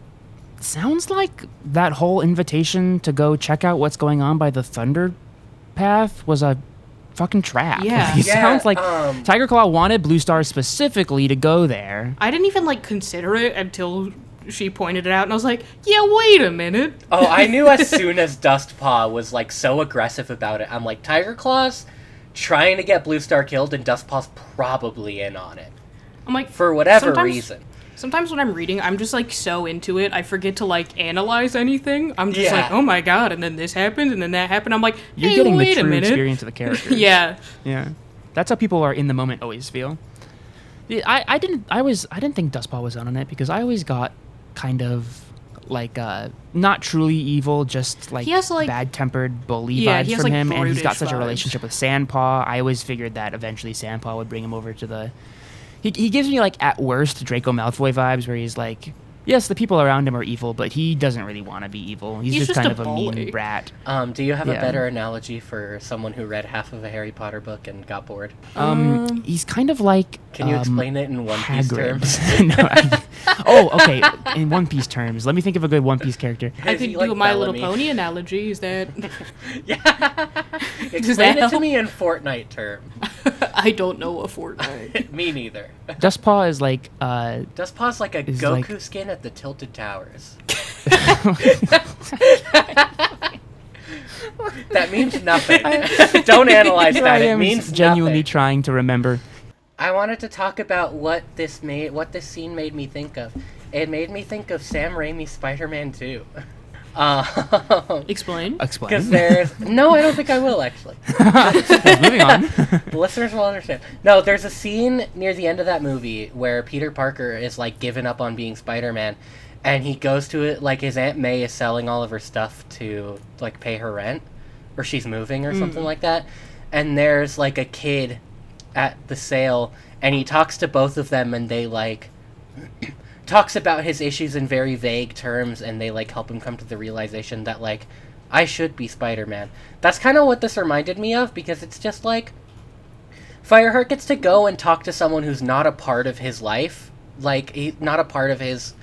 Speaker 5: sounds like that whole invitation to go check out what's going on by the Thunder Path was a fucking trap.
Speaker 4: Yeah.
Speaker 5: He sounds like
Speaker 2: um,
Speaker 5: Tiger Claw wanted Blue Star specifically to go there.
Speaker 4: I didn't even, like, consider it until she pointed it out, and I was like, yeah, wait a minute.
Speaker 2: Oh, I knew as soon as Dustpaw was, like, so aggressive about it. I'm like, Tiger Claw's trying to get Blue Star killed, and Dustpaw's probably in on it.
Speaker 4: I'm like,
Speaker 2: For whatever
Speaker 4: sometimes-
Speaker 2: reason.
Speaker 4: Sometimes when I'm reading, I'm just, like, so into it, I forget to, like, analyze anything. I'm just
Speaker 2: Yeah.
Speaker 4: like, oh my god, and then this happened, and then that happened. I'm like,
Speaker 5: You're
Speaker 4: hey,
Speaker 5: getting
Speaker 4: wait
Speaker 5: the
Speaker 4: a
Speaker 5: true
Speaker 4: minute.
Speaker 5: experience of the characters.
Speaker 4: Yeah.
Speaker 5: Yeah. That's how people are in the moment always feel. Yeah, I didn't think Dustpaw was on it because I always got kind of like not truly evil, just like,
Speaker 4: He has, like-
Speaker 5: bad-tempered bully
Speaker 4: Yeah,
Speaker 5: vibes
Speaker 4: he has,
Speaker 5: from
Speaker 4: like,
Speaker 5: him, and he's got
Speaker 4: brutish
Speaker 5: such a
Speaker 4: vibes.
Speaker 5: relationship with Sandpaw. I always figured that eventually Sandpaw would bring him over to the. He gives me, like, at worst Draco Malfoy vibes, where he's like, yes, the people around him are evil, but he doesn't really want to be evil. He's just kind
Speaker 4: a
Speaker 5: of a
Speaker 4: bully.
Speaker 5: mean brat.
Speaker 2: Do you have a
Speaker 5: Yeah.
Speaker 2: better analogy for someone who read half of a Harry Potter book and got bored?
Speaker 5: He's kind of like.
Speaker 2: Can you explain it in One Piece terms?
Speaker 5: Hagrid. No, okay. In One Piece terms, let me think of a good One Piece character.
Speaker 4: I
Speaker 2: Is
Speaker 4: could
Speaker 2: he
Speaker 4: do
Speaker 2: like
Speaker 4: a My Little
Speaker 2: Bellamy?
Speaker 4: Pony analogy. Is that...
Speaker 2: Yeah. Explain
Speaker 4: that
Speaker 2: it to
Speaker 4: help?
Speaker 2: me in Fortnite terms.
Speaker 4: I don't know a Fortnite.
Speaker 2: Me neither.
Speaker 5: Dustpaw is like.
Speaker 2: Dustpaw's like a
Speaker 5: Is
Speaker 2: Goku
Speaker 5: like-
Speaker 2: skin at the Tilted Towers. That means nothing. Don't analyze
Speaker 5: Here
Speaker 2: that.
Speaker 5: I
Speaker 2: It
Speaker 5: am
Speaker 2: means
Speaker 5: genuinely
Speaker 2: nothing.
Speaker 5: trying to remember.
Speaker 2: I wanted to talk about what this scene made me think of. It made me think of Sam Raimi's Spider-Man 2.
Speaker 4: Explain.
Speaker 5: Explain.
Speaker 2: Because there's... No, I don't think I will, actually.
Speaker 5: Moving on.
Speaker 2: The listeners will understand. No, there's a scene near the end of that movie where Peter Parker is, like, given up on being Spider-Man, and he goes to it, like, his Aunt May is selling all of her stuff to, like, pay her rent, or she's moving or something like that, and there's, like, a kid at the sale, and he talks to both of them, and they, like... talks about his issues in very vague terms, and they, like, help him come to the realization that, like, I should be Spider-Man. That's kind of what this reminded me of, because it's just, like, Fireheart gets to go and talk to someone who's not a part of his life, like, not a part of his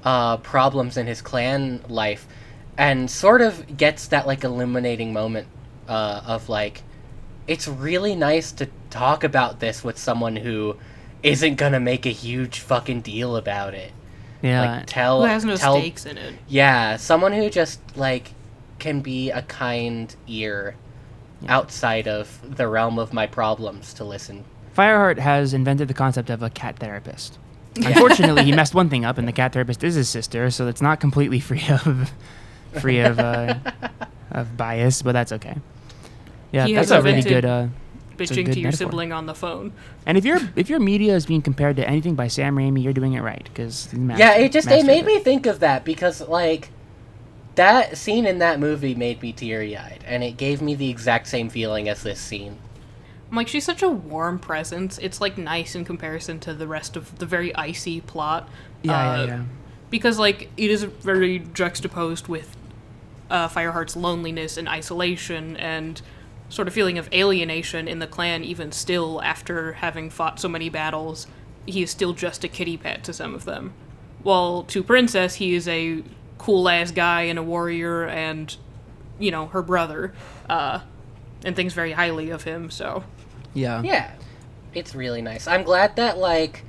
Speaker 2: problems in his clan life, and sort of gets that, like, illuminating moment of, like, it's really nice to talk about this with someone who isn't gonna make a huge fucking deal about it.
Speaker 5: Yeah.
Speaker 2: Like, tell...
Speaker 4: Who has no
Speaker 2: tell,
Speaker 4: stakes in it.
Speaker 2: Yeah, someone who just, like, can be a kind ear outside of the realm of my problems to listen.
Speaker 5: Fireheart has invented the concept of a cat therapist. Unfortunately, he messed one thing up, and the cat therapist is his sister, so it's not completely free of
Speaker 3: free of bias, but that's okay. Yeah,
Speaker 4: He
Speaker 3: that's
Speaker 4: has
Speaker 3: a really
Speaker 4: invented
Speaker 3: good it's a
Speaker 4: Bitching
Speaker 3: good
Speaker 4: to your
Speaker 3: metaphor.
Speaker 4: sibling on the phone.
Speaker 3: And if your media is being compared to anything by Sam Raimi, you're doing it right because
Speaker 2: Yeah, it made me think of that because like that scene in that movie made me teary-eyed, and it gave me the exact same feeling as this scene.
Speaker 4: I'm like, she's such a warm presence. It's like nice in comparison to the rest of the very icy plot.
Speaker 3: Yeah.
Speaker 4: Because like it is very juxtaposed with Fireheart's loneliness and isolation and sort of feeling of alienation in the clan. Even still, after having fought so many battles, he is still just a kitty pet to some of them. While to Princess, he is a cool ass guy and a warrior, and her brother, and thinks very highly of him. So
Speaker 2: Yeah, it's really nice. I'm glad that like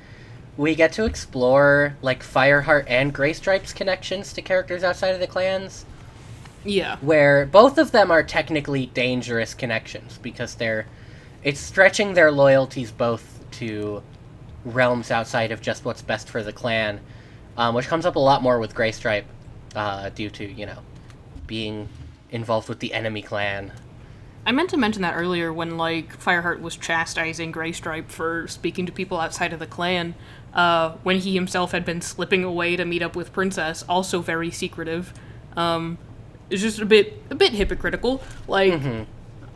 Speaker 2: we get to explore like Fireheart and Greystripe's connections to characters outside of the clans,
Speaker 4: yeah.
Speaker 2: where both of them are technically dangerous connections because it's stretching their loyalties both to realms outside of just what's best for the clan, which comes up a lot more with Greystripe due to being involved with the enemy clan.
Speaker 4: I meant to mention that earlier when, like, Fireheart was chastising Greystripe for speaking to people outside of the clan, when he himself had been slipping away to meet up with Princess, also very secretive. It's just a bit hypocritical. Like,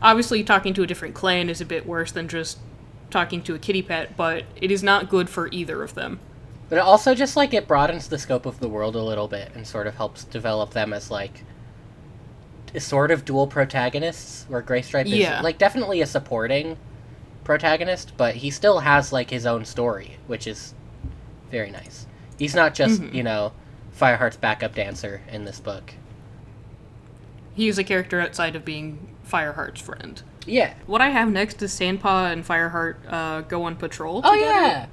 Speaker 4: obviously talking to a different clan is a bit worse than just talking to a kitty pet, but it is not good for either of them.
Speaker 2: But it also just, like, it broadens the scope of the world a little bit and sort of helps develop them as, like, sort of dual protagonists, where Greystripe is, like, definitely a supporting protagonist, but he still has, like, his own story, which is very nice. He's not just, Fireheart's backup dancer in this book.
Speaker 4: He is a character outside of being Fireheart's friend.
Speaker 2: Yeah.
Speaker 4: What I have next is Sandpaw and Fireheart go on patrol
Speaker 2: Oh,
Speaker 4: together.
Speaker 2: yeah!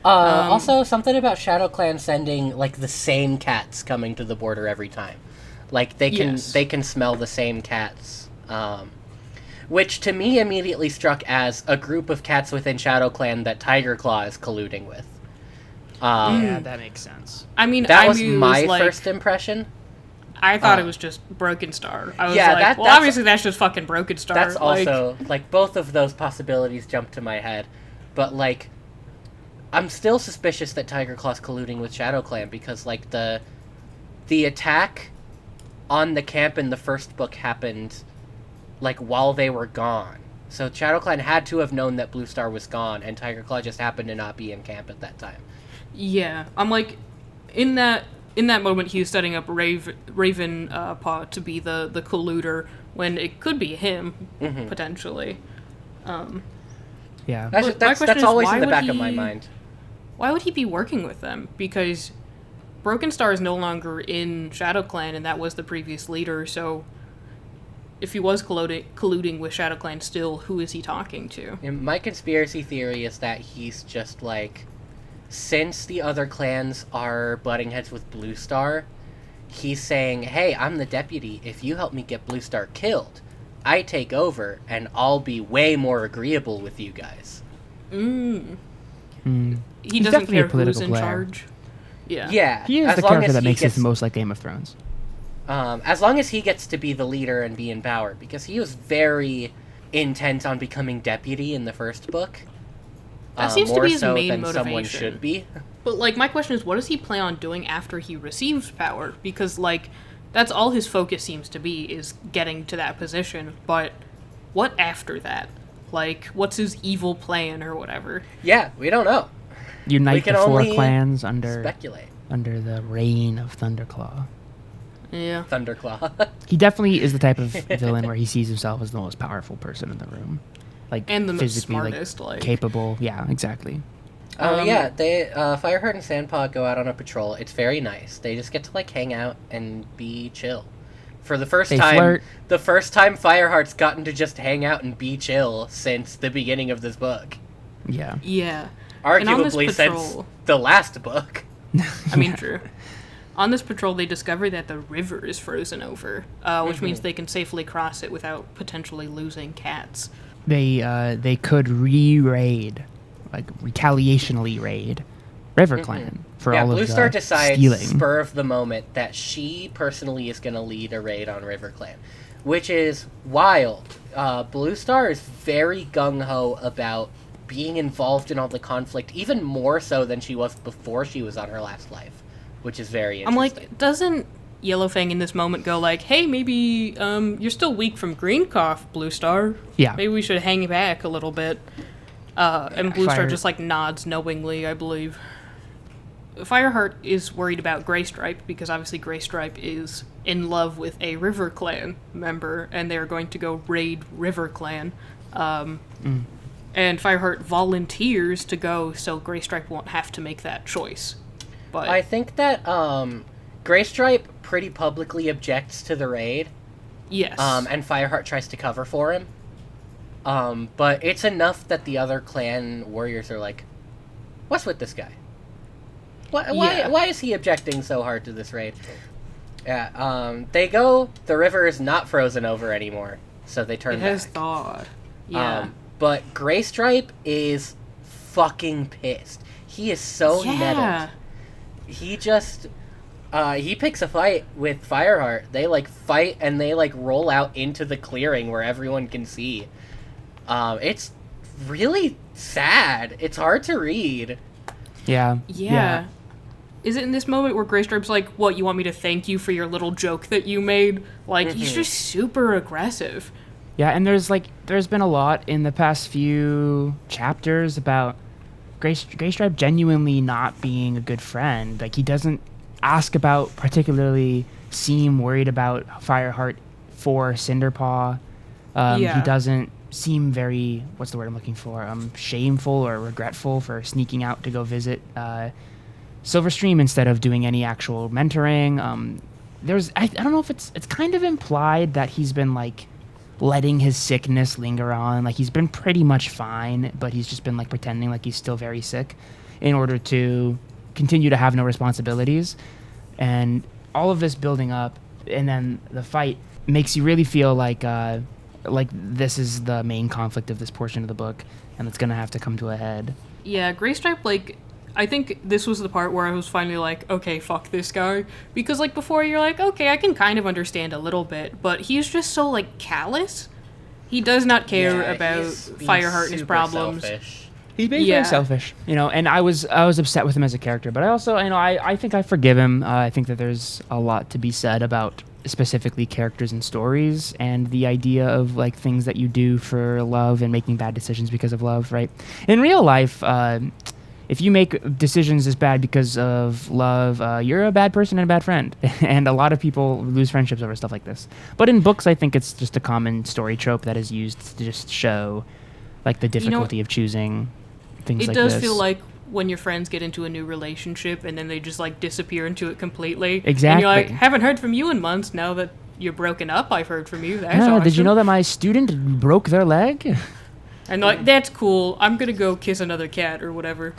Speaker 2: Also, something about Shadow Clan sending, like, the same cats coming to the border every time. Like, they can smell the same cats. Which, to me, immediately struck as a group of cats within Shadow Clan that Tiger Claw is colluding with.
Speaker 3: Yeah, that makes sense.
Speaker 4: I mean,
Speaker 2: That
Speaker 4: I
Speaker 2: was
Speaker 4: knew
Speaker 2: my
Speaker 4: it was,
Speaker 2: first impression.
Speaker 4: I thought it was just Broken Star. I was
Speaker 2: Yeah,
Speaker 4: like,
Speaker 2: that's
Speaker 4: obviously that's just fucking Broken Star.
Speaker 2: That's also, like, both of those possibilities jumped to my head. But, like, I'm still suspicious that Tiger Claw's colluding with Shadow Clan because, like, the attack on the camp in the first book happened, like, while they were gone. So Shadow Clan had to have known that Blue Star was gone, and Tiger Claw just happened to not be in camp at that time.
Speaker 4: Yeah, I'm like, in that moment, he was setting up Raven Paw to be the colluder when it could be him potentially.
Speaker 3: Yeah.
Speaker 2: That's always in the back of my mind.
Speaker 4: Why would he be working with them? Because Broken Star is no longer in Shadow Clan, and that was the previous leader. So, if he was colluding with Shadow Clan still, who is he talking to?
Speaker 2: And my conspiracy theory is that he's just like, since the other clans are butting heads with Blue Star, he's saying, hey, I'm the deputy. If you help me get Blue Star killed, I take over, and I'll be way more agreeable with you guys.
Speaker 4: He
Speaker 3: He's
Speaker 4: doesn't
Speaker 3: definitely a
Speaker 4: care who's
Speaker 3: political
Speaker 4: in
Speaker 3: player.
Speaker 4: charge. Yeah.
Speaker 2: Yeah.
Speaker 3: He is
Speaker 2: as
Speaker 3: the
Speaker 2: long
Speaker 3: character
Speaker 2: as
Speaker 3: that
Speaker 2: he
Speaker 3: makes
Speaker 2: gets,
Speaker 3: it the most like Game of Thrones.
Speaker 2: as long as he gets to be the leader and be in power, because he was very intent on becoming deputy in the first book.
Speaker 4: That seems to
Speaker 2: more
Speaker 4: be his
Speaker 2: so
Speaker 4: main
Speaker 2: than
Speaker 4: motivation.
Speaker 2: someone should be.
Speaker 4: But, like, my question is, what does he plan on doing after he receives power? Because, like, that's all his focus seems to be, is getting to that position. But what after that? Like, what's his evil plan or whatever?
Speaker 2: Yeah, we don't know.
Speaker 3: Unite
Speaker 2: can
Speaker 3: the four
Speaker 2: only
Speaker 3: clans under
Speaker 2: Speculate.
Speaker 3: the reign of Thunderclaw.
Speaker 4: Yeah.
Speaker 2: Thunderclaw.
Speaker 3: He definitely is the type of villain where he sees himself as the most powerful person in the room, like
Speaker 4: And the most
Speaker 3: physically,
Speaker 4: smartest, like-
Speaker 3: capable. Yeah, exactly.
Speaker 2: Yeah, they Fireheart and Sandpaw go out on a patrol. It's very nice. They just get to like hang out and be chill. For the first
Speaker 3: They
Speaker 2: time,
Speaker 3: flirt.
Speaker 2: the first time Fireheart's gotten to just hang out and be chill since the beginning of this book.
Speaker 3: Yeah.
Speaker 4: Yeah. And on this
Speaker 2: Arguably since
Speaker 4: patrol-
Speaker 2: the last book.
Speaker 4: I mean, true. On this patrol, they discover that the river is frozen over, which means they can safely cross it without potentially losing cats.
Speaker 3: They could re-raid, like retaliationally raid River Clan for
Speaker 2: Yeah,
Speaker 3: all
Speaker 2: Blue
Speaker 3: of
Speaker 2: Star
Speaker 3: the
Speaker 2: decides,
Speaker 3: stealing.
Speaker 2: spur of the moment, that she personally is going to lead a raid on River Clan, which is wild. Blue Star is very gung-ho about being involved in all the conflict, even more so than she was before she was on her last life, which is very
Speaker 4: I'm
Speaker 2: interesting.
Speaker 4: like, doesn't Yellowfang in this moment go like, hey, maybe you're still weak from green cough, Blue Star.
Speaker 3: Yeah.
Speaker 4: Maybe we should hang back a little bit. And Blue Star
Speaker 3: Fire-
Speaker 4: just like nods knowingly, I believe. Fireheart is worried about Graystripe because obviously Graystripe is in love with a River Clan member and they're going to go raid River Clan. And Fireheart volunteers to go so Graystripe won't have to make that choice. But
Speaker 2: I think that Graystripe pretty publicly objects to the raid,
Speaker 4: yes.
Speaker 2: and Fireheart tries to cover for him. But it's enough that the other clan warriors are like, what's with this guy? Why is he objecting so hard to this raid? Yeah, they go, the river is not frozen over anymore, so they turn
Speaker 4: it
Speaker 2: back.
Speaker 4: has thawed. Yeah.
Speaker 2: But Graystripe is fucking pissed. He is so nettled. He just, he picks a fight with Fireheart. They, like, fight and they, like, roll out into the clearing where everyone can see. It's really sad. It's hard to read.
Speaker 3: Yeah.
Speaker 4: Yeah. Is it in this moment where Graystripe's like, what, you want me to thank you for your little joke that you made? Like, he's just super aggressive.
Speaker 3: Yeah, and there's been a lot in the past few chapters about Graystripe genuinely not being a good friend. Like, he doesn't ask about, particularly seem worried about Fireheart for Cinderpaw. He doesn't seem very, what's the word I'm looking for, shameful or regretful for sneaking out to go visit Silverstream instead of doing any actual mentoring. I don't know if it's kind of implied that he's been, like, letting his sickness linger on. Like, he's been pretty much fine, but he's just been, like, pretending like he's still very sick in order to continue to have no responsibilities. And all of this building up, and then the fight makes you really feel like this is the main conflict of this portion of the book, and it's gonna have to come to a head.
Speaker 4: Yeah, Graystripe, like, I think this was the part where I was finally like, okay, fuck this guy. Because, like, before you're like, okay, I can kind of understand a little bit, but he's just so, like, callous. He does not care about Fireheart and his problems.
Speaker 2: Selfish.
Speaker 3: He's being very selfish, and I was upset with him as a character, but I also, I think I forgive him. I think that there's a lot to be said about specifically characters and stories, and the idea of, like, things that you do for love and making bad decisions because of love, right? In real life, if you make decisions as bad because of love, you're a bad person and a bad friend. And a lot of people lose friendships over stuff like this. But in books, I think it's just a common story trope that is used to just show, like, the difficulty of choosing things like this.
Speaker 4: It does feel like when your friends get into a new relationship and then they just, like, disappear into it completely.
Speaker 3: Exactly.
Speaker 4: And you're like, haven't heard from you in months. Now that you're broken up, I've heard from you. That's awesome.
Speaker 3: Did you know that my student broke their leg?
Speaker 4: And they're like, that's cool. I'm going to go kiss another cat or whatever.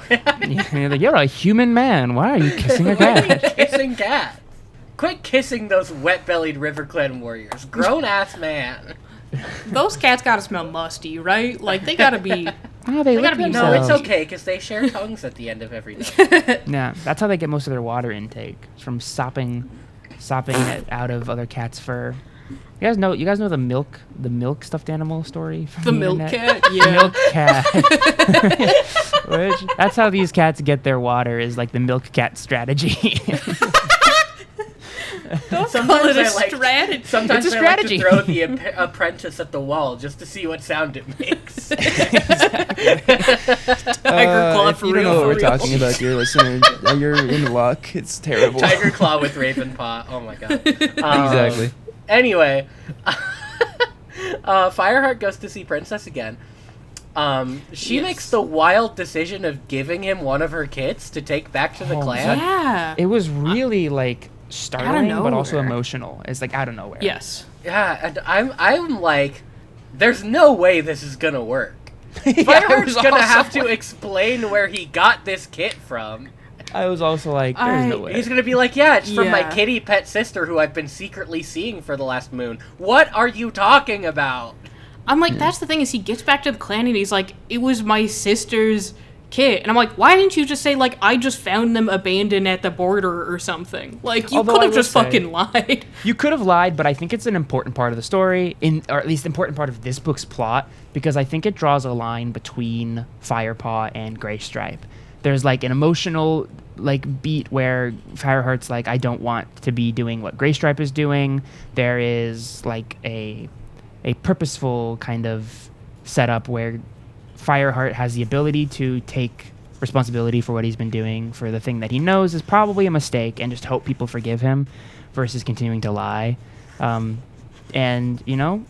Speaker 3: You're a human man. Why are you kissing a cat?
Speaker 2: Kissing cat. Quit kissing those wet-bellied River Clan warriors. Grown-ass man.
Speaker 4: Those cats got to smell musty, right? Like, they got to be...
Speaker 3: Oh,
Speaker 4: They gotta be
Speaker 2: No, it's
Speaker 4: So-
Speaker 2: okay, because they share tongues at the end of every night.
Speaker 3: Yeah, that's how they get most of their water intake. It's from sopping it out of other cats' fur. You guys know the milk stuffed animal story from
Speaker 4: The milk
Speaker 3: internet?
Speaker 4: cat? Yeah.
Speaker 3: Milk cat. That's how these cats get their water, is like the milk cat strategy.
Speaker 4: Don't
Speaker 2: Sometimes
Speaker 4: call it a
Speaker 2: I like-
Speaker 4: strategy.
Speaker 2: Sometimes
Speaker 3: It's a
Speaker 2: I like
Speaker 3: strategy.
Speaker 2: to throw the apprentice at the wall just to see what sound it makes.
Speaker 4: Tiger Claw
Speaker 5: if
Speaker 4: for
Speaker 5: you
Speaker 4: real,
Speaker 5: don't know what
Speaker 4: for
Speaker 5: we're
Speaker 4: real.
Speaker 5: talking about, dear listener, you're in luck. It's terrible.
Speaker 2: Tiger Claw with Raven Paw. Oh my god.
Speaker 5: Exactly.
Speaker 2: Anyway, Fireheart goes to see Princess again. She makes the wild decision of giving him one of her kits to take back to the
Speaker 3: Oh,
Speaker 2: clan.
Speaker 4: Yeah.
Speaker 3: It was really like startling, but also
Speaker 4: nowhere.
Speaker 3: emotional. It's like out of nowhere.
Speaker 4: Yes.
Speaker 2: Yeah, and I'm like, there's no way this is gonna work.
Speaker 3: Yeah, I
Speaker 2: Fireheart's
Speaker 3: was
Speaker 2: gonna
Speaker 3: also
Speaker 2: have to
Speaker 3: like-
Speaker 2: explain where he got this kit from.
Speaker 3: I was also like, there's no way.
Speaker 2: He's gonna be like, yeah, it's from my
Speaker 4: Yeah.
Speaker 2: kitty pet sister who I've been secretly seeing for the last moon. What are you talking about?
Speaker 4: I'm like, that's the thing, is he gets back to the clan and he's like, it was my sister's kit. And I'm like, why didn't you just say, like, I just found them abandoned at the border or something? Like, you
Speaker 5: Although
Speaker 4: could
Speaker 5: I
Speaker 4: have
Speaker 5: will
Speaker 4: just
Speaker 5: say-
Speaker 4: fucking lied.
Speaker 5: You could have lied, but I think it's an important part of the story, or at least important part of this book's plot, because I think it draws a line between Firepaw and Graystripe. There's like an emotional like beat where Fireheart's like, I don't want to be doing what Graystripe is doing. There is like a purposeful kind of setup where Fireheart has the ability to take responsibility for what he's been doing for the thing that he knows is probably a mistake and just hope people forgive him versus continuing to lie. And, you know,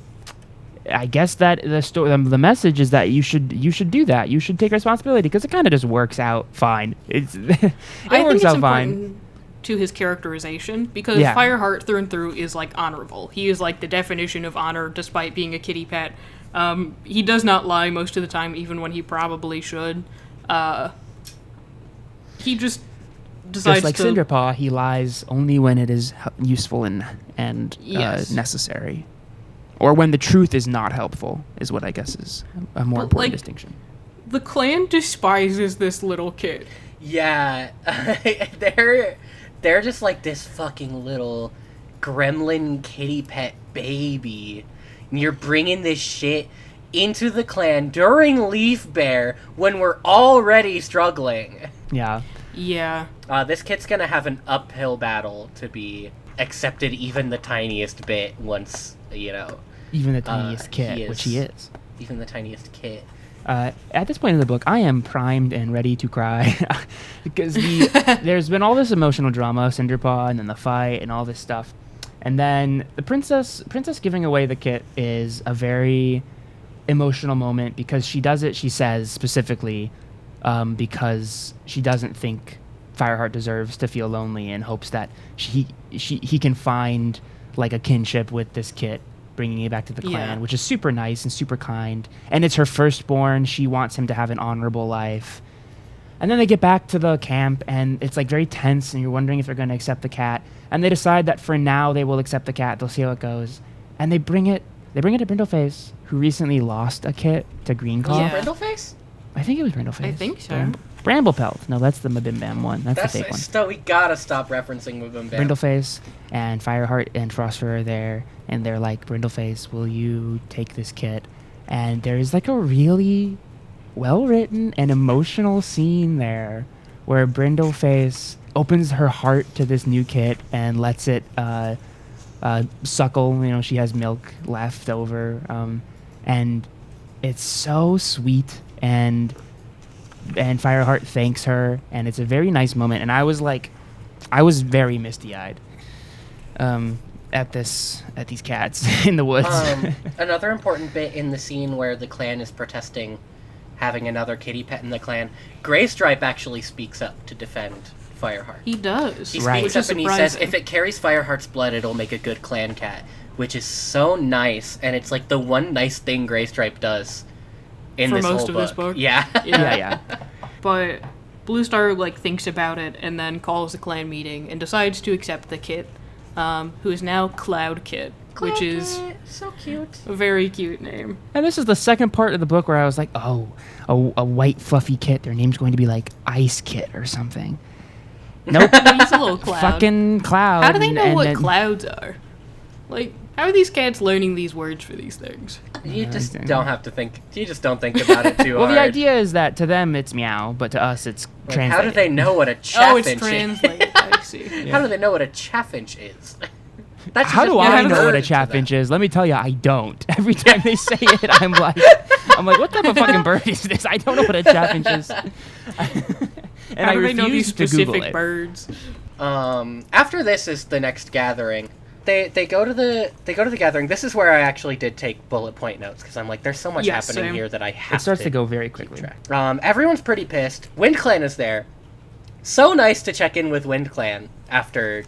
Speaker 5: I guess that the message is that you should do that. You should take responsibility because it kind of just works out fine.
Speaker 4: I think it's important to his characterization because
Speaker 5: Yeah.
Speaker 4: Fireheart through and through is like honorable. He is like the definition of honor despite being a kitty pet. He does not lie most of the time, even when he probably should. He just decides
Speaker 5: Just like
Speaker 4: to...
Speaker 5: Cinderpaw, he lies only when it is useful and
Speaker 4: Yes.
Speaker 5: necessary. Or when the truth is not helpful, is what I guess is a more
Speaker 4: But,
Speaker 5: important
Speaker 4: like,
Speaker 5: distinction.
Speaker 4: The clan despises this little kid.
Speaker 2: Yeah, they're just like this fucking little gremlin kitty pet baby. And you're bringing this shit into the clan during Leaf Bear when we're already struggling.
Speaker 5: Yeah.
Speaker 4: Yeah.
Speaker 2: This kid's gonna have an uphill battle to be accepted even the tiniest bit once, you know.
Speaker 5: Even the tiniest kid,
Speaker 2: he
Speaker 5: which he is.
Speaker 2: Even the tiniest kid.
Speaker 5: At this point in the book, I am primed and ready to cry because there's been all this emotional drama, Cinderpaw, and then the fight and all this stuff, and then the princess giving away the kit is a very emotional moment because she does it. She says specifically because she doesn't think Fireheart deserves to feel lonely and hopes that he can find like a kinship with this kit, bringing it back to the clan, which is super nice and super kind. And it's her firstborn. She wants him to have an honorable life. And then they get back to the camp, and it's like very tense, and you're wondering if they're going to accept the cat. And they decide that for now they will accept the cat. They'll see how it goes. And they bring it to Brindleface, who recently lost a kit to Greenclaw.
Speaker 4: Yeah.
Speaker 2: Brindleface?
Speaker 5: I think it was Brindleface.
Speaker 4: I think so.
Speaker 5: Bramblepelt. No, that's the Mabim Bam one. That's the fake one.
Speaker 2: We gotta stop referencing Mabim Bam.
Speaker 5: Brindleface and Fireheart and Frostfur are there, and they're like, Brindleface, will you take this kit? And there's like a really well-written and emotional scene there where Brindleface opens her heart to this new kit and lets it suckle. You know, she has milk left over, and it's so sweet, and Fireheart thanks her, and it's a very nice moment. And I was very misty-eyed at these cats in the woods.
Speaker 2: Another important bit in the scene where the clan is protesting having another kitty pet in the clan, Graystripe actually speaks up to defend Fireheart.
Speaker 4: He does.
Speaker 2: He
Speaker 5: Right.
Speaker 2: speaks up and he says, if it carries Fireheart's blood, it'll make a good clan cat, which is so nice, and it's like the one nice thing Graystripe does in
Speaker 4: For
Speaker 2: this
Speaker 4: most
Speaker 2: whole
Speaker 4: of
Speaker 2: book.
Speaker 4: this book?
Speaker 2: Yeah.
Speaker 5: yeah.
Speaker 4: But Blue Star like thinks about it and then calls a clan meeting and decides to accept the kit, who is now Cloud Kit, which is
Speaker 2: so cute.
Speaker 4: a very cute name.
Speaker 5: And this is the second part of the book where I was like, oh, a white fluffy kit. Their name's going to be like Ice Kit or something. Nope.
Speaker 4: He's a little cloud.
Speaker 5: Fucking Cloud.
Speaker 4: How do they know
Speaker 5: and
Speaker 4: what
Speaker 5: then-
Speaker 4: clouds are? Like, how are these cats learning these words for these things?
Speaker 2: You just
Speaker 5: I
Speaker 2: don't have to think. You just don't think about it too
Speaker 5: Well,
Speaker 2: hard.
Speaker 5: the idea is that to them it's meow, but to us it's
Speaker 2: Like,
Speaker 5: translated.
Speaker 2: how do they know what a
Speaker 4: Oh,
Speaker 2: chaffinch
Speaker 4: it's translated. I see.
Speaker 2: is? How do they know what a chaffinch is? That's
Speaker 5: How
Speaker 2: just
Speaker 5: do
Speaker 2: a
Speaker 5: I
Speaker 2: word
Speaker 5: know what a
Speaker 2: to them.
Speaker 5: chaffinch is? Let me tell you, I don't. Every time they say it, I'm like, what type of fucking bird is this? I don't know what a chaffinch is. And
Speaker 4: How
Speaker 5: I
Speaker 4: do they know these
Speaker 5: refuse to Google
Speaker 4: specific
Speaker 5: it.
Speaker 4: birds?
Speaker 2: After this is the next gathering. They go to the gathering. This is where I actually did take bullet point notes because I'm like, there's so much
Speaker 4: Yes,
Speaker 2: happening
Speaker 4: same.
Speaker 2: here that I have.
Speaker 5: It starts to go very
Speaker 2: keep
Speaker 5: quickly.
Speaker 2: track. Everyone's pretty pissed. Wind Clan is there. So nice to check in with Wind Clan after,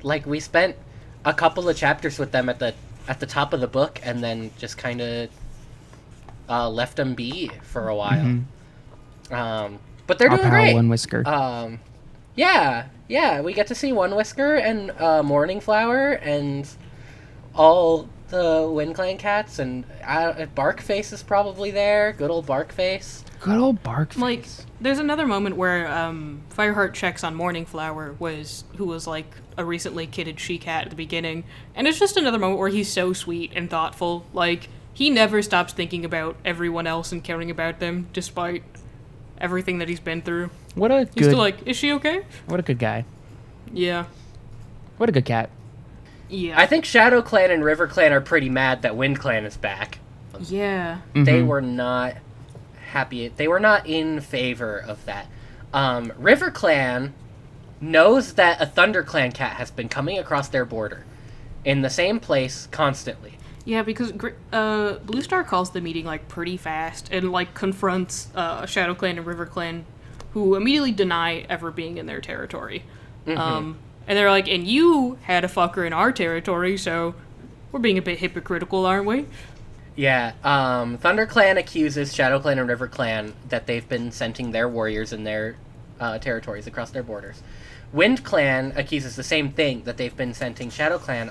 Speaker 2: like, we spent a couple of chapters with them at the top of the book and then just kind of left them be for a while. But they're
Speaker 5: Our
Speaker 2: doing
Speaker 5: pal
Speaker 2: great.
Speaker 5: One Whisker.
Speaker 2: Yeah, we get to see One Whisker and Morning Flower and all the Wind Clan cats, and Barkface is probably there. Good old Barkface.
Speaker 5: Good old Barkface.
Speaker 4: Like, there's another moment where Fireheart checks on Morning Flower, who was like a recently kitted she-cat at the beginning, and it's just another moment where he's so sweet and thoughtful. Like, he never stops thinking about everyone else and caring about them, despite everything that he's been through.
Speaker 5: What a
Speaker 4: He's
Speaker 5: good.
Speaker 4: still like, is she okay?
Speaker 5: What a good guy.
Speaker 4: Yeah.
Speaker 5: What a good cat.
Speaker 4: Yeah.
Speaker 2: I think Shadow Clan and River Clan are pretty mad that Wind Clan is back.
Speaker 4: Yeah.
Speaker 2: They were not happy. They were not in favor of that. River Clan knows that a Thunder Clan cat has been coming across their border in the same place constantly.
Speaker 4: Yeah, because Blue Star calls the meeting, like, pretty fast and, like, confronts Shadow Clan and River Clan, who immediately deny ever being in their territory. And they're like, and you had a fucker in our territory, so we're being a bit hypocritical, aren't we?
Speaker 2: Yeah, Thunder Clan accuses Shadow Clan and River Clan that they've been sending their warriors in their territories across their borders. Wind Clan accuses the same thing, that they've been sending Shadow Clan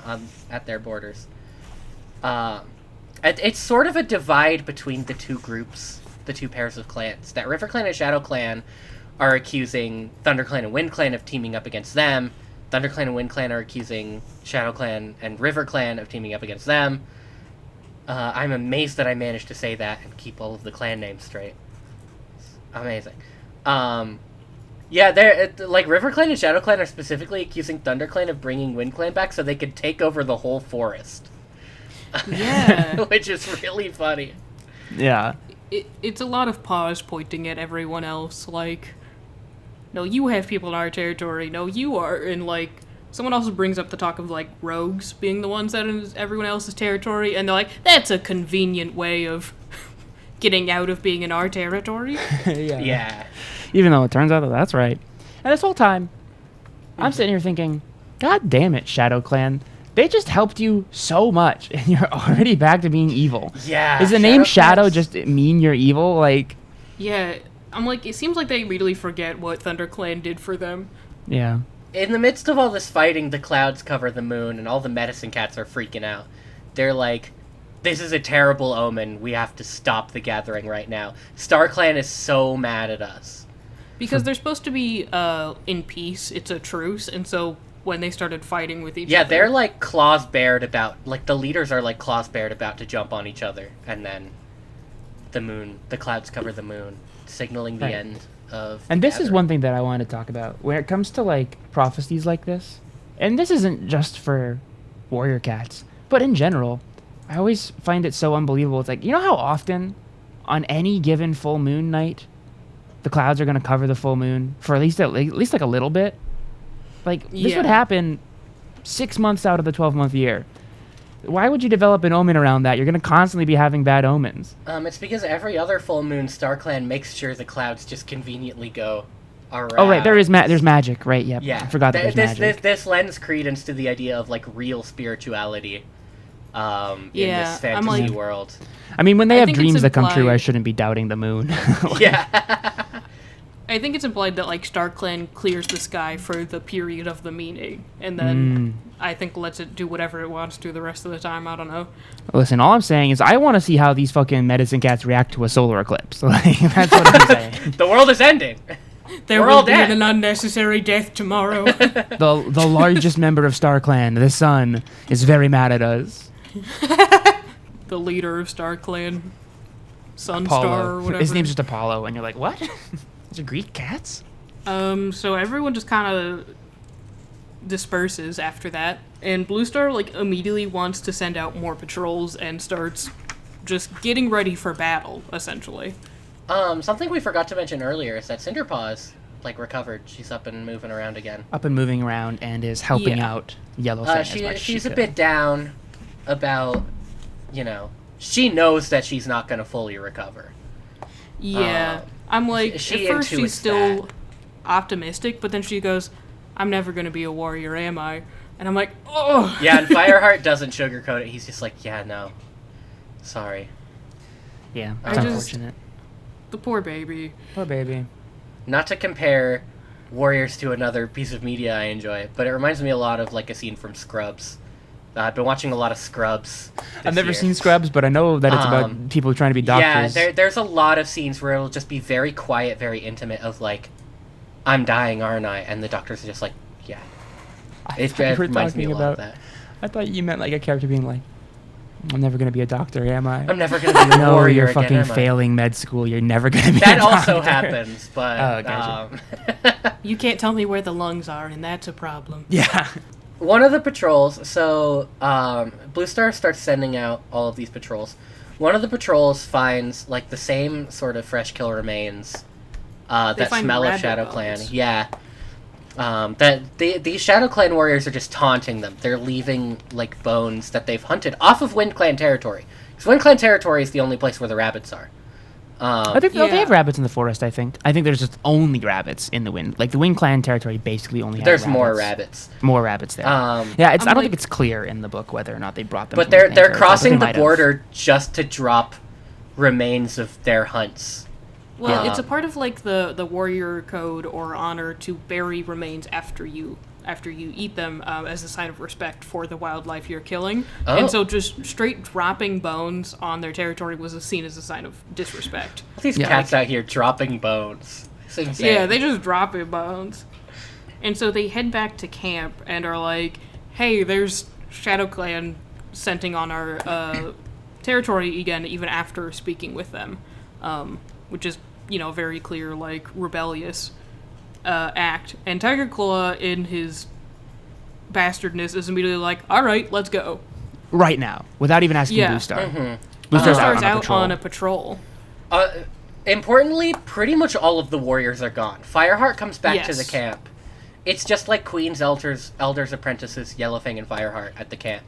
Speaker 2: at their borders. It's sort of a divide between the two groups, the two pairs of clans. That River Clan and Shadow Clan are accusing Thunder Clan and Wind Clan of teaming up against them. Thunder Clan and Wind Clan are accusing Shadow Clan and River Clan of teaming up against them. I'm amazed that I managed to say that and keep all of the clan names straight. It's amazing. Yeah, they're like River Clan and Shadow Clan are specifically accusing Thunder Clan of bringing Wind Clan back so they could take over the whole forest.
Speaker 4: Yeah.
Speaker 2: Which is really funny.
Speaker 5: Yeah.
Speaker 4: It's a lot of paws pointing at everyone else, like, no, you have people in our territory, no, you are, and, like, someone also brings up the talk of, like, rogues being the ones that in everyone else's territory, and they're like, that's a convenient way of getting out of being in our territory.
Speaker 2: Yeah.
Speaker 5: Even though it turns out that that's right. And this whole time, I'm sitting here thinking, God damn it, Shadow Clan. They just helped you so much, and you're already back to being evil.
Speaker 2: Yeah.
Speaker 5: Is the name Shadow
Speaker 2: Clan's-
Speaker 5: just mean you're evil? Like,
Speaker 4: Yeah, I'm like, it seems like they immediately forget what Thunder Clan did for them.
Speaker 5: yeah.
Speaker 2: In the midst of all this fighting, the clouds cover the moon, and all the medicine cats are freaking out. They're like, this is a terrible omen. We have to stop the gathering right now. StarClan is so mad at us.
Speaker 4: Because they're supposed to be in peace, it's a truce, and so when they started fighting with each
Speaker 2: Yeah,
Speaker 4: other...
Speaker 2: they're like claws bared about, like the leaders are like claws bared about to jump on each other, and then the clouds cover the moon, signaling the
Speaker 5: Right.
Speaker 2: end of
Speaker 5: And
Speaker 2: the
Speaker 5: this is
Speaker 2: gathering.
Speaker 5: one thing that I wanted to talk about. When it comes to, like, prophecies like this, and this isn't just for warrior cats, but in general, I always find it so unbelievable. It's like, you know how often on any given full moon night, the clouds are going to cover the full moon for at least like a little bit? Like, this would
Speaker 4: Yeah.
Speaker 5: happen 6 months out of the 12-month year. Why would you develop an omen around that? You're going to constantly be having bad omens.
Speaker 2: It's because every other full moon, StarClan makes sure the clouds just conveniently go around.
Speaker 5: Oh, right, there's magic, right? Yep.
Speaker 2: Yeah,
Speaker 5: I forgot that there's magic.
Speaker 2: This lends credence to the idea of like real spirituality, in
Speaker 4: Yeah,
Speaker 2: this
Speaker 4: I'm
Speaker 2: fantasy
Speaker 4: like-
Speaker 2: world.
Speaker 5: I mean, when they
Speaker 4: I
Speaker 5: have
Speaker 4: think it's
Speaker 5: dreams that come true, I
Speaker 4: implied-
Speaker 5: shouldn't be doubting the moon.
Speaker 2: Yeah,
Speaker 4: I think it's implied that, like, StarClan clears the sky for the period of the meeting, and then I think lets it do whatever it wants to the rest of the time. I don't know.
Speaker 5: Listen, all I'm saying is I want to see how these fucking medicine cats react to a solar eclipse. Like, that's what I'm saying.
Speaker 2: the world is ending.
Speaker 4: There
Speaker 2: We're all
Speaker 4: will be
Speaker 2: dead.
Speaker 4: an unnecessary death tomorrow.
Speaker 5: The largest member of StarClan, the sun, is very mad at us.
Speaker 4: The leader of StarClan, Sunstar or whatever.
Speaker 5: His name's just Apollo, and you're like, what? These are Greek cats?
Speaker 4: So everyone just kind of disperses after that, and Blue Star, like, immediately wants to send out more patrols and starts just getting ready for battle, essentially.
Speaker 2: Something we forgot to mention earlier is that Cinderpaw's like recovered. She's up and moving around again.
Speaker 5: Up and moving around and is helping
Speaker 4: Yeah.
Speaker 5: out Yellowfin as much as
Speaker 2: She's a
Speaker 5: could.
Speaker 2: bit down about, she knows that she's not going to fully recover.
Speaker 4: Yeah. I'm like,
Speaker 2: she
Speaker 4: at first
Speaker 2: intuits
Speaker 4: she's still
Speaker 2: that.
Speaker 4: optimistic, but then she goes, I'm never going to be a warrior, am I? And I'm like, oh!
Speaker 2: Yeah, and Fireheart doesn't sugarcoat it. He's just like, yeah, no. Sorry.
Speaker 5: Yeah,
Speaker 2: I
Speaker 5: it's
Speaker 2: just-
Speaker 5: unfortunate.
Speaker 4: The poor baby.
Speaker 5: Poor baby.
Speaker 2: Not to compare Warriors to another piece of media I enjoy, but it reminds me a lot of like a scene from Scrubs I've been watching a lot of Scrubs.
Speaker 5: I've never
Speaker 2: year.
Speaker 5: seen Scrubs, but I know that it's about people trying to be doctors.
Speaker 2: Yeah, there's a lot of scenes where it'll just be very quiet, very intimate of like, I'm dying, aren't I? And the doctors are just like, yeah. It reminds me a lot of that.
Speaker 5: I thought you meant like a character being like, I'm never going to be a doctor, am I?
Speaker 2: I'm never going to be a
Speaker 5: No,
Speaker 2: warrior
Speaker 5: you're
Speaker 2: again,
Speaker 5: fucking
Speaker 2: am I?
Speaker 5: failing med school. You're never going to be
Speaker 2: That
Speaker 5: a
Speaker 2: also
Speaker 5: doctor.
Speaker 2: happens, but...
Speaker 5: Oh, gotcha.
Speaker 4: You can't tell me where the lungs are, and that's a problem.
Speaker 5: Yeah.
Speaker 2: One of the patrols, so Blue Star starts sending out all of these patrols. One of the patrols finds like the same sort of fresh kill remains that
Speaker 4: find
Speaker 2: smell of
Speaker 4: rabbit
Speaker 2: Shadow
Speaker 4: bones.
Speaker 2: Clan. Yeah. That these Shadow Clan warriors are just taunting them. They're leaving like bones that they've hunted off of Wind Clan territory. Because Wind Clan territory is the only place where the rabbits are.
Speaker 5: I think they
Speaker 4: Yeah.
Speaker 5: have rabbits in the forest, I think. I think there's just only rabbits in the wind. Like, the Wind Clan territory basically only has
Speaker 2: There's
Speaker 5: rabbits.
Speaker 2: more rabbits.
Speaker 5: More rabbits there.
Speaker 2: Um,
Speaker 5: yeah, I
Speaker 4: I'm
Speaker 5: don't
Speaker 4: like-
Speaker 5: think it's clear in the book whether or not they brought them
Speaker 2: But
Speaker 5: from
Speaker 2: they're
Speaker 5: Wind Clan territory, but
Speaker 2: crossing
Speaker 5: they
Speaker 2: the
Speaker 5: might have.
Speaker 2: border just to drop remains of their hunts.
Speaker 4: Well,
Speaker 2: Yeah.
Speaker 4: it's a part of like the warrior code or honor to bury remains after you eat them as a sign of respect for the wildlife you're killing.
Speaker 2: Oh.
Speaker 4: And so just straight dropping bones on their territory was seen as a sign of disrespect.
Speaker 2: These
Speaker 5: Yeah.
Speaker 2: cats out here dropping bones. It's insane.
Speaker 4: Yeah, they just drop it bones. And so they head back to camp and are like, hey, there's Shadow Clan scenting on our territory again, even after speaking with them. Which is, very clear, like, rebellious act. And Tiger Claw, in his bastardness, is immediately like, all right, let's go.
Speaker 5: Right now, without even asking
Speaker 4: Yeah.
Speaker 5: Blue Star.
Speaker 2: Mm-hmm.
Speaker 5: Blue Star's
Speaker 4: Star's
Speaker 5: out on a
Speaker 4: on
Speaker 5: patrol.
Speaker 4: a patrol.
Speaker 2: Importantly, pretty much all of the warriors are gone. Fireheart comes back to the
Speaker 4: Yes.
Speaker 2: camp. It's just like Queen's elders, apprentices, Yellowfang and Fireheart at the camp.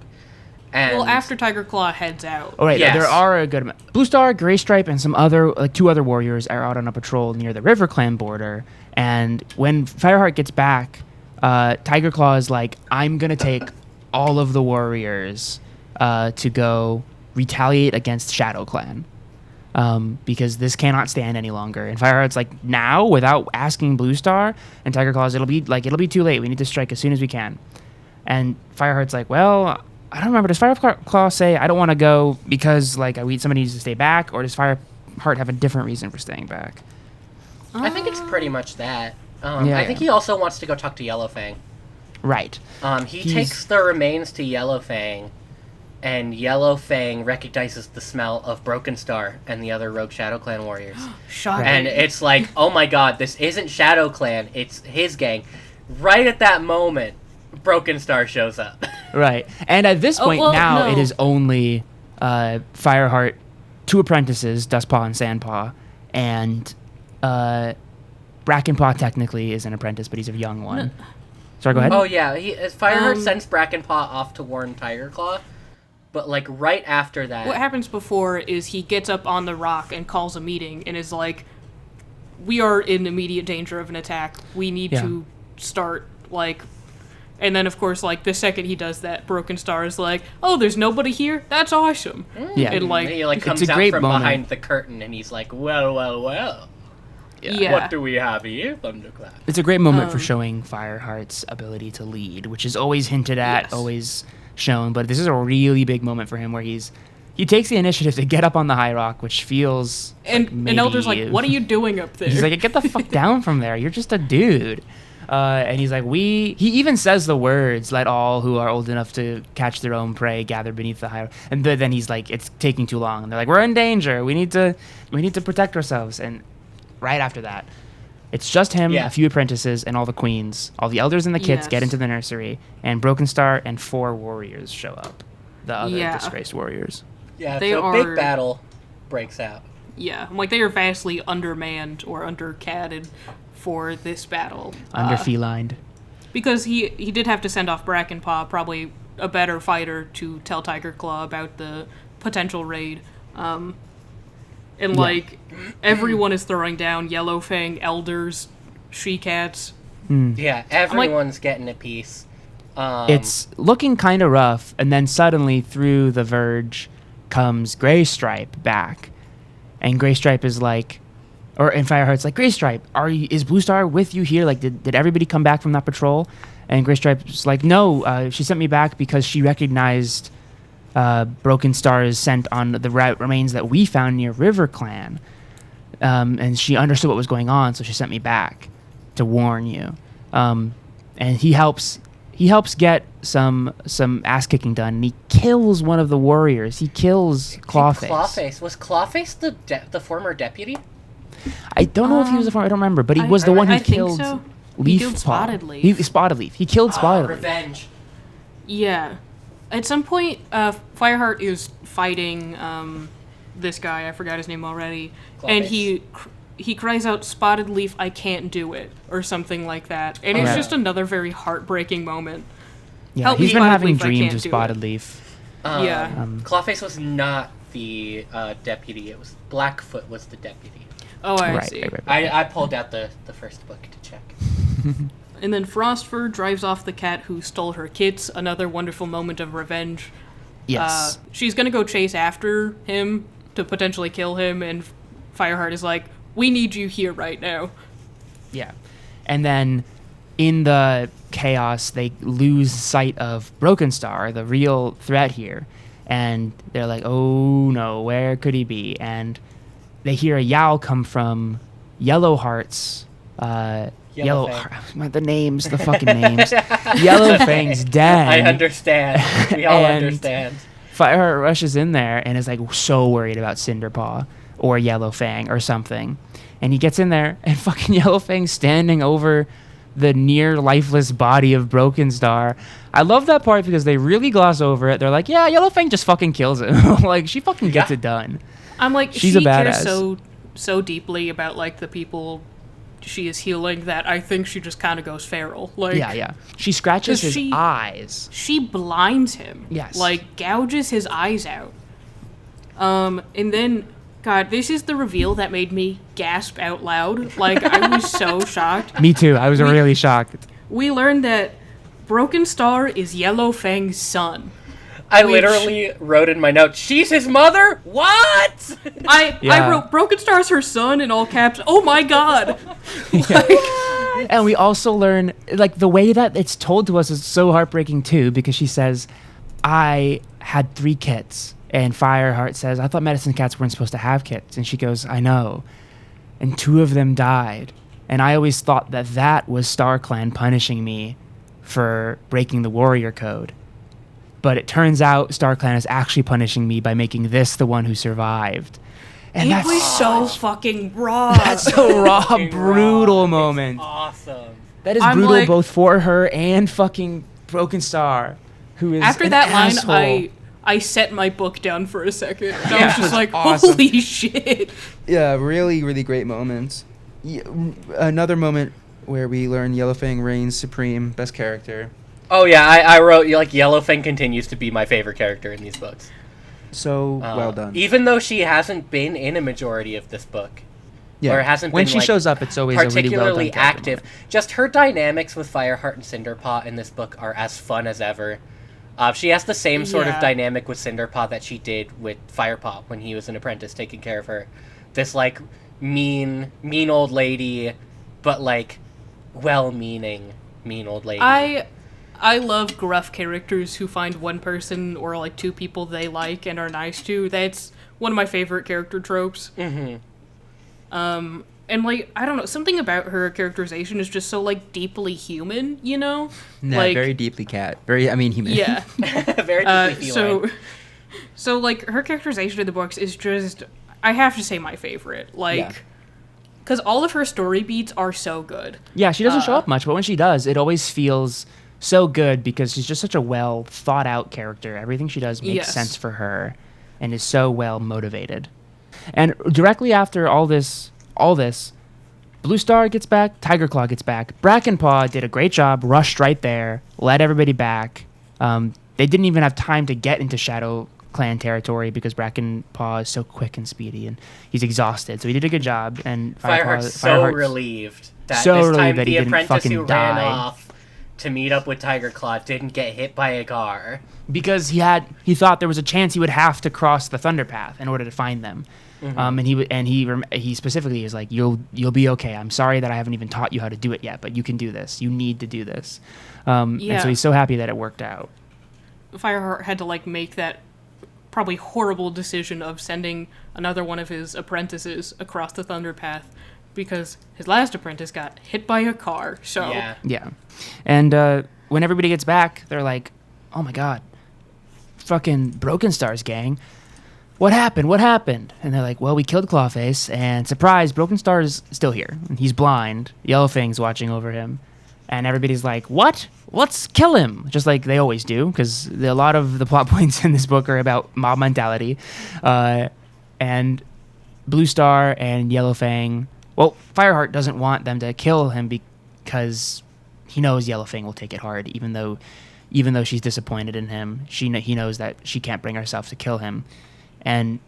Speaker 2: And
Speaker 4: Well, after Tiger Claw heads out.
Speaker 5: Oh, right,
Speaker 2: Yes.
Speaker 5: there are a good amount. Blue Star, Gray Stripe, and some other, like, 2 other warriors are out on a patrol near the River Clan border. And when Fireheart gets back, Tiger Claw is like, I'm going to take all of the warriors to go retaliate against Shadow Clan. Because this cannot stand any longer. And Fireheart's like, now, without asking Blue Star, and Tiger Claw's, it'll be too late. We need to strike as soon as we can. And Fireheart's like, well, I don't remember. Does Fireclaw say, I don't want to go because, like, somebody needs to stay back? Or does Fireheart have a different reason for staying back?
Speaker 2: I think it's pretty much that.
Speaker 5: Yeah,
Speaker 2: I think he also wants to go talk to Yellowfang.
Speaker 5: Right.
Speaker 2: He
Speaker 5: He's-
Speaker 2: takes the remains to Yellowfang, and Yellowfang recognizes the smell of Broken Star and the other rogue Shadow Clan warriors.
Speaker 4: Shocking.
Speaker 2: And it's like, oh my god, this isn't Shadow Clan, it's his gang. Right at that moment, Broken Star shows up.
Speaker 5: Right. And at this point
Speaker 4: well,
Speaker 5: now,
Speaker 4: no.
Speaker 5: it is only Fireheart, 2 apprentices, Dustpaw and Sandpaw, and Brackenpaw technically is an apprentice, but he's a young one. Sorry, go ahead.
Speaker 2: Oh yeah, Fireheart
Speaker 4: Um,
Speaker 2: sends Brackenpaw off to warn Tiger Claw, but like right after that,
Speaker 4: What happens before is he gets up on the rock and calls a meeting and is like, we are in immediate danger of an attack. We need
Speaker 5: Yeah.
Speaker 4: to start, like... And then, of course, like, the second he does that, Broken Star is like, oh, there's nobody here? That's awesome.
Speaker 5: Yeah.
Speaker 4: And, like,
Speaker 2: he like
Speaker 5: It's
Speaker 2: comes
Speaker 5: a
Speaker 2: out
Speaker 5: great
Speaker 2: from
Speaker 5: moment.
Speaker 2: behind the curtain and he's like, well.
Speaker 4: yeah.
Speaker 2: What do we have here, Thunderclap?
Speaker 5: It's a great moment for showing Fireheart's ability to lead, which is always hinted at,
Speaker 4: Yes.
Speaker 5: always shown. But this is a really big moment for him where he takes the initiative to get up on the high rock, which feels
Speaker 4: And
Speaker 5: like maybe
Speaker 4: Elder's like, what are you doing up there?
Speaker 5: He's like, get the fuck down from there. You're just a dude. And he's like, he even says the words, let all who are old enough to catch their own prey gather beneath the high. And then he's like, it's taking too long. And they're like, we're in danger. We need to protect ourselves. And right after that, it's just him,
Speaker 2: Yeah.
Speaker 5: a few apprentices, and all the queens. All the elders and the kids get
Speaker 4: Yes.
Speaker 5: into the nursery, and Broken Star and 4 warriors show up. The other
Speaker 4: Yeah.
Speaker 5: disgraced warriors.
Speaker 2: Yeah,
Speaker 4: They
Speaker 2: so a
Speaker 4: are-
Speaker 2: big battle breaks out.
Speaker 4: Yeah, like, they are vastly undermanned or undercatted for this battle.
Speaker 5: Under felined.
Speaker 4: Because he did have to send off Brackenpaw, probably a better fighter, to tell Tiger Claw about the potential raid. And, like, everyone is throwing down Yellowfang, elders, she-cats.
Speaker 2: Yeah, everyone's getting a piece.
Speaker 5: It's looking kind of rough, and then suddenly through the verge comes Gray Stripe back, and Gray Stripe is like, and Fireheart's like, Gray Stripe, is Blue Star with you here? Like, did everybody come back from that patrol?
Speaker 3: And Gray Stripe's like, no, she sent me back because she recognized Broken Star's scent on the remains that we found near River Clan. And she understood what was going on, so she sent me back to warn you. And he helps get some ass kicking done, and he kills one of the warriors. He kills Clawface.
Speaker 2: Clawface. Was Clawface the former deputy?
Speaker 3: I don't know if he was the former. I don't remember, but he was the one who killed
Speaker 4: so.
Speaker 3: Leaf.
Speaker 4: He killed Spotted Leaf.
Speaker 3: Spotted Leaf. He killed Spotted Leaf.
Speaker 2: Revenge.
Speaker 4: Yeah. At some point, Fireheart is fighting this guy. I forgot his name already.
Speaker 2: Clawface.
Speaker 4: And he cries out, "Spotted Leaf, I can't do it," or something like that. And it's just another very heartbreaking moment.
Speaker 3: Yeah,
Speaker 4: Help
Speaker 3: he's
Speaker 4: me,
Speaker 3: been
Speaker 4: Spotted
Speaker 3: having
Speaker 4: Leaf, I
Speaker 3: dreams
Speaker 4: can't
Speaker 3: of
Speaker 4: do
Speaker 3: Spotted
Speaker 4: it.
Speaker 3: Leaf.
Speaker 4: Yeah.
Speaker 2: Clawface was not the deputy. It was Blackfoot was the deputy.
Speaker 4: Oh, I
Speaker 3: Right,
Speaker 4: see.
Speaker 3: right.
Speaker 2: I pulled out the first book to check.
Speaker 4: And then Frostfur drives off the cat who stole her kits. Another wonderful moment of revenge.
Speaker 3: Yes.
Speaker 4: She's gonna go chase after him to potentially kill him, and Fireheart is like, "We need you here right now."
Speaker 3: Yeah. And then in the chaos, they lose sight of Broken Star, the real threat here. And they're like, oh no, where could he be? And they hear a yowl come from Yellowheart's, the names, the fucking names. Yellowfang's den.
Speaker 2: I understand. We all
Speaker 3: And
Speaker 2: understand.
Speaker 3: Fireheart rushes in there and is like so worried about Cinderpaw or Yellowfang or something. And he gets in there and fucking Yellowfang's standing over the near lifeless body of Broken Star. I love that part because they really gloss over it. They're like, yeah, Yellowfang just fucking kills him. Like, she fucking gets it done.
Speaker 4: I'm like,
Speaker 3: She's
Speaker 4: she
Speaker 3: a badass.
Speaker 4: cares so deeply about like the people she is healing that I think she just kind of goes feral. Like,
Speaker 3: Yeah. She scratches
Speaker 4: 'cause
Speaker 3: his eyes.
Speaker 4: She blinds him.
Speaker 3: Yes.
Speaker 4: Like, gouges his eyes out. And then, God, this is the reveal that made me gasp out loud. Like, I was so shocked.
Speaker 3: Me too. I was really shocked.
Speaker 4: We learned that Broken Star is Yellowfang's son.
Speaker 2: I literally wrote in my notes, "She's his mother." What?
Speaker 4: I wrote Broken Star's her son in all caps. Oh my God.
Speaker 3: And we also learn, like, the way that it's told to us is so heartbreaking too, because she says, I had 3 kits. And Fireheart says, I thought medicine cats weren't supposed to have kits. And she goes, I know. And 2 of them died. And I always thought that was StarClan punishing me for breaking the warrior code. But it turns out StarClan is actually punishing me by making this the one who survived. And
Speaker 4: It was so fucking raw.
Speaker 3: that's a raw, brutal
Speaker 2: It's
Speaker 3: moment.
Speaker 2: awesome.
Speaker 3: That is
Speaker 4: I'm
Speaker 3: brutal
Speaker 4: like-
Speaker 3: both for her and fucking Broken Star, who is
Speaker 4: After
Speaker 3: an
Speaker 4: that
Speaker 3: asshole.
Speaker 4: line, I set my book down for a second. And I was just like,
Speaker 3: awesome.
Speaker 4: holy shit.
Speaker 5: Yeah, really, really great moments. Another moment where we learn Yellowfang reigns supreme, best character.
Speaker 2: Oh yeah, I wrote like Yellowfang continues to be my favorite character in these books.
Speaker 5: So well done.
Speaker 2: Even though she hasn't been in a majority of this book, or hasn't
Speaker 3: when
Speaker 2: been
Speaker 3: she
Speaker 2: like,
Speaker 3: shows up, it's always a really well done
Speaker 2: particularly
Speaker 3: character
Speaker 2: active.
Speaker 3: moment.
Speaker 2: Just her dynamics with Fireheart and Cinderpaw in this book are as fun as ever. She has the same sort of
Speaker 4: Yeah.
Speaker 2: dynamic with Cinderpaw that she did with Firepaw when he was an apprentice taking care of her. This like mean old lady, but like well-meaning mean old lady.
Speaker 4: I love gruff characters who find one person or like 2 people they like and are nice to. That's one of my favorite character tropes.
Speaker 2: Mm-hmm.
Speaker 4: And like, I don't know, something about her characterization is just so like deeply human, you know?
Speaker 5: Nah,
Speaker 4: like,
Speaker 5: very deeply cat. human.
Speaker 4: yeah.
Speaker 2: Very deeply feline.
Speaker 4: So like her characterization in the books is just, I have to say, my favorite. Like, because all of her story beats are so good.
Speaker 3: Yeah, she doesn't show up much, but when she does, it always feels so good because she's just such a well thought out character. Everything she does makes
Speaker 4: Yes.
Speaker 3: sense for her and is so well motivated. And directly after all this, Blue Star gets back, Tiger Claw gets back. Brackenpaw did a great job, rushed right there, led everybody back. They didn't even have time to get into Shadow Clan territory because Brackenpaw is so quick and speedy and he's exhausted. So he did a good job. And
Speaker 2: Fireheart's so relieved that
Speaker 3: so
Speaker 2: this
Speaker 3: relieved
Speaker 2: time
Speaker 3: that he
Speaker 2: the
Speaker 3: didn't
Speaker 2: apprentice
Speaker 3: fucking
Speaker 2: who ran
Speaker 3: die.
Speaker 2: off to meet up with Tiger Claw didn't get hit by a car.
Speaker 5: Because he thought there was a chance he would have to cross the Thunder Path in order to find them. And he specifically is like, you'll be okay. I'm sorry that I haven't even taught you how to do it yet, but you can do this. You need to do this. And so he's so happy that it worked out.
Speaker 4: Fireheart had to like make that probably horrible decision of sending another one of his apprentices across the Thunder Path because his last apprentice got hit by a car. So
Speaker 5: yeah. And when everybody gets back, they're like, oh my god, fucking Broken Star's gang. What happened? And they're like, well, we killed Clawface, and surprise, Broken Star's still here. And he's blind. Yellowfang's watching over him. And everybody's like, what? Let's kill him. Just like they always do, because a lot of the plot points in this book are about mob mentality. And Blue Star and Yellowfang, well, Fireheart doesn't want them to kill him because he knows Yellowfang will take it hard, even though she's disappointed in him. He knows that she can't bring herself to kill him. And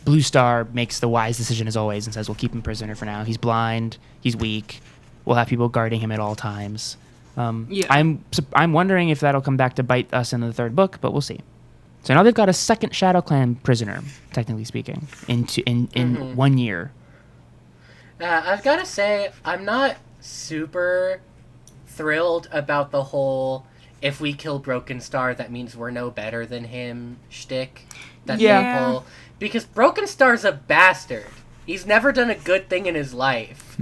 Speaker 5: Blue Star makes the wise decision as always and says, we'll keep him prisoner for now. He's blind. He's weak. We'll have people guarding him at all times. I'm wondering if that'll come back to bite us in the third book, but we'll see. So now they've got a second Shadow Clan prisoner, technically speaking, in 1 year.
Speaker 2: I've got to say, I'm not super thrilled about the whole if we kill Broken Star, that means we're no better than him shtick. People, because Broken Star's a bastard. He's never done a good thing in his life.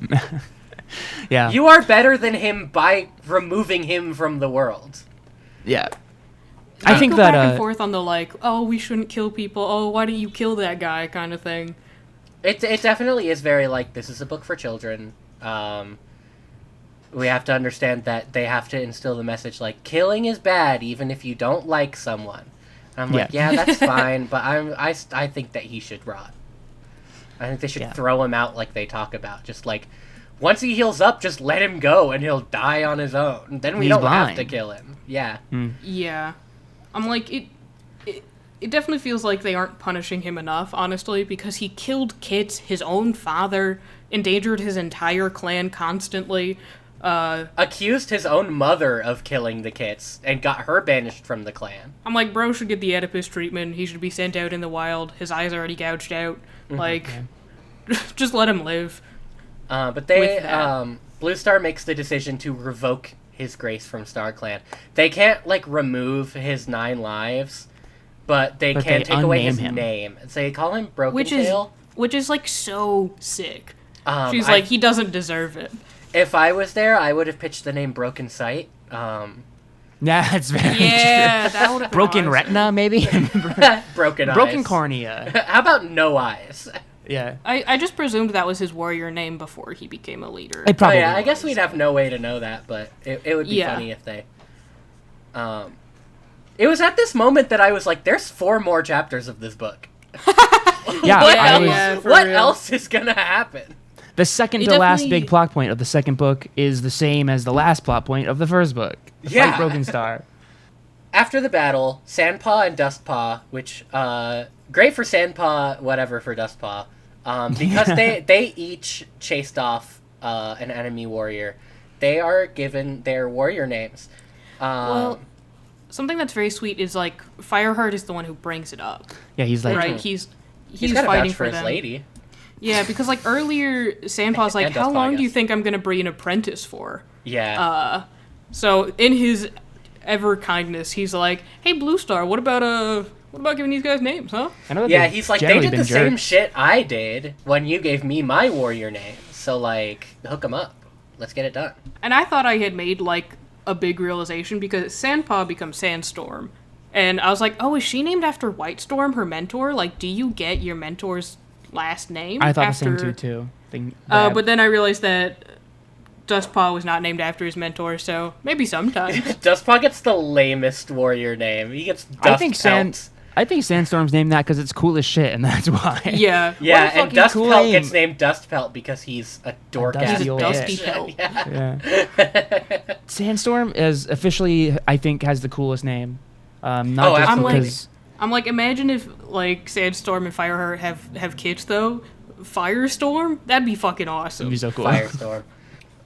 Speaker 5: Yeah.
Speaker 2: You are better than him by removing him from the world.
Speaker 5: Yeah.
Speaker 4: I think go that back and forth on the like, oh, we shouldn't kill people. Oh, why didn't you kill that guy kind of thing.
Speaker 2: It definitely is very like, this is a book for children. We have to understand that they have to instill the message like, killing is bad even if you don't like someone. And I'm like, yeah, that's fine, but I think that he should rot. I think they should throw him out like they talk about. Just like, once he heals up, just let him go and he'll die on his own. Then we don't have to kill him. Yeah.
Speaker 4: Yeah. I'm like, it definitely feels like they aren't punishing him enough, honestly, because he killed Kits, his own father, endangered his entire clan constantly.
Speaker 2: Accused his own mother of killing the Kits and got her banished from the clan.
Speaker 4: I'm like, bro should get the Oedipus treatment. He should be sent out in the wild. His eyes are already gouged out. Like, just let him live.
Speaker 2: But Blue Star makes the decision to revoke his grace from StarClan. They can't, like, remove his 9 lives, but they can take away his name. So they call him Broken Tail.
Speaker 4: Which is, like, so sick. She's like, he doesn't deserve it.
Speaker 2: If I was there, I would have pitched the name Broken Sight.
Speaker 5: Yeah, that's very true.
Speaker 4: That would have been
Speaker 5: Broken
Speaker 4: awesome.
Speaker 5: Retina, maybe?
Speaker 2: Broken eyes.
Speaker 5: Broken Cornea.
Speaker 2: How about No Eyes?
Speaker 5: Yeah.
Speaker 4: I just presumed that was his warrior name before he became a leader.
Speaker 5: It probably
Speaker 2: I guess we'd have no way to know that, but it would be funny if they... It was at this moment that I was like, there's 4 more chapters of this book.
Speaker 5: Yeah.
Speaker 2: What else is going to happen?
Speaker 5: The second to last big plot point of the second book is the same as the last plot point of the first book. Fight Broken Star.
Speaker 2: After the battle, Sandpaw and Dustpaw, which, great for Sandpaw, whatever for Dustpaw, because they each chased off an enemy warrior. They are given their warrior names.
Speaker 4: Well, something that's very sweet is, like, Fireheart is the one who brings it up.
Speaker 5: Yeah, he's like...
Speaker 4: Right, he's
Speaker 2: got to
Speaker 4: fighting
Speaker 2: vouch for his
Speaker 4: them.
Speaker 2: lady.
Speaker 4: Yeah, because, like, earlier, Sandpaw's like, how long do you think I'm going to breed an apprentice for?
Speaker 2: Yeah.
Speaker 4: So, in his ever-kindness, he's like, hey, Blue Star, what about giving these guys names, huh?
Speaker 2: Yeah, he's like, they did the same shit I did when you gave me my warrior name. So, like, hook them up. Let's get it done.
Speaker 4: And I thought I had made, like, a big realization because Sandpaw becomes Sandstorm. And I was like, oh, is she named after Whitestorm, her mentor? Like, do you get your mentor's last name?
Speaker 5: I thought the same too.
Speaker 4: But then I realized that Dustpaw was not named after his mentor, so maybe sometime.
Speaker 2: Dustpaw gets the lamest warrior name. He gets Dustpelt.
Speaker 5: I think Sandstorm's named that because it's cool as shit, and that's why.
Speaker 4: Yeah.
Speaker 2: Yeah, and Dustpelt gets named Dustpelt because he's a dork-ass
Speaker 4: He's a dusty
Speaker 2: bitch.
Speaker 4: pelt.
Speaker 5: Yeah. Sandstorm is officially, I think, has the coolest name. Not just because...
Speaker 4: I'm like, imagine if, like, Sandstorm and Fireheart have kids, though. Firestorm? That'd be fucking awesome.
Speaker 5: That'd be so cool.
Speaker 2: Firestorm.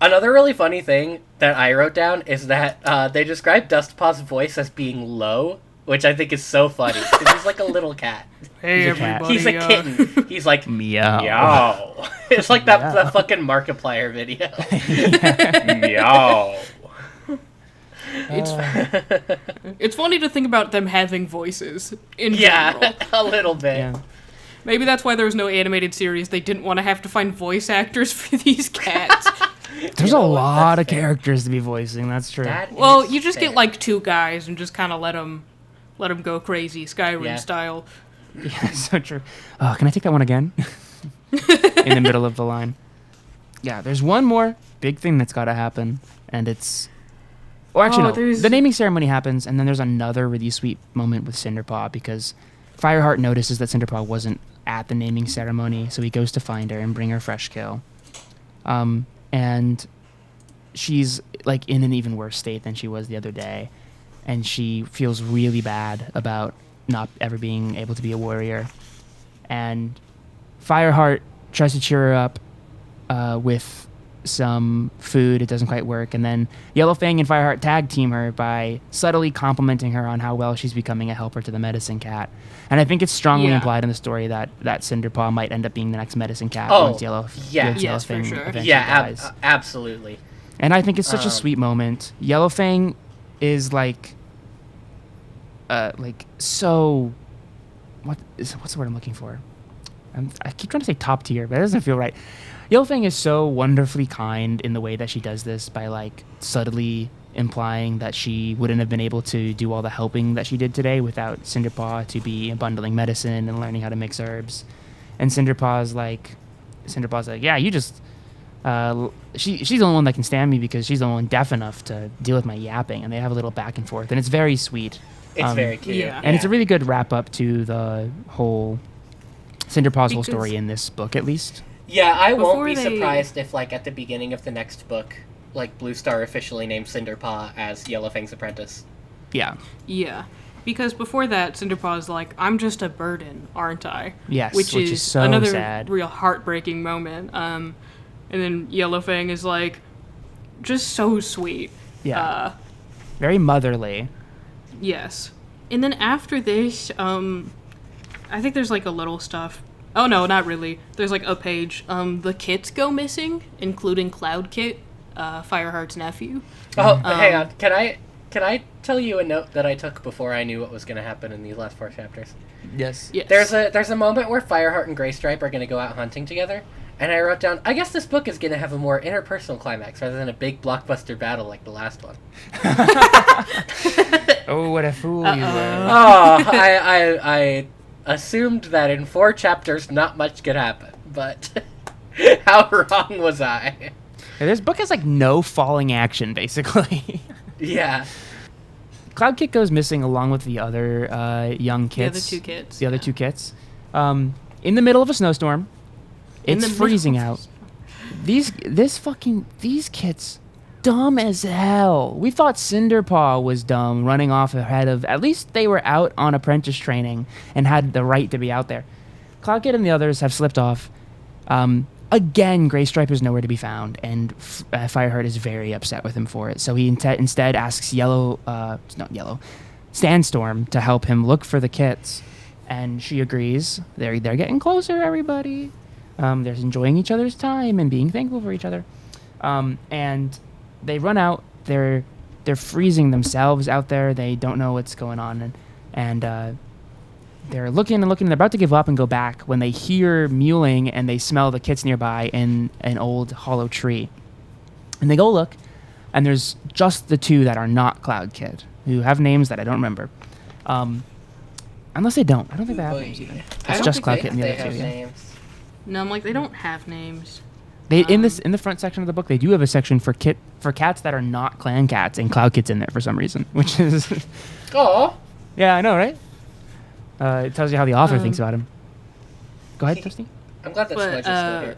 Speaker 2: Another really funny thing that I wrote down is that they describe Dustpaw's voice as being low, which I think is so funny, because he's like a little cat.
Speaker 4: Hey,
Speaker 5: He's a cat.
Speaker 4: everybody.
Speaker 2: He's a kitten. He's like,
Speaker 5: Meow.
Speaker 2: meow. It's like that
Speaker 5: Meow.
Speaker 2: fucking Markiplier video. Meow.
Speaker 4: It's funny to think about them having voices in general.
Speaker 2: Yeah, a little bit.
Speaker 5: Yeah.
Speaker 4: Maybe that's why there was no animated series. They didn't want to have to find voice actors for these cats.
Speaker 5: There's
Speaker 2: You know
Speaker 5: a
Speaker 2: what?
Speaker 5: lot
Speaker 2: That's
Speaker 5: of
Speaker 2: fair.
Speaker 5: characters to be voicing. That's true.
Speaker 2: That
Speaker 4: Well,
Speaker 2: is
Speaker 4: you just
Speaker 2: fair.
Speaker 4: get like 2 guys and just kind of let them go crazy, Skyrim
Speaker 2: Yeah.
Speaker 4: style.
Speaker 5: Yeah, so true. Can I take that one again? In the middle of the line. Yeah, there's one more big thing that's got to happen, and it's... Or actually,
Speaker 4: Oh,
Speaker 5: no.
Speaker 4: there's-
Speaker 5: The naming ceremony happens, and then there's another really sweet moment with Cinderpaw, because Fireheart notices that Cinderpaw wasn't at the naming ceremony, so he goes to find her and bring her fresh kill. And she's, like, in an even worse state than she was the other day, and she feels really bad about not ever being able to be a warrior. And Fireheart tries to cheer her up with some food. It doesn't quite work. And then Yellowfang and Fireheart tag team her by subtly complimenting her on how well she's becoming a helper to the medicine cat. And I think it's strongly
Speaker 4: Yeah.
Speaker 5: implied in the story that Cinderpaw might end up being the next medicine cat
Speaker 2: Oh,
Speaker 5: once
Speaker 2: yeah.
Speaker 4: Yes, for
Speaker 5: Yellowfang
Speaker 4: sure.
Speaker 5: eventually
Speaker 2: Yeah,
Speaker 5: dies.
Speaker 2: absolutely.
Speaker 5: And I think it's such a
Speaker 2: Um,
Speaker 5: sweet moment. Yellowfang is like so. What's the word I'm looking for? I keep trying to say top tier, but it doesn't feel right. Yellowfang is so wonderfully kind in the way that she does this by like subtly implying that she wouldn't have been able to do all the helping that she did today without Cinderpaw to be bundling medicine and learning how to mix herbs. And Cinderpaw's like, yeah, you just. She's the only one that can stand me because she's the only one deaf enough to deal with my yapping, and they have a little back and forth, and it's very sweet.
Speaker 2: It's very cute.
Speaker 4: yeah.
Speaker 5: And it's a really good wrap up to the whole Cinderpaw's whole
Speaker 4: Because-
Speaker 5: story in this book, at least.
Speaker 2: Yeah, I won't
Speaker 4: Before
Speaker 2: be
Speaker 4: they-
Speaker 2: surprised if, like, at the beginning of the next book, like, Blue Star officially named Cinderpaw as Yellowfang's apprentice.
Speaker 5: Yeah.
Speaker 4: Yeah. Because before that, Cinderpaw's like, I'm just a burden, aren't I?
Speaker 5: Yes,
Speaker 4: Which is
Speaker 5: so
Speaker 4: another
Speaker 5: sad.
Speaker 4: real heartbreaking moment. And then Yellowfang is like, just so sweet.
Speaker 5: Yeah. Very motherly.
Speaker 4: Yes. And then after this, I think there's like a little stuff. Oh no, not really. There's like a page. The kits go missing, including Cloud Kit, Fireheart's nephew.
Speaker 2: Oh, hang on. Can I tell you a note that I took before I knew what was going to happen in these last 4 chapters?
Speaker 5: Yes.
Speaker 4: Yes.
Speaker 2: There's a moment where Fireheart and Graystripe are going to go out hunting together, and I wrote down, I guess this book is going to have a more interpersonal climax rather than a big blockbuster battle like the last one.
Speaker 5: Oh, what a fool you were.
Speaker 2: Oh, I assumed that in 4 chapters not much could happen, but how wrong was I?
Speaker 5: Yeah, this book has like no falling action, basically.
Speaker 2: Yeah.
Speaker 5: Cloud Kit goes missing along with the other young
Speaker 4: the other
Speaker 5: kits.
Speaker 4: 2 kits.
Speaker 5: The other 2 kits. In the middle of a snowstorm.
Speaker 4: In
Speaker 5: It's
Speaker 4: the middle
Speaker 5: freezing
Speaker 4: of a
Speaker 5: out. These kits, dumb as hell. We thought Cinderpaw was dumb, running off ahead of. At least they were out on apprentice training and had the right to be out there. Cloud Kit and the others have slipped off. Again, Graystripe is nowhere to be found, and Fireheart is very upset with him for it. So he instead asks Sandstorm to help him look for the kits, and she agrees. They're getting closer, everybody. They're enjoying each other's time and being thankful for each other. And they run out. They're freezing themselves out there. They don't know what's going on, and they're looking and looking. They're about to give up and go back when they hear mewling and they smell the kits nearby in an old hollow tree. And they go look, and there's just the 2 that are not Cloud Kit, who have names that I don't remember. Unless they don't. I don't think they have names even.
Speaker 2: I
Speaker 5: It's
Speaker 2: don't
Speaker 5: just
Speaker 2: think
Speaker 5: Cloud
Speaker 2: they-
Speaker 5: Kit and the
Speaker 2: they
Speaker 5: other
Speaker 2: have
Speaker 5: 2. Yeah.
Speaker 2: names.
Speaker 4: No, I'm like, they don't have names.
Speaker 5: They in the front section of the book, they do have a section for cats that are not clan cats, and Cloud Kit's in there for some reason, which is
Speaker 2: Aw.
Speaker 5: yeah, I know, right? It tells you how the author thinks about him. Go ahead, Toasty.
Speaker 2: I'm glad that
Speaker 4: But,
Speaker 2: Smudge is still here.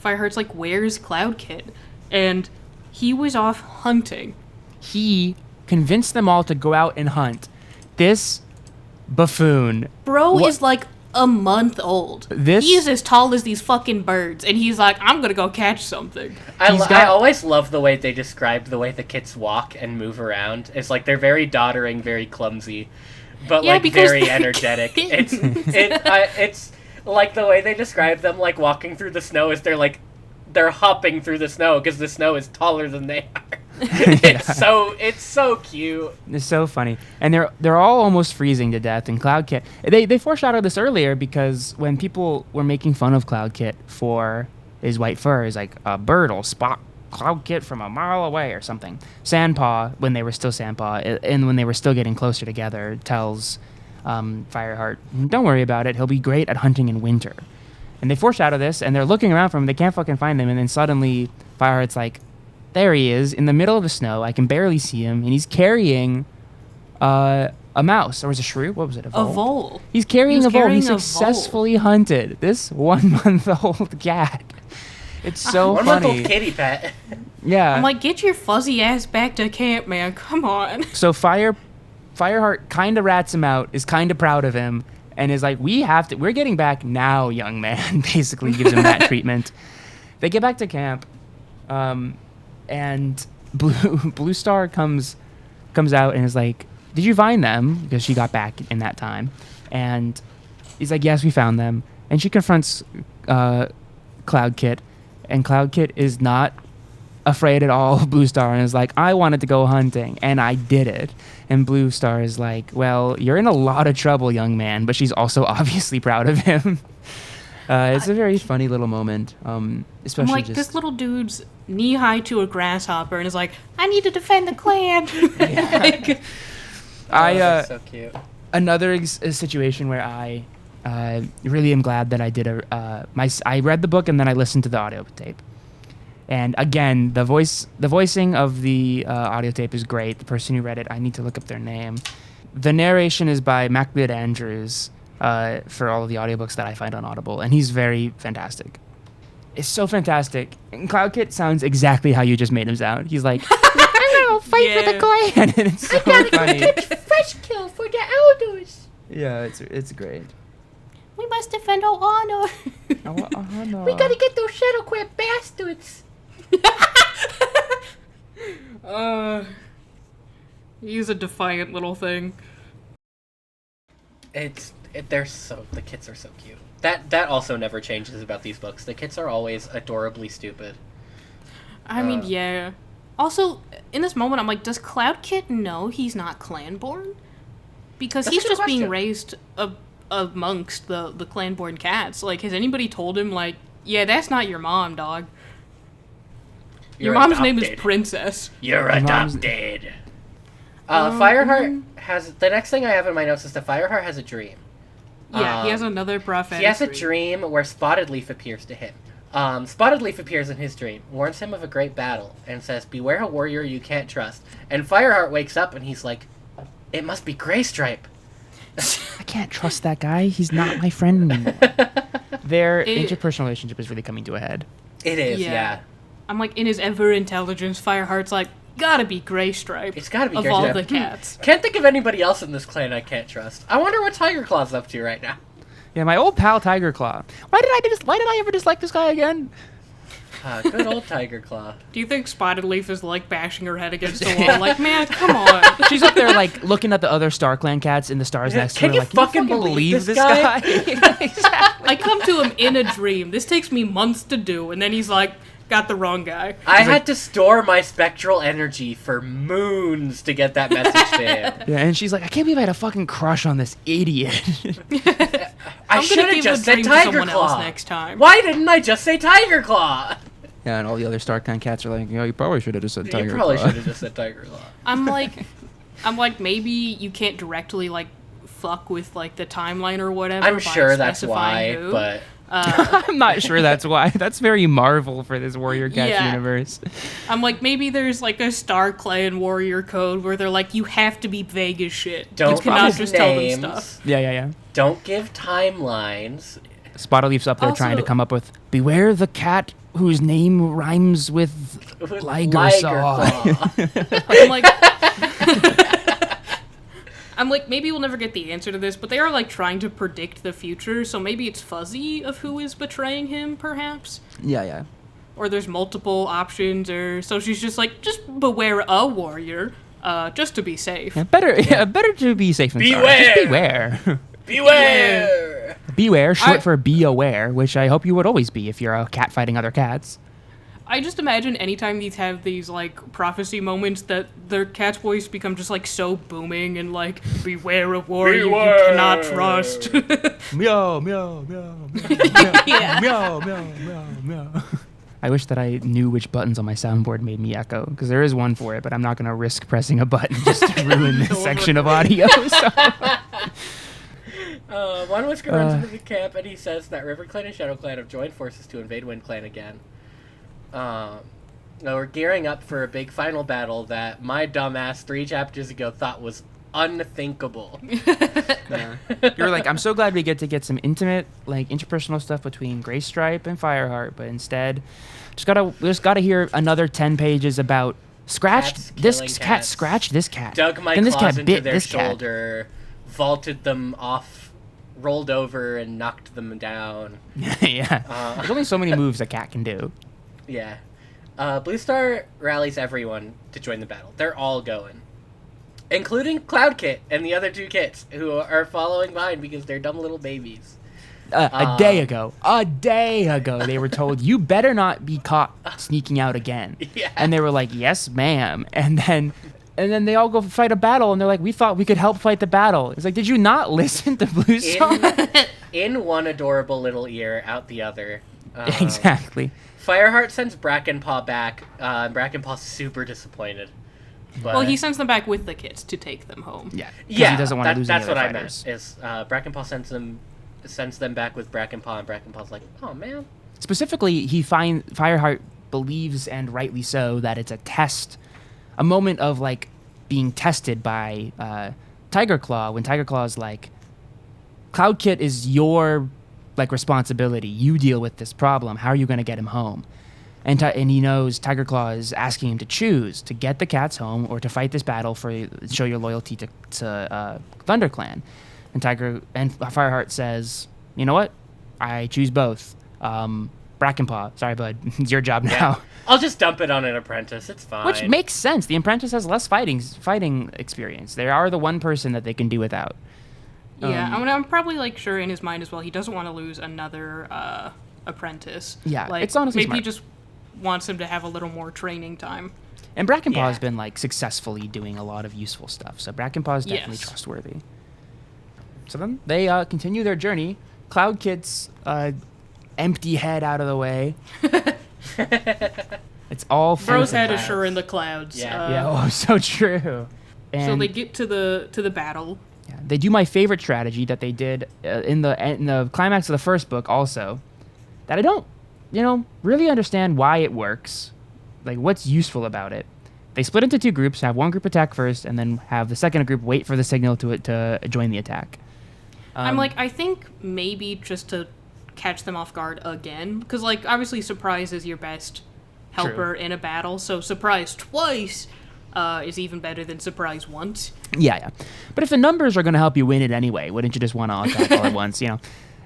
Speaker 4: Fireheart's like, where's Cloud Kit? And he was off hunting.
Speaker 5: He convinced them all to go out and hunt. This buffoon.
Speaker 4: Bro
Speaker 5: What-
Speaker 4: is like a month old. He's as tall as these fucking birds, and he's like, I'm gonna go catch something.
Speaker 2: I always love the way they describe the way the kits walk and move around. It's like they're very doddering, very clumsy, but
Speaker 4: Yeah,
Speaker 2: like
Speaker 4: because
Speaker 2: very
Speaker 4: they're
Speaker 2: energetic.
Speaker 4: kids.
Speaker 2: It's like the way they describe them, like walking through the snow, is they're hopping through the snow because the snow is taller than they are. It's so cute.
Speaker 5: It's so funny, and they're all almost freezing to death. And Cloud Kit, they foreshadowed this earlier because when people were making fun of Cloud Kit for his white fur, is like a bird will spot Cloud Kit from a mile away or something. Sandpaw, when they were still Sandpaw, and when they were still getting closer together, tells Fireheart, "Don't worry about it. He'll be great at hunting in winter." And they foreshadow this, and they're looking around for him. They can't fucking find him, and then suddenly Fireheart's like, there he is, in the middle of the snow. I can barely see him, and he's carrying a mouse. Or was it a shrew? What was it? A vole?
Speaker 4: A vole.
Speaker 5: He's carrying a vole. He
Speaker 4: carrying a vole.
Speaker 5: successfully hunted this 1-month-old cat. It's so funny.
Speaker 2: 1-month-old kitty pet.
Speaker 5: Yeah.
Speaker 4: I'm like, get your fuzzy ass back to camp, man. Come on.
Speaker 5: So Fireheart kind of rats him out, is kind of proud of him, and is like, we're getting back now, young man. Basically gives him that treatment. They get back to camp. And Blue Star comes out and is like, did you find them? Because she got back in that time. And he's like, yes, we found them. And she confronts Cloud Kit. And Cloud Kit is not afraid at all of Blue Star and is like, I wanted to go hunting, and I did it. And Blue Star is like, well, you're in a lot of trouble, young man. But she's also obviously proud of him. It's a very funny little moment. Especially
Speaker 4: I'm like, this little dude's knee-high to a grasshopper and is like, I need to defend the clan. Like,
Speaker 2: That's so cute.
Speaker 5: Another situation where I really am glad that I did I read the book and then I listened to the audio tape. And again, the voicing of the audio tape is great. The person who read it, I need to look up their name. The narration is by Macbeth Andrews for all of the audiobooks that I find on Audible, and he's very fantastic. It's so fantastic. And Cloud Kit sounds exactly how you just made him sound. He's like, I'm gonna fight for the clan. And it's so funny.
Speaker 2: Fresh kill for the elders.
Speaker 5: Yeah, it's great.
Speaker 4: we must defend our honor.
Speaker 5: No.
Speaker 2: We gotta get those Shadowcrab bastards.
Speaker 4: He's a defiant little thing.
Speaker 2: The kits are so cute. That also never changes about these books. The kits are always adorably stupid.
Speaker 4: I mean, yeah. Also, in this moment, I'm like, does Cloud Kit know he's not clan-born? Because
Speaker 2: That's
Speaker 4: he's
Speaker 2: a good
Speaker 4: just being
Speaker 2: question.
Speaker 4: raised amongst the clan-born cats. Like, has anybody told him, like, yeah, that's not your mom, dog. Your mom's name is
Speaker 2: adopted.
Speaker 4: Princess.
Speaker 2: You're
Speaker 5: Your mom's-
Speaker 2: adopted. Fireheart has... The next thing I have in my notes is that Fireheart has a dream.
Speaker 4: Yeah, he has another prophetic.
Speaker 2: He has a dream where Spotted Leaf appears to him. Spotted Leaf appears in his dream, warns him of a great battle, and says, beware a warrior you can't trust. And Fireheart wakes up and he's like, it must be Greystripe.
Speaker 5: I can't trust that guy. He's not my friend anymore. Their interpersonal relationship is really coming to a head.
Speaker 2: It is, yeah.
Speaker 4: I'm like, in his ever-intelligence, Fireheart's like, gotta be Greystripe.
Speaker 2: It's gotta be
Speaker 4: of all
Speaker 2: Greystripe.
Speaker 4: the cats.
Speaker 2: Can't think of anybody else in this clan I can't trust. I wonder what Tiger Claw's up to right now.
Speaker 5: Yeah, my old pal Tiger Claw. Why did I ever dislike this guy again?
Speaker 2: Good old Tiger Claw.
Speaker 4: Do you think Spotted Leaf is, like, bashing her head against the wall? Like, man, come on.
Speaker 5: She's up there, like, looking at the other Star Clan cats in the stars next to her.
Speaker 2: Can you
Speaker 5: Like,
Speaker 2: fucking believe this
Speaker 5: guy?
Speaker 4: I come to him in a dream. This takes me months to do, and then he's like, got the wrong guy.
Speaker 2: I had to store my spectral energy for moons to get that message to him.
Speaker 5: Yeah, and she's like, I can't believe I had a fucking crush on this idiot.
Speaker 2: I
Speaker 4: I'm
Speaker 2: should
Speaker 4: gonna
Speaker 2: have
Speaker 4: give
Speaker 2: just
Speaker 4: the
Speaker 2: said
Speaker 4: dream to
Speaker 2: Tiger
Speaker 4: someone else
Speaker 2: Claw.
Speaker 4: next time.
Speaker 2: Why didn't I just say Tiger Claw?
Speaker 5: Yeah, and all the other Star Clan cats are like, you probably should have just said Tiger
Speaker 2: You probably
Speaker 5: Claw.
Speaker 2: should have just said Tiger Claw.
Speaker 4: I'm like, maybe you can't directly, like, fuck with, like, the timeline or whatever.
Speaker 2: I'm
Speaker 4: by
Speaker 2: sure that's
Speaker 4: specifying
Speaker 2: why,
Speaker 4: who.
Speaker 2: but
Speaker 5: I'm not sure that's why. That's very Marvel for this Warrior Cats
Speaker 4: Yeah.
Speaker 5: universe.
Speaker 4: I'm like, maybe there's, like, a Star Clan warrior code where they're like, you have to be vague as shit.
Speaker 2: don't
Speaker 4: you cannot
Speaker 2: use
Speaker 4: just
Speaker 2: names.
Speaker 4: tell them stuff.
Speaker 5: Yeah.
Speaker 2: Don't give timelines.
Speaker 5: Spotted Leaf's up there
Speaker 4: Also-
Speaker 5: trying to come up with, beware the cat whose name rhymes with Liger Saw.
Speaker 2: Claw.
Speaker 4: I'm like, I'm like, maybe we'll never get the answer to this, but they are like trying to predict the future, so maybe it's fuzzy of who is betraying him, perhaps.
Speaker 5: Yeah.
Speaker 4: Or there's multiple options, or so she's just like, just beware a warrior, just to be safe.
Speaker 5: Yeah, better to be safe than sorry. Just beware.
Speaker 2: Beware!
Speaker 5: Beware, short for be aware, which I hope you would always be if you're a cat fighting other cats.
Speaker 4: I just imagine anytime these have these, like, prophecy moments that their cat's voice become just, like, so booming and, like, beware of warrior you cannot trust.
Speaker 5: Meow, meow, meow,
Speaker 4: Yeah.
Speaker 5: meow, meow, meow, meow. I wish that I knew which buttons on my soundboard made me echo, because there is one for it, but I'm not going to risk pressing a button just to ruin this section of audio. So.
Speaker 2: One Whisker runs into the camp and he says that River Clan and Shadow Clan have joined forces to invade Wind Clan again. We're gearing up for a big final battle that my dumbass 3 chapters ago thought was unthinkable.
Speaker 5: Yeah. You're like, I'm so glad we get to get some intimate, like, interpersonal stuff between Gray Stripe and Fireheart, but instead, we just gotta hear another 10 pages about scratched this cat, scratched this cat,
Speaker 2: dug my
Speaker 5: then this
Speaker 2: claws
Speaker 5: cat
Speaker 2: into
Speaker 5: bit
Speaker 2: their
Speaker 5: this
Speaker 2: shoulder, vaulted them off, rolled over, and knocked them down.
Speaker 5: Yeah. There's only so many moves a cat can do.
Speaker 2: Yeah. Blue Star rallies everyone to join the battle. They're all going. Including Cloud Kit and the other 2 kits, who are following behind because they're dumb little babies.
Speaker 5: A day ago, they were told, you better not be caught sneaking out again.
Speaker 2: Yeah.
Speaker 5: And they were like, yes, ma'am. And then they all go fight a battle, and they're like, we thought we could help fight the battle. It's like, did you not listen to Blue Star?
Speaker 2: In one adorable little ear, out the other.
Speaker 5: Exactly.
Speaker 2: Fireheart sends Brackenpaw back, and Brackenpaw's super disappointed. But,
Speaker 4: Well, he sends them back with the kits to take them home.
Speaker 5: Yeah.
Speaker 2: yeah,
Speaker 5: He doesn't want to lose any
Speaker 2: that's
Speaker 5: other
Speaker 2: what
Speaker 5: fighters.
Speaker 2: I meant. Is Brackenpaw sends them back with Brackenpaw, and Brackenpaw's like, oh man.
Speaker 5: Specifically, Fireheart believes, and rightly so, that it's a test, a moment of, like, being tested by Tiger Claw, when Tiger Claw is like, Cloud Kit is your, like, responsibility. You deal with this problem. How are you going to get him home? And he knows Tiger Claw is asking him to choose to get the cats home or to fight this battle for show your loyalty to ThunderClan. And Fireheart says, you know what? I choose both. Brackenpaw, sorry, bud, it's your job now.
Speaker 2: Yeah. I'll just dump it on an apprentice. It's fine.
Speaker 5: Which makes sense. The apprentice has less fighting experience. They are the one person that they can do without.
Speaker 4: Yeah, I'm probably, like, sure in his mind as well, he doesn't want to lose another apprentice.
Speaker 5: Yeah,
Speaker 4: like,
Speaker 5: it's honestly
Speaker 4: maybe
Speaker 5: smart.
Speaker 4: he just wants him to have a little more training time.
Speaker 5: And Brackenpaw
Speaker 2: Yeah.
Speaker 5: has been, like, successfully doing a lot of useful stuff. So Brackenpaw is definitely
Speaker 4: Yes.
Speaker 5: trustworthy. So then they continue their journey. Cloud Kit's empty head out of the way. It's all full
Speaker 4: Bro's
Speaker 5: of
Speaker 4: head is
Speaker 5: clouds.
Speaker 4: sure in the clouds.
Speaker 2: Yeah.
Speaker 5: Yeah, oh, so true. And
Speaker 4: So they get to the battle.
Speaker 5: yeah, they do my favorite strategy that they did in the climax of the first book also, that I don't, really understand why it works, like what's useful about it. They split into 2 groups, have one group attack first, and then have the second group wait for the signal to join the attack.
Speaker 4: I'm like, I think maybe just to catch them off guard again, because, like, obviously surprise is your best helper in a battle, so surprise twice is even better than surprise once.
Speaker 5: Yeah. But if the numbers are going to help you win it anyway, wouldn't you just want to attack all at once?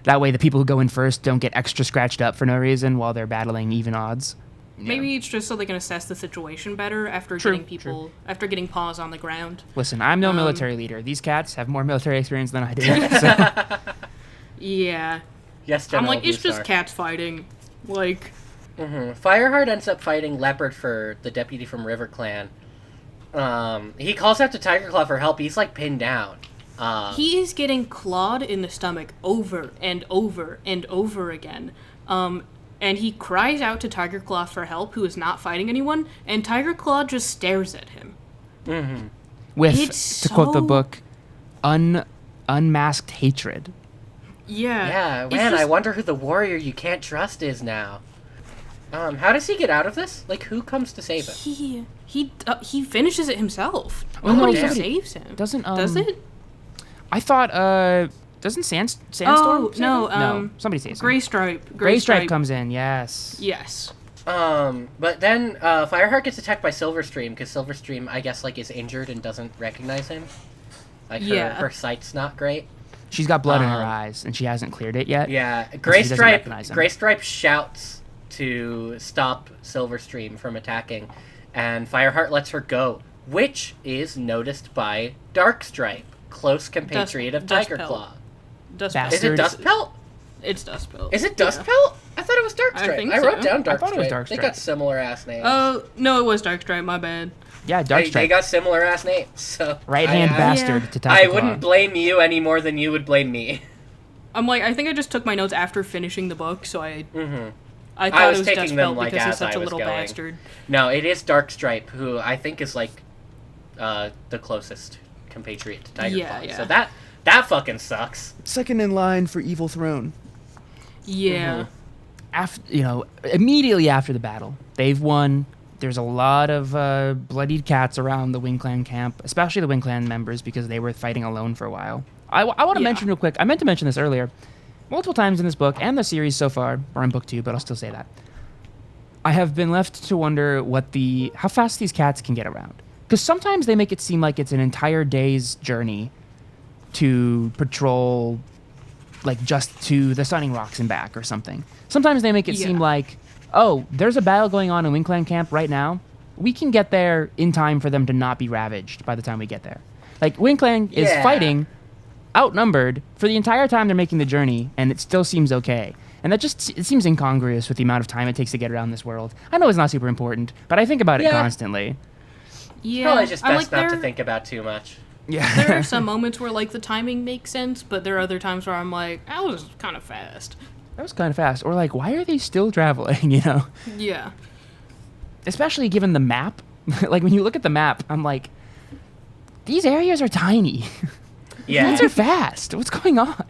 Speaker 5: That way the people who go in first don't get extra scratched up for no reason while they're battling even odds.
Speaker 4: Maybe it's just so they can assess the situation better after after getting paws on the ground.
Speaker 5: Listen, I'm no military leader. These cats have more military experience than I do. So.
Speaker 4: Yeah.
Speaker 2: Yes,
Speaker 4: I'm
Speaker 2: General
Speaker 4: like, it's
Speaker 2: Blue
Speaker 4: just
Speaker 2: Star.
Speaker 4: cats fighting. Like,
Speaker 2: Fireheart ends up fighting Leopard for the deputy from River Clan. He calls out to Tiger Claw for help. He's like pinned down.
Speaker 4: he is getting clawed in the stomach over and over and over again. And he cries out to Tiger Claw for help, who is not fighting anyone, and Tiger Claw just stares at him.
Speaker 5: With,
Speaker 4: It's
Speaker 5: to quote the
Speaker 4: so-
Speaker 5: book, unmasked hatred.
Speaker 2: Yeah,
Speaker 4: it's
Speaker 2: man,
Speaker 4: just-
Speaker 2: I wonder who the warrior you can't trust is now. How does he get out of this? Like, who comes to save him?
Speaker 4: He finishes it himself.
Speaker 5: Oh, no,
Speaker 4: Nobody
Speaker 5: somebody-
Speaker 4: saves him.
Speaker 5: Doesn't,
Speaker 4: Does it?
Speaker 5: I thought, doesn't Sandstorm
Speaker 4: Oh,
Speaker 5: save
Speaker 4: no,
Speaker 5: him? No, somebody saves him.
Speaker 4: Gray Stripe.
Speaker 5: Gray Stripe comes in, yes.
Speaker 4: Yes.
Speaker 2: But then, Fireheart gets attacked by Silverstream, because Silverstream, I guess, like, is injured and doesn't recognize him. Like,
Speaker 4: Yeah.
Speaker 2: her sight's not great.
Speaker 5: She's got blood in her
Speaker 2: Um,
Speaker 5: eyes, and she hasn't cleared it yet.
Speaker 2: Yeah,
Speaker 5: she
Speaker 2: Gray
Speaker 5: doesn't
Speaker 2: Stripe.
Speaker 5: recognize him.
Speaker 2: Gray Stripe shouts to stop Silverstream from attacking, and Fireheart lets her go, which is noticed by Darkstripe, close compatriot of
Speaker 4: Dust
Speaker 2: Tiger
Speaker 4: Pelt.
Speaker 2: Claw.
Speaker 5: Bastard.
Speaker 2: Is it Dustpelt?
Speaker 4: It's Dustpelt.
Speaker 2: Is it Dustpelt? I thought it was Darkstripe.
Speaker 4: I think
Speaker 2: wrote
Speaker 4: so.
Speaker 2: down Darkstripe.
Speaker 5: I thought it was
Speaker 2: They
Speaker 5: Darkstripe.
Speaker 2: got similar ass names.
Speaker 4: Oh, no, it was Darkstripe, my bad.
Speaker 5: Yeah,
Speaker 2: They
Speaker 5: Darkstripe.
Speaker 2: got similar ass names. So
Speaker 5: Right-hand
Speaker 2: I-
Speaker 5: bastard
Speaker 4: Yeah.
Speaker 5: to Tiger
Speaker 2: I
Speaker 5: Claw.
Speaker 2: wouldn't blame you any more than you would blame me.
Speaker 4: I'm like, I think I just took my notes after finishing the book, so I
Speaker 2: Mhm.
Speaker 4: I thought
Speaker 2: was
Speaker 4: it was
Speaker 2: taking them,
Speaker 4: Dustpelt
Speaker 2: like,
Speaker 4: because he's
Speaker 2: as
Speaker 4: such
Speaker 2: I
Speaker 4: a
Speaker 2: was
Speaker 4: little
Speaker 2: going.
Speaker 4: bastard.
Speaker 2: No, it is Darkstripe, who I think is like the closest compatriot to Tiger
Speaker 4: Yeah,
Speaker 2: Claw.
Speaker 4: yeah.
Speaker 2: So that fucking sucks.
Speaker 5: Second in line for Evil Throne.
Speaker 4: Yeah.
Speaker 5: Immediately after the battle, they've won. There's a lot of bloodied cats around the Wing Clan camp, especially the Wing Clan members, because they were fighting alone for a while. I want to
Speaker 4: Yeah.
Speaker 5: mention real quick, I meant to mention this earlier, multiple times in this book and the series so far, or in book 2, but I'll still say that. I have been left to wonder how fast these cats can get around. Because sometimes they make it seem like it's an entire day's journey to patrol, like, just to the Sunning Rocks and back or something. Sometimes they make it seem
Speaker 4: Yeah.
Speaker 5: like, oh, there's a battle going on in Wing Clan camp right now. We can get there in time for them to not be ravaged by the time we get there. Like, Wing Clan is
Speaker 2: Yeah.
Speaker 5: fighting outnumbered for the entire time they're making the journey, and it still seems okay. And that it seems incongruous with the amount of time it takes to get around this world. I know it's not super important, but I think about it
Speaker 2: Yeah.
Speaker 5: constantly.
Speaker 4: Yeah.
Speaker 2: Probably just
Speaker 4: I'm
Speaker 2: best
Speaker 4: like,
Speaker 2: not to
Speaker 4: there-
Speaker 2: think about too much.
Speaker 5: Yeah.
Speaker 4: There are some moments where, like, the timing makes sense, but there are other times where I'm like, that was kind of fast.
Speaker 5: That was kind of fast. Or like, why are they still traveling, you know?
Speaker 4: Yeah.
Speaker 5: Especially given the map. Like, when you look at the map, I'm like, these areas are tiny.
Speaker 2: Yeah.
Speaker 5: These are fast. What's going on?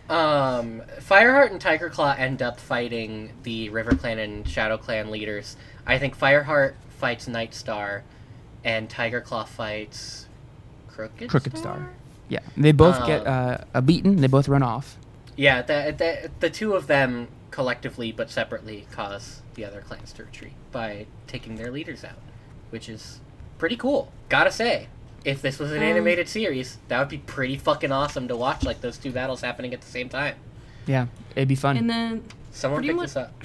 Speaker 2: Fireheart and Tiger Claw end up fighting the River Clan and Shadow Clan leaders. I think Fireheart fights Nightstar, and Tiger Claw fights Crooked
Speaker 5: Star. Yeah. They both get beaten. They both run off.
Speaker 2: Yeah, the two of them collectively but separately cause the other clans to retreat by taking their leaders out, which is pretty cool. Gotta say, if this was an animated series, that would be pretty fucking awesome to watch, like those two battles happening at the same time.
Speaker 5: Yeah. It'd be fun.
Speaker 4: And then
Speaker 2: Someone
Speaker 4: Pretty
Speaker 2: pick this up.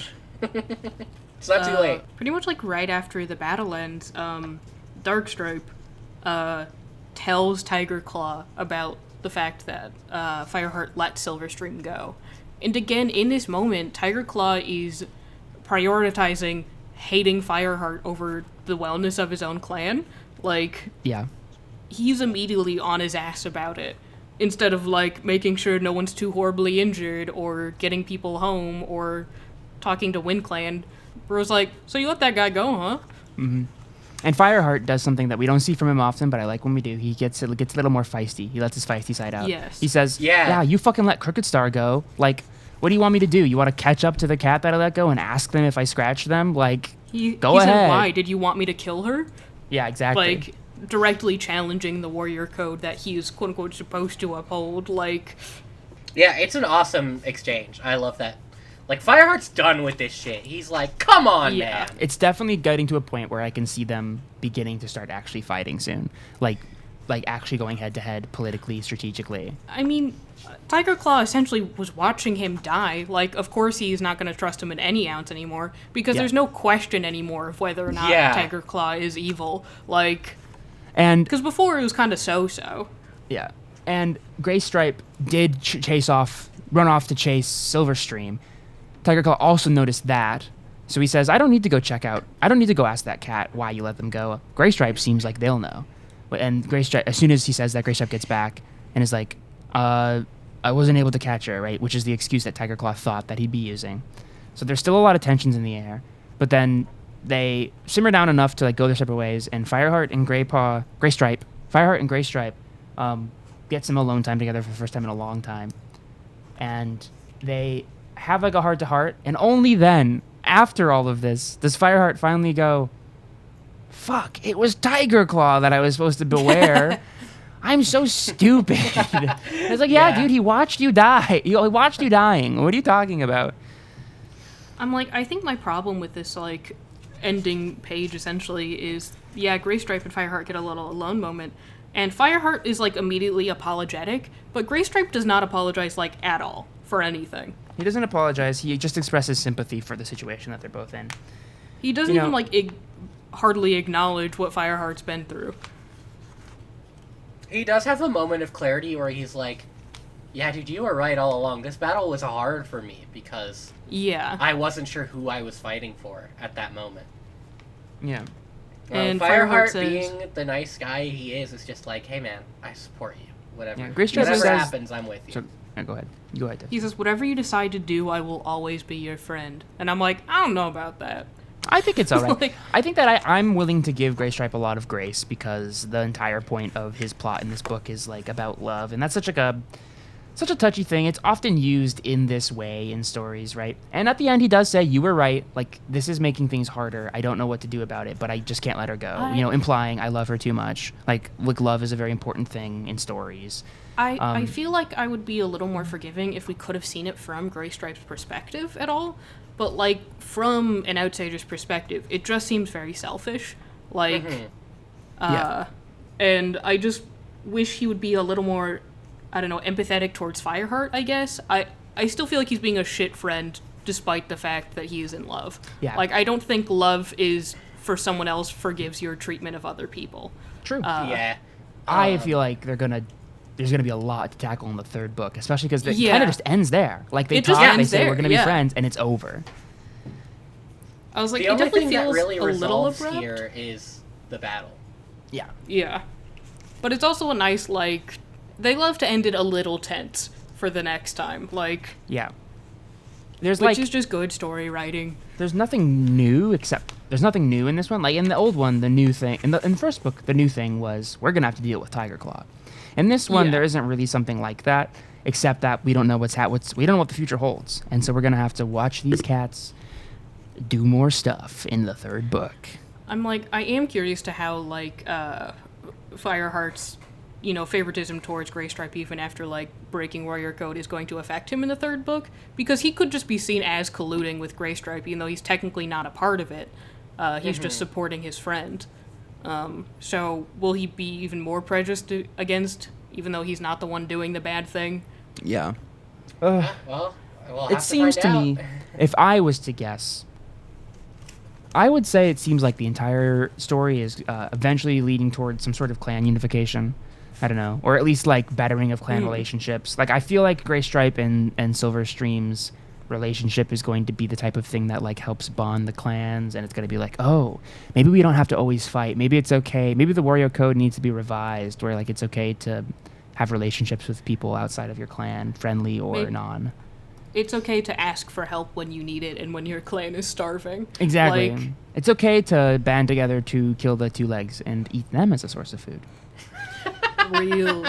Speaker 2: It's not too late.
Speaker 4: pretty much like right after the battle ends, Darkstripe tells Tiger Claw about the fact that Fireheart let Silverstream go. And again, in this moment, Tiger Claw is prioritizing hating Fireheart over the wellness of his own clan. Like,
Speaker 5: yeah.
Speaker 4: he's immediately on his ass about it. Instead of, like, making sure no one's too horribly injured or getting people home or talking to Wind Clan. Bro's like, so you let that guy go, huh?
Speaker 5: And Fireheart does something that we don't see from him often, but I like when we do. He gets a little more feisty. He lets his feisty side out.
Speaker 4: Yes.
Speaker 5: He says,
Speaker 2: Yeah.
Speaker 5: you fucking let Crooked Star go. Like, what do you want me to do? You want to catch up to the cat that I let go and ask them if I scratched them? Like, Go
Speaker 4: he
Speaker 5: ahead.
Speaker 4: said, why? Did you want me to kill her?
Speaker 5: yeah, exactly.
Speaker 4: Like, directly challenging the warrior code that he is, quote-unquote, supposed to uphold. Like,
Speaker 2: Yeah, it's an awesome exchange. I love that. Like, Fireheart's done with this shit. He's like, come on,
Speaker 4: Yeah.
Speaker 2: man.
Speaker 5: It's definitely getting to a point where I can see them beginning to start actually fighting soon. Like actually going head to head politically, strategically.
Speaker 4: I mean, Tiger Claw essentially was watching him die. Like, of course he's not going to trust him in any ounce anymore, because
Speaker 5: Yeah.
Speaker 4: there's no question anymore of whether or not
Speaker 2: Yeah.
Speaker 4: Tiger Claw is evil. Like,
Speaker 5: And
Speaker 4: because before it was kind of so-so.
Speaker 5: yeah, and Gray Stripe did run off to chase Silverstream. Tiger Claw also noticed that, so he says, I don't need to go ask that cat why you let them go. Gray Stripe seems like they'll know. And Gray Stripe, as soon as he says that, Gray Stripe gets back and is like, I wasn't able to catch her, right? Which is the excuse that Tiger Claw thought that he'd be using. So there's still a lot of tensions in the air, but then they simmer down enough to like go their separate ways, and Fireheart and Gray Stripe get some alone time together for the first time in a long time. And they have like a heart-to-heart, and only then, after all of this, does Fireheart finally go, fuck, it was Tiger Claw that I was supposed to beware. I'm so stupid. It's like, yeah, dude, he watched you die. He watched you dying. What are you talking about?
Speaker 4: I'm like, I think my problem with this, like, ending page, essentially, is, yeah, Gray Stripe and Fireheart get a little alone moment, And Fireheart is, like, immediately apologetic, but Graystripe does not apologize, like, at all for anything.
Speaker 5: He doesn't apologize. He just expresses sympathy for the situation that they're both in.
Speaker 4: He doesn't even, like, hardly acknowledge what Fireheart's been through.
Speaker 2: He does have a moment of clarity where he's like, yeah, dude, you were right all along. This battle was hard for me because I wasn't sure who I was fighting for at that moment.
Speaker 5: Yeah.
Speaker 4: And
Speaker 2: Fireheart
Speaker 4: says,
Speaker 2: being the nice guy he is just like, hey man, I support you. Whatever.
Speaker 5: Yeah, Graystripe
Speaker 2: Whatever
Speaker 5: says-
Speaker 2: happens, I'm with you.
Speaker 5: So, go ahead. Go ahead, Dave.
Speaker 4: he says, whatever you decide to do, I will always be your friend. And I'm like, I don't know about that.
Speaker 5: I think it's all right.
Speaker 4: Like-
Speaker 5: I think that I'm willing to give Graystripe a lot of grace because the entire point of his plot in this book is like about love, and that's such a touchy thing. It's often used in this way in stories, right? And at the end, he does say, "You were right. Like this is making things harder. I don't know what to do about it, but I just can't let her go." Implying I love her too much. Like love is a very important thing in stories.
Speaker 4: I feel like I would be a little more forgiving if we could have seen it from Graystripe's perspective at all. But, like, from an outsider's perspective, it just seems very selfish. Like, and I just wish he would be a little more, I don't know, empathetic towards Fireheart, I guess. I still feel like he's being a shit friend despite the fact that he is in love.
Speaker 5: Yeah.
Speaker 4: Like, I don't think love is for someone else forgives your treatment of other people.
Speaker 5: True.
Speaker 2: Yeah.
Speaker 5: I feel like there's gonna be a lot to tackle in the third book, especially because it kind of just ends there. Like they
Speaker 4: It just
Speaker 5: talk, they
Speaker 4: ends
Speaker 5: say
Speaker 4: there,
Speaker 5: we're gonna be
Speaker 4: yeah.
Speaker 5: friends, and it's over.
Speaker 4: I was like,
Speaker 2: The
Speaker 4: it
Speaker 2: only
Speaker 4: definitely
Speaker 2: thing
Speaker 4: feels
Speaker 2: that really
Speaker 4: a little
Speaker 2: resolves
Speaker 4: abrupt.
Speaker 2: here is the battle.
Speaker 5: Yeah.
Speaker 4: Yeah. But it's also a nice, like, they love to end it a little tense for the next time. Like,
Speaker 5: Yeah. There's
Speaker 4: which
Speaker 5: like
Speaker 4: is just good story writing.
Speaker 5: there's nothing new there's nothing new in this one. Like in the old one, the new thing in the first book, the new thing was we're gonna have to deal with Tiger Claw. In this one,
Speaker 4: Yeah.
Speaker 5: there isn't really something like that, except that we don't know we don't know what the future holds, and so we're gonna have to watch these cats do more stuff in the third book.
Speaker 4: I'm like, I am curious to how, like, Fireheart's, favoritism towards Graystripe even after, like, breaking Warrior Code is going to affect him in the third book, because he could just be seen as colluding with Graystripe, even though he's technically not a part of it. He's just supporting his friend. So will he be even more prejudiced against, even though he's not the one doing the bad thing?
Speaker 5: Yeah.
Speaker 2: Well, we'll have
Speaker 5: It seems to me, if I was to guess, I would say it seems like the entire story is eventually leading towards some sort of clan unification. I don't know. Or at least, like, bettering of clan relationships. Like, I feel like Graystripe and Silverstream's relationship is going to be the type of thing that, like, helps bond the clans, and it's going to be like, oh, maybe we don't have to always fight. Maybe it's okay. Maybe the Warrior Code needs to be revised, where, like, it's okay to have relationships with people outside of your clan, friendly or non.
Speaker 4: It's okay to ask for help when you need it and when your clan is starving.
Speaker 5: Exactly.
Speaker 4: Like,
Speaker 5: It's okay to band together to kill the two legs and eat them as a source of food.
Speaker 4: real.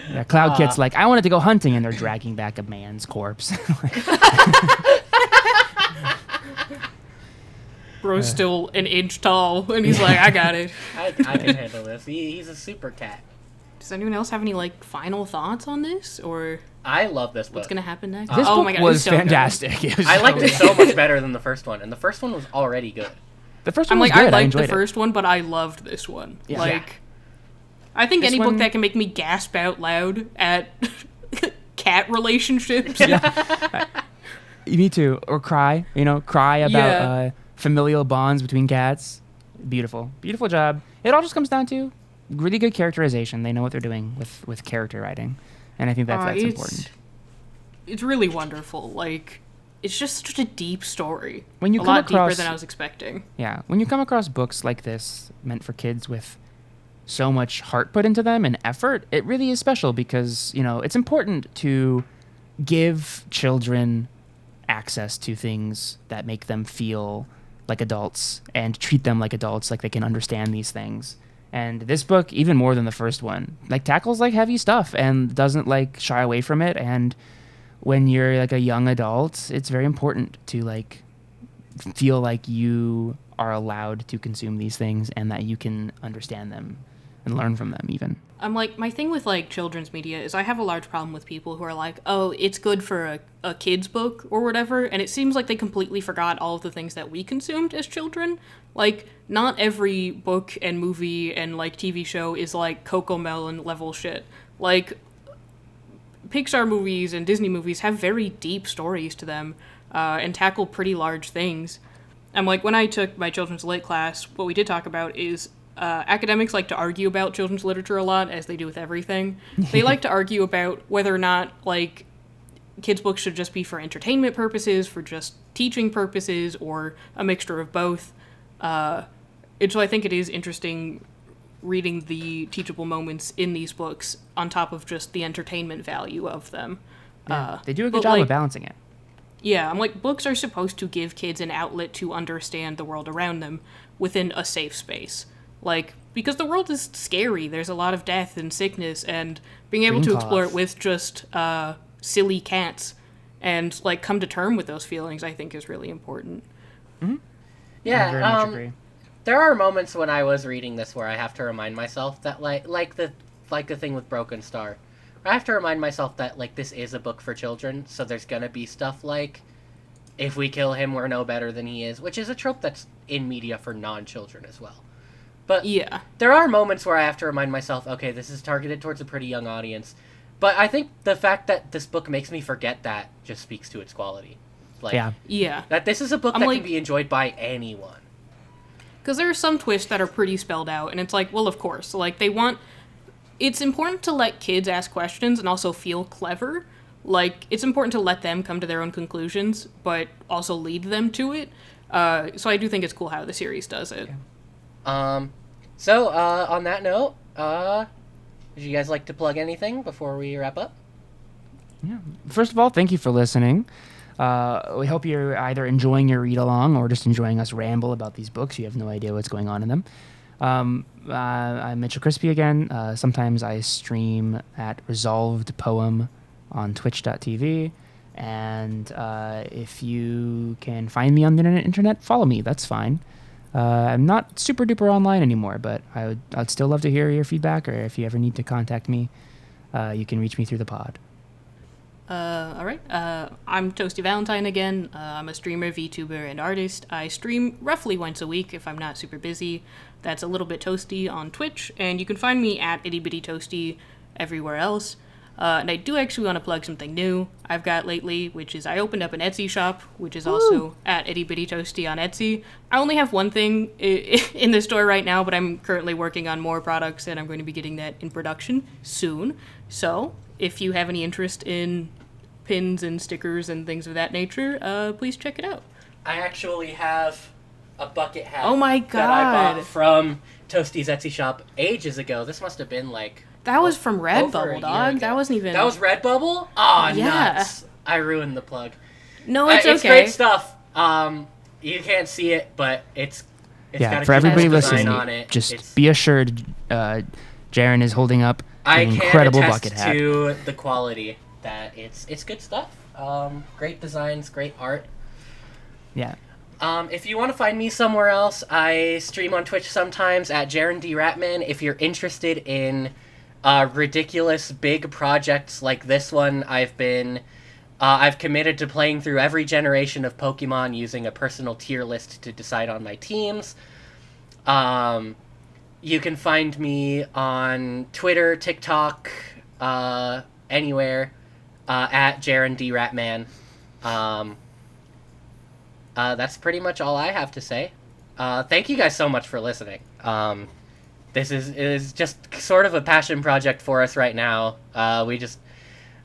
Speaker 5: Yeah, Cloud Kit's like, I wanted to go hunting, and they're dragging back a man's corpse.
Speaker 4: Bro's still an inch tall, and he's like, I got it.
Speaker 2: I can handle this. He's a super cat.
Speaker 4: Does anyone else have any, like, final thoughts on this? Or
Speaker 2: I love this book.
Speaker 4: what's going to happen next?
Speaker 5: This
Speaker 4: oh
Speaker 5: book
Speaker 4: my God,
Speaker 5: was
Speaker 4: it's so good.
Speaker 5: fantastic. It was
Speaker 2: I liked
Speaker 5: so
Speaker 2: it so much better than the first one, and the first one was already good.
Speaker 5: The first one
Speaker 4: I'm
Speaker 5: was
Speaker 4: like,
Speaker 5: good.
Speaker 4: I liked
Speaker 5: enjoyed
Speaker 4: the first one, but I loved this one.
Speaker 5: Yeah.
Speaker 4: Like, I think
Speaker 5: This
Speaker 4: any
Speaker 5: one-
Speaker 4: book that can make me gasp out loud at cat relationships.
Speaker 5: Me too. Or cry. Cry about
Speaker 4: Yeah.
Speaker 5: familial bonds between cats. Beautiful. Beautiful job. It all just comes down to really good characterization. They know what they're doing with character writing. And I think that's important.
Speaker 4: It's really wonderful. Like, it's just such a deep story.
Speaker 5: When you
Speaker 4: a
Speaker 5: come
Speaker 4: lot deeper
Speaker 5: across-
Speaker 4: than I was expecting.
Speaker 5: Yeah. When you come across books like this meant for kids with so much heart put into them and effort, it really is special because, it's important to give children access to things that make them feel like adults and treat them like adults, like they can understand these things. And this book, even more than the first one, like tackles like heavy stuff and doesn't like shy away from it. And when you're like a young adult, it's very important to like feel like you are allowed to consume these things and that you can understand them
Speaker 3: and learn from them even.
Speaker 4: I'm like, my thing with like children's media is I have a large problem with people who are like, oh, it's good for a kid's book or whatever, and it seems like they completely forgot all of the things that we consumed as children. Like, not every book and movie and like TV show is like Cocomelon level shit. Like, Pixar movies and Disney movies have very deep stories to them and tackle pretty large things. I'm like, when I took my children's lit class, what we did talk about is academics like to argue about children's literature a lot, as they do with everything. They like to argue about whether or not, like, kids' books should just be for entertainment purposes, for just teaching purposes, or a mixture of both. And so I think it is interesting reading the teachable moments in these books on top of just the entertainment value of them.
Speaker 3: Yeah, they do a good job of balancing it.
Speaker 4: Yeah, I'm like, books are supposed to give kids an outlet to understand the world around them within a safe space. Like, because the world is scary, there's a lot of death and sickness, and being able to explore it with just silly cats and, like, come to term with those feelings, I think is really important.
Speaker 3: Mm-hmm.
Speaker 2: Yeah,
Speaker 3: I very much agree.
Speaker 2: There are moments when I was reading this where I have to remind myself that, like the thing with Broken Star, I have to remind myself that, like, this is a book for children, so there's gonna be stuff like, if we kill him, we're no better than he is, which is a trope that's in media for non-children as well. But
Speaker 4: yeah,
Speaker 2: there are moments where I have to remind myself, okay, this is targeted towards a pretty young audience. But I think the fact that this book makes me forget that just speaks to its quality. Like,
Speaker 4: yeah.
Speaker 2: That this is a book that can be enjoyed by anyone.
Speaker 4: Because there are some twists that are pretty spelled out, and it's like, well, of course. Like, it's important to let kids ask questions and also feel clever. Like, it's important to let them come to their own conclusions, but also lead them to it. So I do think it's cool how the series does it.
Speaker 2: So, on that note, would you guys like to plug anything before we wrap up?
Speaker 3: Yeah. First of all, thank you for listening. We hope you're either enjoying your read-along or just enjoying us ramble about these books. You have no idea what's going on in them. I'm Mitchell Crispi again. Sometimes I stream at Resolved Poem on twitch.tv. And if you can find me on the internet, follow me. That's fine. I'm not super duper online anymore, but I'd still love to hear your feedback, or if you ever need to contact me, you can reach me through the pod.
Speaker 4: All right. I'm Toasty Valentine again. I'm a streamer, VTuber, and artist. I stream roughly once a week if I'm not super busy. That's a little bit toasty on Twitch, and you can find me at Itty Bitty Toasty everywhere else. And I do actually want to plug something new I've got lately, which is I opened up an Etsy shop, which is also at Itty Bitty Toasty on Etsy. I only have one thing in the store right now, but I'm currently working on more products, and I'm going to be getting that in production soon. So, if you have any interest in pins and stickers and things of that nature, please check it out.
Speaker 2: I actually have a bucket hat.
Speaker 4: Oh my
Speaker 2: that I
Speaker 4: god!
Speaker 2: bought from Toasty's Etsy shop ages ago. This must have been like...
Speaker 4: That was from Redbubble, dog. That wasn't even...
Speaker 2: That was Redbubble? Aw,
Speaker 4: yeah.
Speaker 2: Nuts. I ruined the plug.
Speaker 4: No, it's
Speaker 2: It's
Speaker 4: okay.
Speaker 2: great stuff. You can't see it, but it's got a
Speaker 3: for everybody
Speaker 2: cute design
Speaker 3: listening,
Speaker 2: on it.
Speaker 3: just be assured, Jaron is holding up an
Speaker 2: I
Speaker 3: incredible
Speaker 2: can
Speaker 3: bucket
Speaker 2: attest
Speaker 3: hat.
Speaker 2: to the quality, that it's good stuff. Great designs, great art.
Speaker 3: Yeah.
Speaker 2: If you want to find me somewhere else, I stream on Twitch sometimes at Jaron D Ratman. If you're interested in ridiculous big projects like this one, I've committed to playing through every generation of Pokemon using a personal tier list to decide on my teams. You can find me on Twitter, TikTok, anywhere, at Jaron D Ratman. That's pretty much all I have to say. Thank you guys so much for listening. This is just sort of a passion project for us right now.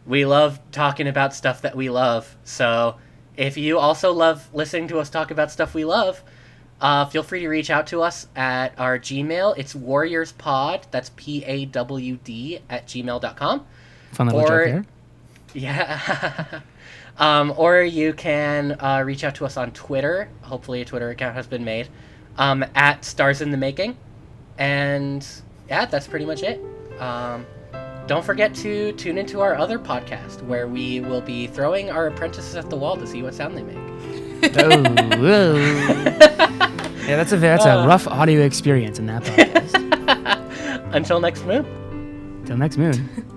Speaker 2: We love talking about stuff that we love. So if you also love listening to us talk about stuff we love, feel free to reach out to us at our Gmail. It's warriorspod, that's PAWD, @gmail.com.
Speaker 3: Fun little joke there.
Speaker 2: Yeah. Or you can reach out to us on Twitter. Hopefully a Twitter account has been made. At Stars in the Making. And yeah, that's pretty much it. Don't forget to tune into our other podcast, where we will be throwing our apprentices at the wall to see what sound they make.
Speaker 3: Yeah, that's a rough audio experience in that podcast.
Speaker 2: Until next moon.
Speaker 3: Till next moon.